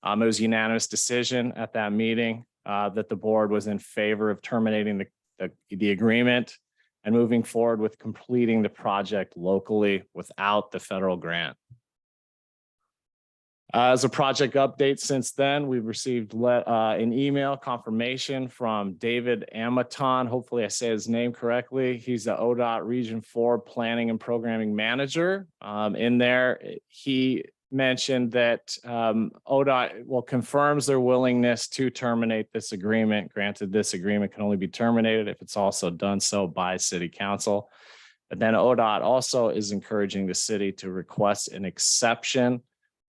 It was a unanimous decision at that meeting that the board was in favor of terminating the agreement and moving forward with completing the project locally without the federal grant. As a project update since then, we've received an email confirmation from David Amaton. Hopefully I say his name correctly. He's the ODOT Region 4 Planning and Programming Manager. In there, he mentioned that ODOT confirms their willingness to terminate this agreement. Granted, this agreement can only be terminated if it's also done so by City Council. But then ODOT also is encouraging the city to request an exception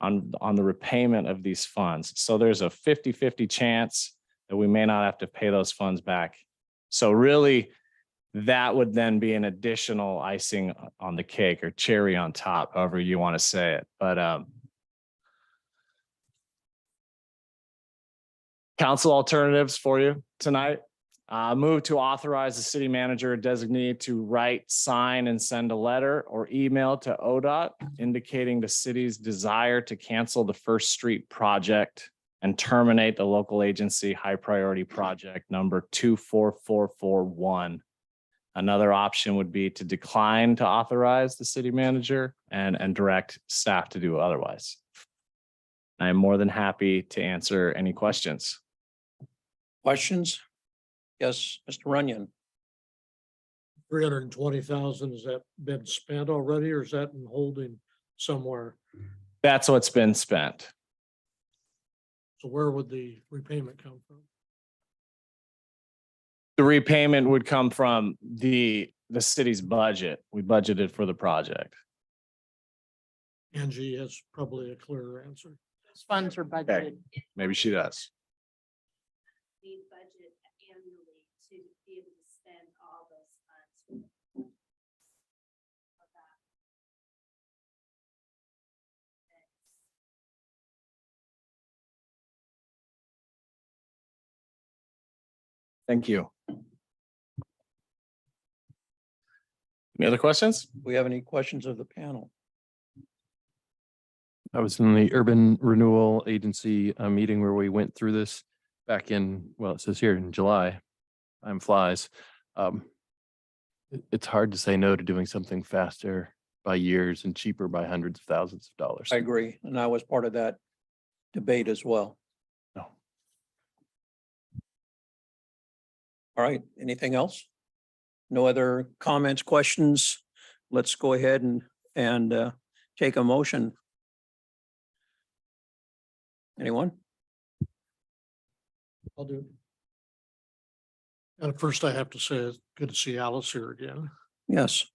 on the repayment of these funds. So there's a 50-50 chance that we may not have to pay those funds back. So really, that would then be an additional icing on the cake or cherry on top, however you want to say it. But council alternatives for you tonight. Move to authorize the city manager designee to write, sign, and send a letter or email to ODOT indicating the city's desire to cancel the First Street project and terminate the local agency high priority project number 24441. Another option would be to decline to authorize the city manager and direct staff to do otherwise. I am more than happy to answer any questions. Questions? Yes, Mr. Runyon. 320,000, has that been spent already or is that in holding somewhere? That's what's been spent. So where would the repayment come from? The repayment would come from the city's budget. We budgeted for the project. Angie has probably a clearer answer. Those funds are budgeted. Maybe she does. We budget annually to be able to spend all those funds. Thank you. Any other questions? We have any questions of the panel? I was in the Urban Renewal Agency meeting where we went through this back in, well, it says here in July. Time flies. It's hard to say no to doing something faster by years and cheaper by hundreds of thousands of dollars. I agree, and I was part of that debate as well. No. All right, anything else? No other comments, questions? Let's go ahead and take a motion. Anyone? I'll do it. And first I have to say, it's good to see Alice here again. Yes.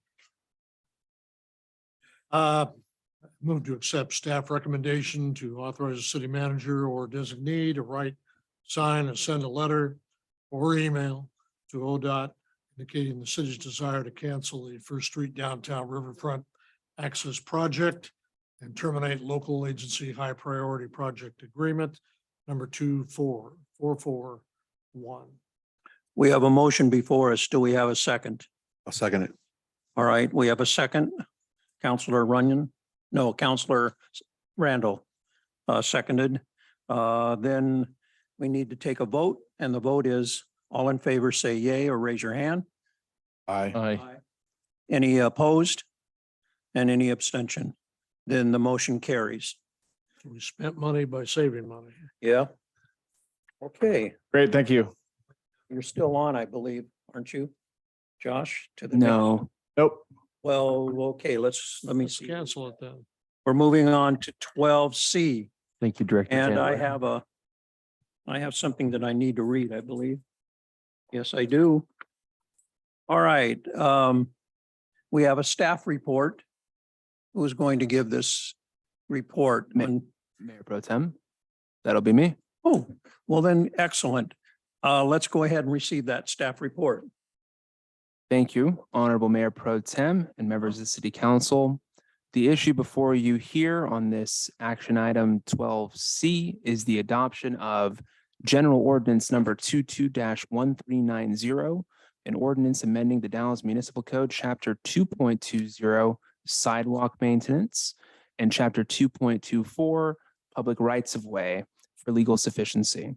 Move to accept staff recommendation to authorize the city manager or designee to write, sign, and send a letter or email to ODOT indicating the city's desire to cancel the First Street Downtown Riverfront Access Project and terminate local agency high priority project agreement number 24441. We have a motion before us. Do we have a second? I'll second it. All right, we have a second. Counselor Runyon? No, Counselor Randall, seconded. Then we need to take a vote, and the vote is all in favor, say yay or raise your hand. Aye. Aye. Any opposed? And any abstention? Then the motion carries. We spent money by saving money. Yeah. Okay, Great, thank you. You're still on, I believe, aren't you? Josh, to the next. No, Nope. Well, okay, let me Let's see. cancel it then. We're moving on to 12C. Thank you, Director. And Chandler. I have something that I need to read, I believe. Yes, I do. All right, we have a staff report. Who's going to give this report? Mayor Pro Tem, that'll be me. Oh, well then, excellent. Let's go ahead and receive that staff report. Thank you, Honorable Mayor Pro Tem and members of the City Council. The issue before you here on this action item 12C is the adoption of General Ordinance number 22-1390, an ordinance amending the Dallas Municipal Code, Chapter 2.20, sidewalk maintenance, and Chapter 2.24, public rights of way for legal sufficiency.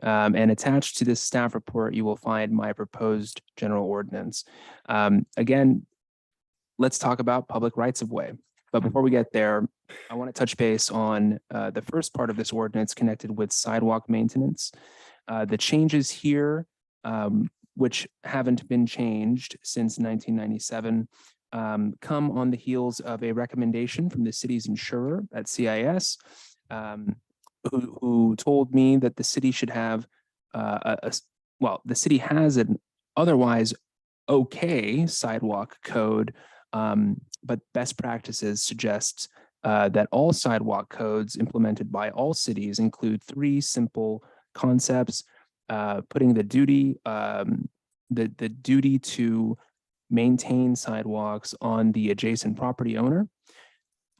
And attached to this staff report, you will find my proposed general ordinance. Again, let's talk about public rights of way. But before we get there, I want to touch base on the first part of this ordinance connected with sidewalk maintenance. The changes here, which haven't been changed since 1997, come on the heels of a recommendation from the city's insurer at CIS, who told me that the city should have the city has an otherwise okay sidewalk code, but best practices suggests that all sidewalk codes implemented by all cities include three simple concepts: putting the duty, the duty to maintain sidewalks on the adjacent property owner,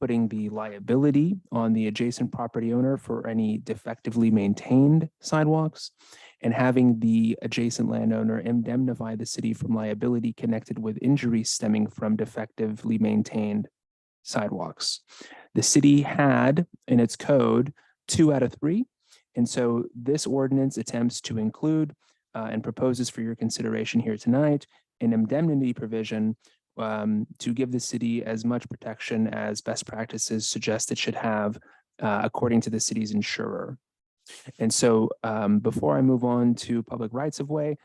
putting the liability on the adjacent property owner for any defectively maintained sidewalks, and having the adjacent landowner indemnify the city from liability connected with injuries stemming from defectively maintained sidewalks. The city had in its code 2 out of 3. And so this ordinance attempts to include and proposes for your consideration here tonight an indemnity provision to give the city as much protection as best practices suggest it should have according to the city's insurer. And so before I move on to public rights of way,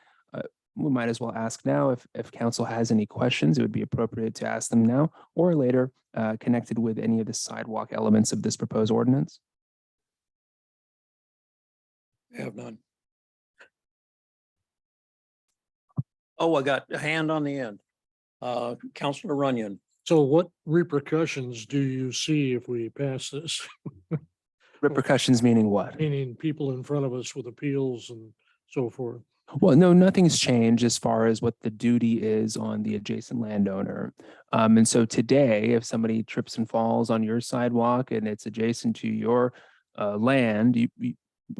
we might as well ask now if council has any questions. It would be appropriate to ask them now or later connected with any of the sidewalk elements of this proposed ordinance. I have none. Oh, I got a hand on the end. Councilor Runyon. So what repercussions do you see if we pass this? Repercussions meaning what? Meaning people in front of us with appeals and so forth. Well, no, nothing's changed as far as what the duty is on the adjacent landowner. And so today, if somebody trips and falls on your sidewalk and it's adjacent to your land,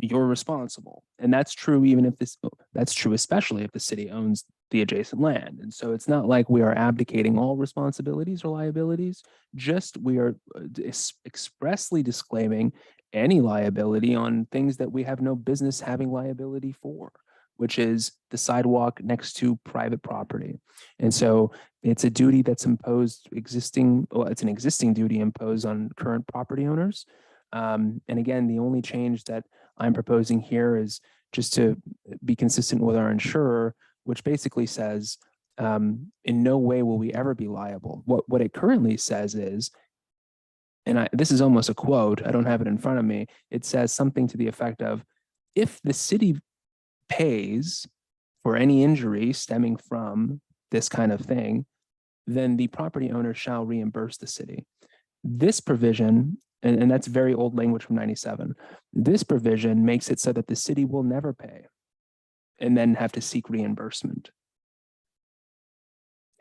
you're responsible. And that's true even if that's true especially if the city owns the adjacent land. And so it's not like we are abdicating all responsibilities or liabilities, just we are expressly disclaiming any liability on things that we have no business having liability for, which is the sidewalk next to private property. And so it's a duty that's imposed it's an existing duty imposed on current property owners. And again, the only change that I'm proposing here is just to be consistent with our insurer, which basically says, in no way will we ever be liable. What it currently says is, and this is almost a quote, I don't have it in front of me. It says something to the effect of, if the city pays for any injury stemming from this kind of thing, then the property owner shall reimburse the city. This provision, and that's very old language from 97, this provision makes it so that the city will never pay and then have to seek reimbursement.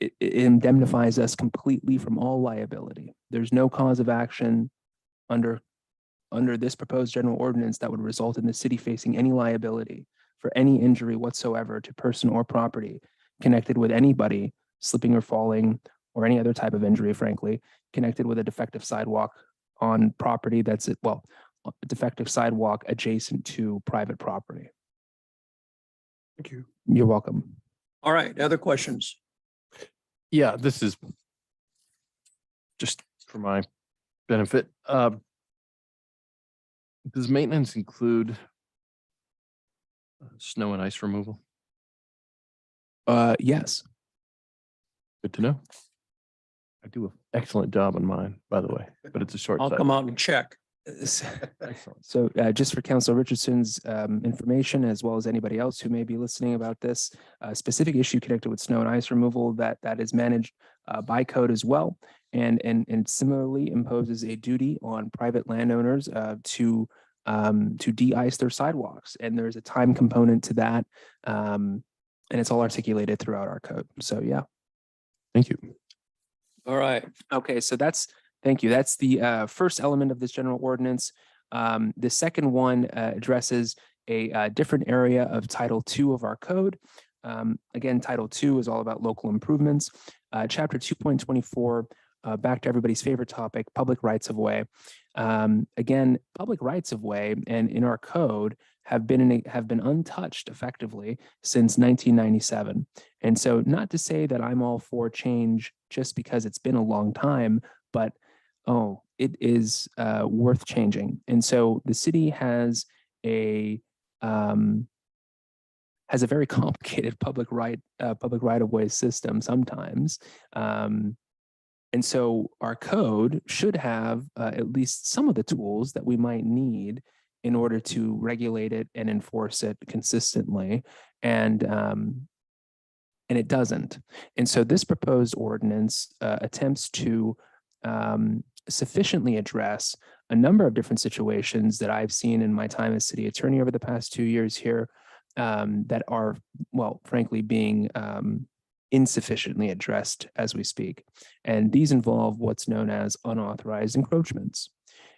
It indemnifies us completely from all liability. There's no cause of action under this proposed general ordinance that would result in the city facing any liability for any injury whatsoever to person or property connected with anybody slipping or falling or any other type of injury, frankly, connected with a defective sidewalk on property that's a defective sidewalk adjacent to private property. Thank you. You're welcome. All right, other questions? Yeah, this is just for my benefit. Does maintenance include snow and ice removal? Yes. Good to know. I do an excellent job on mine, by the way, but it's a short. I'll site. come out and check. Excellent. So just for Council Richardson's information, as well as anybody else who may be listening about this specific issue connected with snow and ice removal, that is managed by code as well, and similarly imposes a duty on private landowners to de-ice their sidewalks, and there's a time component to that, and it's all articulated throughout our code. So yeah. Thank you. All right. Okay, so thank you. That's the first element of this general ordinance. The second one addresses a different area of Title II of our code. Again, Title II is all about local improvements. Chapter 2.24, back to everybody's favorite topic, public rights of way. Again, public rights of way and in our code have been untouched effectively since 1997. And so not to say that I'm all for change just because it's been a long time, but it is worth changing. And so the city has a very complicated public right of way system sometimes. And so our code should have at least some of the tools that we might need in order to regulate it and enforce it consistently. And it doesn't. And so this proposed ordinance attempts to sufficiently address a number of different situations that I've seen in my time as city attorney over the past 2 years here that are, well, frankly, being insufficiently addressed as we speak. And these involve what's known as unauthorized encroachments.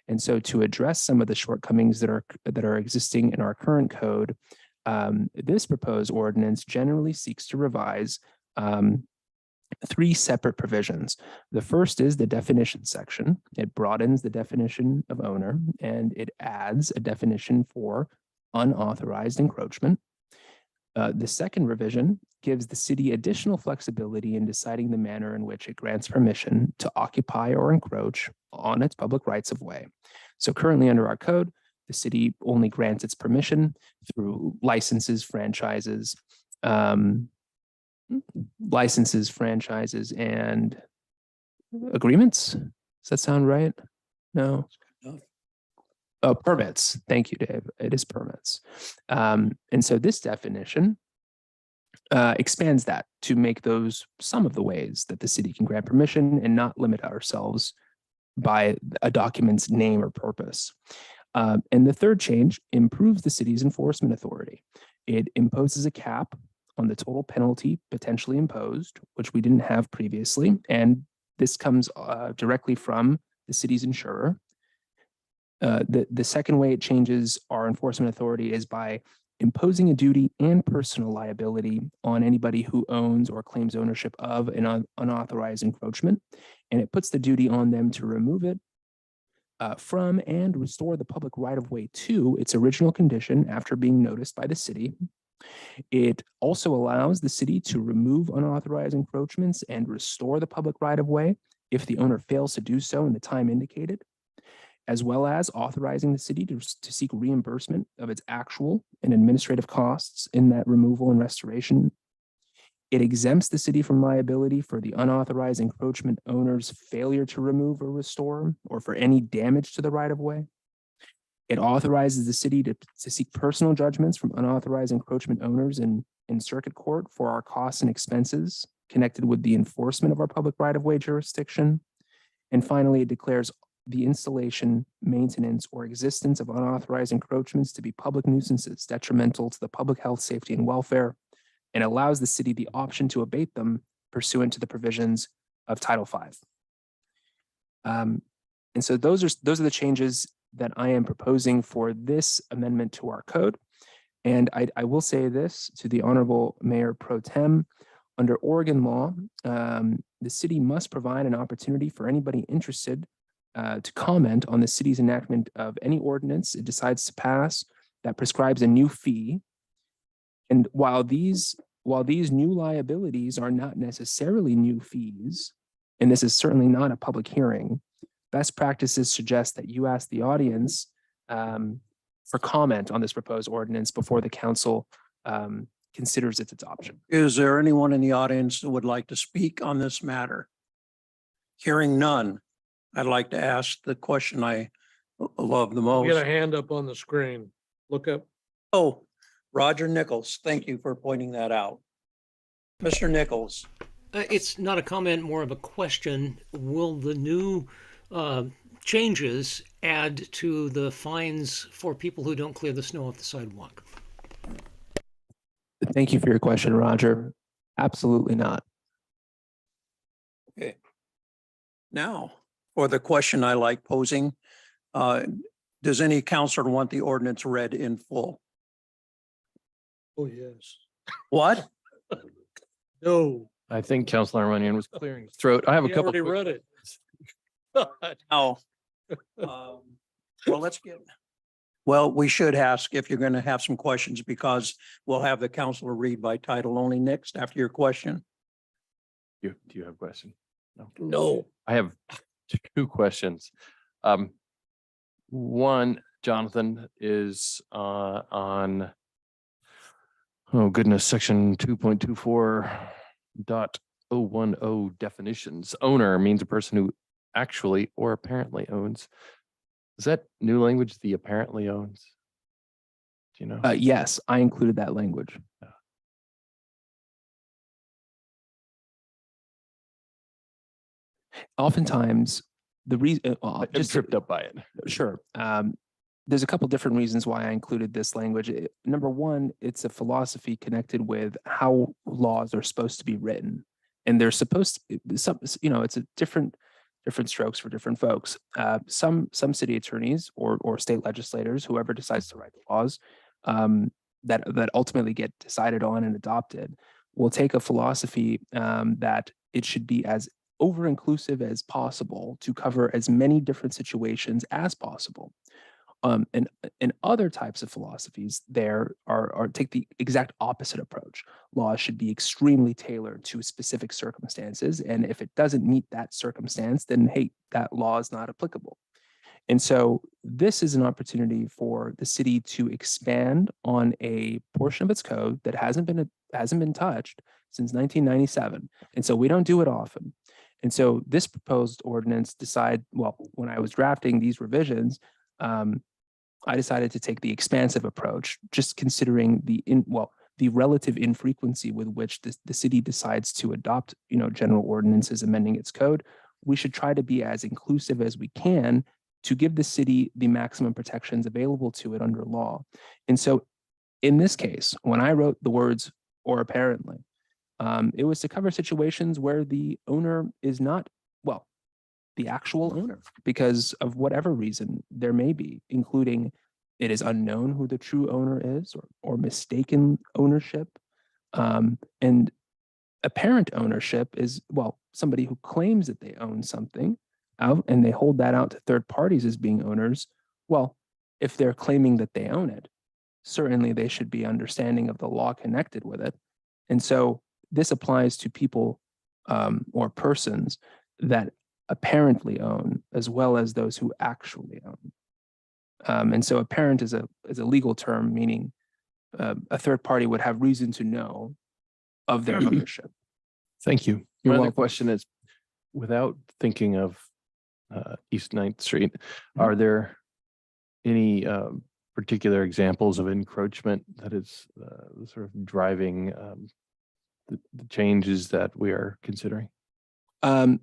And so to address some of the shortcomings that are existing in our current code, this proposed ordinance generally seeks to revise 3 separate provisions. The first is the definition section. It broadens the definition of owner, and it adds a definition for unauthorized encroachment. The second revision gives the city additional flexibility in deciding the manner in which it grants permission to occupy or encroach on its public rights of way. So currently under our code, the city only grants its permission through licenses, franchises, and agreements. Does that sound right? No. Oh, permits. Thank you, Dave. It is permits. And so this definition expands that to make those some of the ways that the city can grant permission and not limit ourselves by a document's name or purpose. And the third change improves the city's enforcement authority. It imposes a cap on the total penalty potentially imposed, which we didn't have previously. And this comes directly from the city's insurer. The second way it changes our enforcement authority is by imposing a duty and personal liability on anybody who owns or claims ownership of an unauthorized encroachment. And it puts the duty on them to remove it from and restore the public right-of-way to its original condition after being noticed by the city. It also allows the city to remove unauthorized encroachments and restore the public right-of-way if the owner fails to do so in the time indicated, as well as authorizing the city to seek reimbursement of its actual and administrative costs in that removal and restoration. It exempts the city from liability for the unauthorized encroachment owner's failure to remove or restore, or for any damage to the right-of-way. It authorizes the city to seek personal judgments from unauthorized encroachment owners in circuit court for our costs and expenses connected with the enforcement of our public right-of-way jurisdiction. And finally, it declares the installation, maintenance, or existence of unauthorized encroachments to be public nuisances detrimental to the public health, safety, and welfare, and allows the city the option to abate them pursuant to the provisions of Title V. And so those are the changes that I am proposing for this amendment to our code. And I will say this to the Honorable Mayor Pro Tem. Under Oregon law, the city must provide an opportunity for anybody interested to comment on the city's enactment of any ordinance it decides to pass that prescribes a new fee. And while these new liabilities are not necessarily new fees, and this is certainly not a public hearing, best practices suggest that you ask the audience for comment on this proposed ordinance before the council considers its adoption. Is there anyone in the audience that would like to speak on this matter? Hearing none, I'd like to ask the question I love the Get most. a hand up on the screen. Look up. Oh, Roger Nichols, thank you for pointing that out. Mr. Nichols. It's not a comment, more of a question. Will the new changes add to the fines for people who don't clear the snow off the sidewalk? Thank you for your question, Roger. Absolutely not. Okay. Now, for the question I like posing, does any counselor want the ordinance read in full? Oh, yes. What? No. I think Councilor Armanian was clearing his throat. I have a He couple. already quick- read it. Oh. Well, well, we should ask if you're going to have some questions because we'll have the counselor read by title only next after your question. Do you have a question? No. I have two questions. One, Jonathan, is on, oh goodness, section 2.24.010 definitions. Owner means a person who actually or apparently owns. Is that new language, the apparently owns? Do you know? Yes, I included that language. Oftentimes, the reason I'm tripped up by it. Sure. There's a couple different reasons why I included this language. Number one, it's a philosophy connected with how laws are supposed to be written, and they're supposed to. It's a different strokes for different folks. Some city attorneys or state legislators, whoever decides to write the laws, that ultimately get decided on and adopted, will take a philosophy that it should be as over-inclusive as possible to cover as many different situations as possible. And other types of philosophies there are take the exact opposite approach. Laws should be extremely tailored to specific circumstances, and if it doesn't meet that circumstance, then hey, that law is not applicable. And so this is an opportunity for the city to expand on a portion of its code that hasn't been touched since 1997, and so we don't do it often. And so this proposed ordinance when I was drafting these revisions, I decided to take the expansive approach, just considering the relative infrequency with which the city decides to adopt, general ordinances amending its code. We should try to be as inclusive as we can to give the city the maximum protections available to it under law. And so in this case, when I wrote the words "or apparently," it was to cover situations where the owner is not, the actual owner, because of whatever reason there may be, including it is unknown who the true owner is or mistaken ownership. And apparent ownership is, somebody who claims that they own something out and they hold that out to third parties as being owners. Well, if they're claiming that they own it, certainly they should be understanding of the law connected with it. And so this applies to people or persons that apparently own, as well as those who actually own. And so apparent is a legal term, meaning a third party would have reason to know of their ownership. Thank you. You're My other welcome. question is, without thinking of East 9th Street, are there any particular examples of encroachment that is sort of driving the changes that we are considering?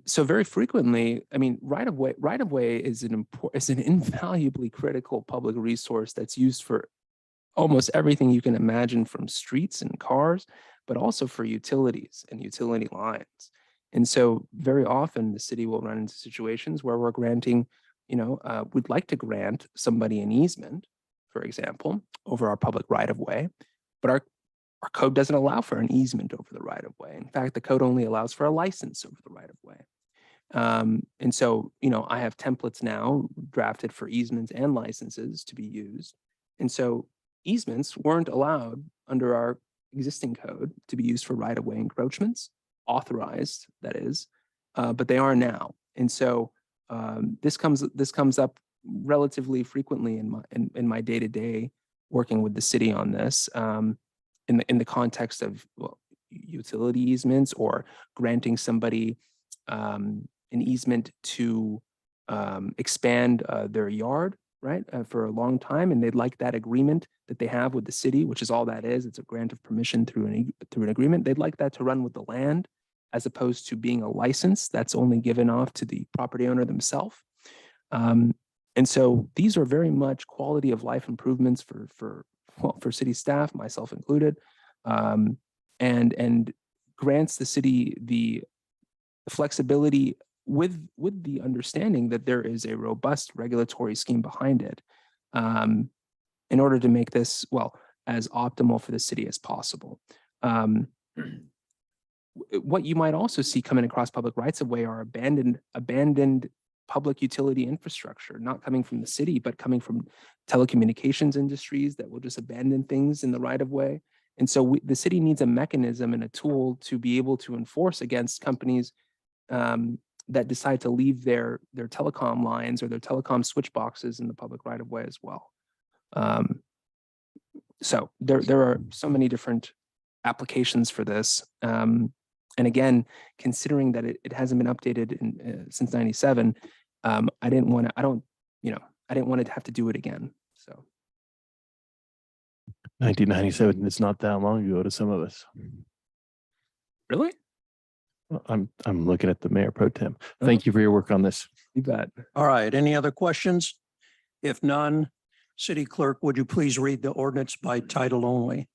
So very frequently, right of way is an invaluably critical public resource that's used for almost everything you can imagine, from streets and cars, but also for utilities and utility lines. And so very often the city will run into situations where we're granting, we'd like to grant somebody an easement, for example, over our public right of way, but our code doesn't allow for an easement over the right of way. In fact, the code only allows for a license over the right of way. And so, I have templates now drafted for easements and licenses to be used. And so easements weren't allowed under our existing code to be used for right of way encroachments, authorized, that is, but they are now. And so this comes up relatively frequently in my day-to-day working with the city on this. in the context of, well, utility easements or granting somebody an easement to expand their yard, right, for a long time, and they'd like that agreement that they have with the city, which is all that is. It's a grant of permission through an agreement. They'd like that to run with the land, as opposed to being a license that's only given off to the property owner themselves. And so these are very much quality of life improvements for city staff, myself included, and grants the city the flexibility with the understanding that there is a robust regulatory scheme behind it, in order to make this, well, as optimal for the city as possible. What you might also see coming across public rights of way are abandoned public utility infrastructure, not coming from the city, but coming from telecommunications industries that will just abandon things in the right of way. And so the city needs a mechanism and a tool to be able to enforce against companies that decide to leave their telecom lines or their telecom switch boxes in the public right of way as well. So there are so many different applications for this. And again, considering that it hasn't been updated since '97, I didn't want to have to do it again. So 1997 is not that long ago to some of us. really, Well, I'm looking at the mayor pro tem. Thank you for your work on this. you bet. All right, any other questions? If none, City Clerk, would you please read the ordinance by title only?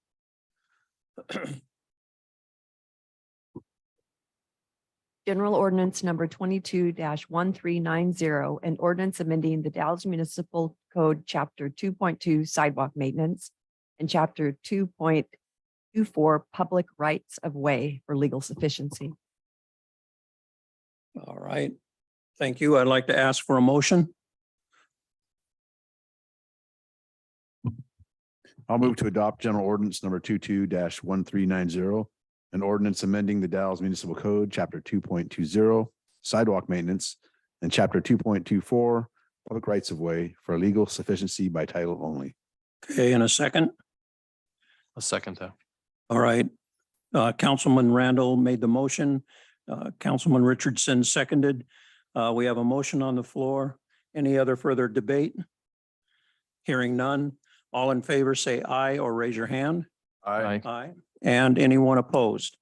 General Ordinance number 22-1390, an ordinance amending the Dallas Municipal Code, Chapter 2.2 Sidewalk Maintenance and Chapter 2.24 Public Rights of Way for legal sufficiency. All right, thank you. I'd like to ask for a motion. I'll move to adopt general ordinance number 22-1390, an ordinance amending the Dallas Municipal Code, Chapter 2.20, sidewalk maintenance, and Chapter 2.24, public rights of way for legal sufficiency by title only. Okay, in a second. A second though. All right. Councilman Randall made the motion. Councilman Richardson seconded. We have a motion on the floor. Any other further debate? Hearing none. All in favor, say aye or raise your hand. Aye. Aye. And anyone opposed?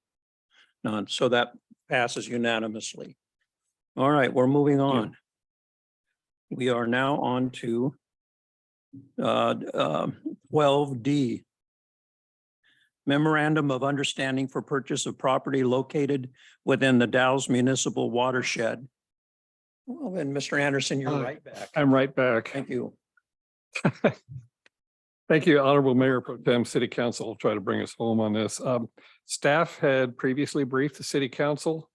None. So that passes unanimously. All right, we're moving on. We are now on to 12D. Memorandum of Understanding for Purchase of Property Located within the Dalles Municipal Watershed. Well, then, Mr. Anderson, you're right back. I'm right back. Thank you. Thank you, Honorable Mayor Pro Tem, City Council. I'll try to bring us home on this. Staff had previously briefed the City Council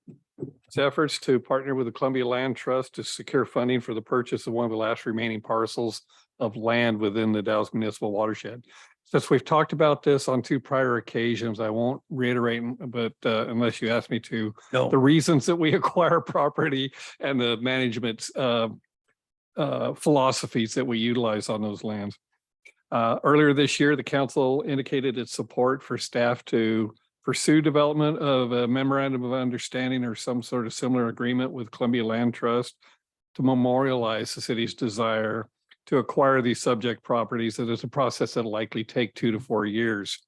its efforts to partner with the Columbia Land Trust to secure funding for the purchase of one of the last remaining parcels of land within the Dalles Municipal Watershed. Since we've talked about this on two prior occasions, I won't reiterate, but unless you ask me to, No. the reasons that we acquire property and the management philosophies that we utilize on those lands. Earlier this year, the council indicated its support for staff to pursue development of a memorandum of understanding or some sort of similar agreement with Columbia Land Trust to memorialize the city's desire to acquire these subject properties. That is a process that'll likely take 2 to 4 years.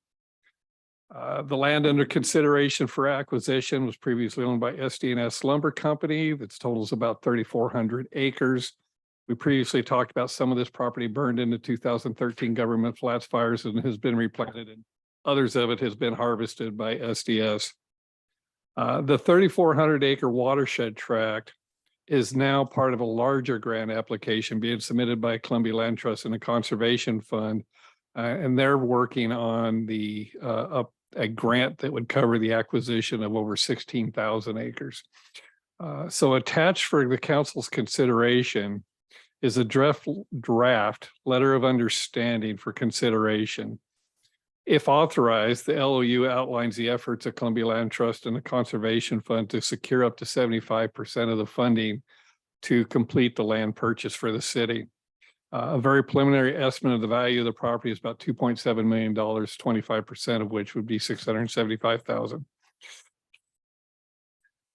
The land under consideration for acquisition was previously owned by SD&S Lumber Company. That totals about 3,400 acres. We previously talked about some of this property burned in the 2013 government flats fires and has been replanted, and others of it has been harvested by SDS. The 3,400 acre watershed tract is now part of a larger grant application being submitted by Columbia Land Trust and a conservation fund. And they're working on a grant that would cover the acquisition of over 16,000 acres. So attached for the council's consideration is a draft letter of understanding for consideration. If authorized, the LOU outlines the efforts of Columbia Land Trust and the Conservation Fund to secure up to 75% of the funding to complete the land purchase for the city. A very preliminary estimate of the value of the property is about $2.7 million, 25% of which would be $675,000.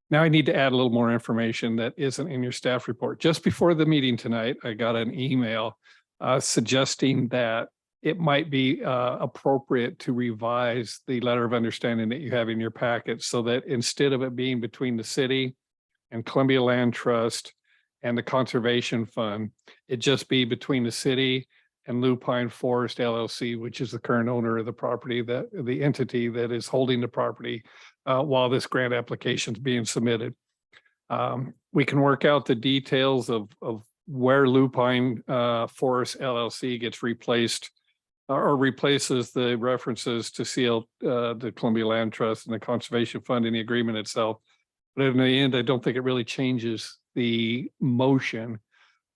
Now I need to add a little more information that isn't in your staff report. Just before the meeting tonight, I got an email suggesting that it might be appropriate to revise the letter of understanding that you have in your packet so that instead of it being between the city and Columbia Land Trust and the Conservation Fund, it just be between the city and Lupine Forest LLC, which is the current owner of the property, that the entity that is holding the property while this grant application is being submitted. We can work out the details of where Lupine Forest LLC gets replaced or replaces the references to the Columbia Land Trust and the Conservation Fund in the agreement itself. But in the end, I don't think it really changes the motion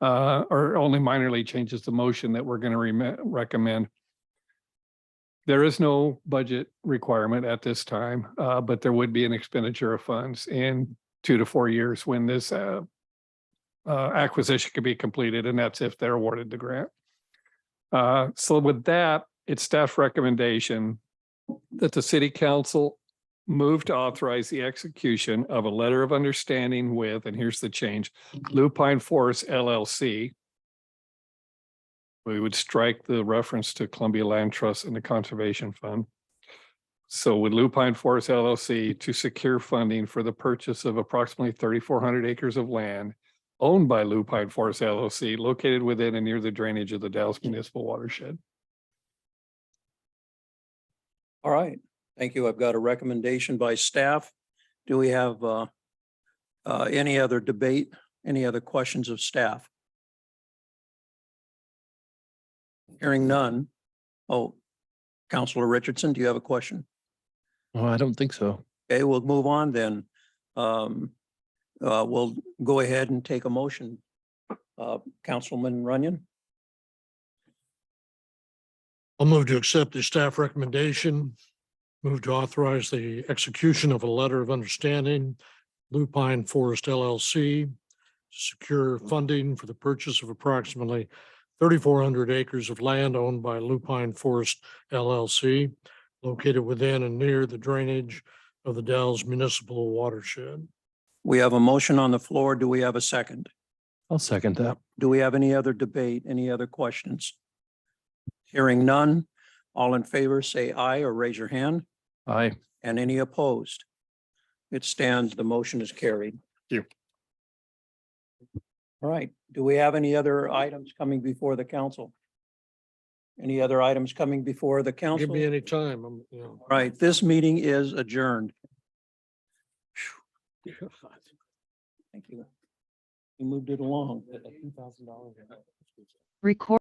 or only minorly changes the motion that we're going to recommend. There is no budget requirement at this time, but there would be an expenditure of funds in 2 to 4 years when this acquisition could be completed, and that's if they're awarded the grant. So with that, it's staff recommendation that the city council move to authorize the execution of a letter of understanding with, and here's the change, Lupine Forest LLC. We would strike the reference to Columbia Land Trust and the Conservation Fund. So with Lupine Forest LLC to secure funding for the purchase of approximately 3,400 acres of land owned by Lupine Forest LLC located within and near the drainage of the Dallas Municipal Watershed. All right, thank you. I've got a recommendation by staff. Do we have any other debate, any other questions of staff? Hearing none. Oh, Counselor Richardson, do you have a question? Oh, I don't think so. Okay, we'll move on then. We'll go ahead and take a motion. Councilman Runyon. I'll move to accept the staff recommendation. Move to authorize the execution of a letter of understanding, Lupine Forest LLC, to secure funding for the purchase of approximately 3,400 acres of land owned by Lupine Forest LLC, located within and near the drainage of the Dalles Municipal Watershed. We have a motion on the floor. Do we have a second? I'll second that. Do we have any other debate, any other questions? Hearing none, all in favor, say aye or raise your hand. Aye. And any opposed? It stands, the motion is carried. Thank you. All right, do we have any other items coming before the council? Any other items coming before the council? Give me any time. All right, this meeting is adjourned. Thank you. You moved it along. Record.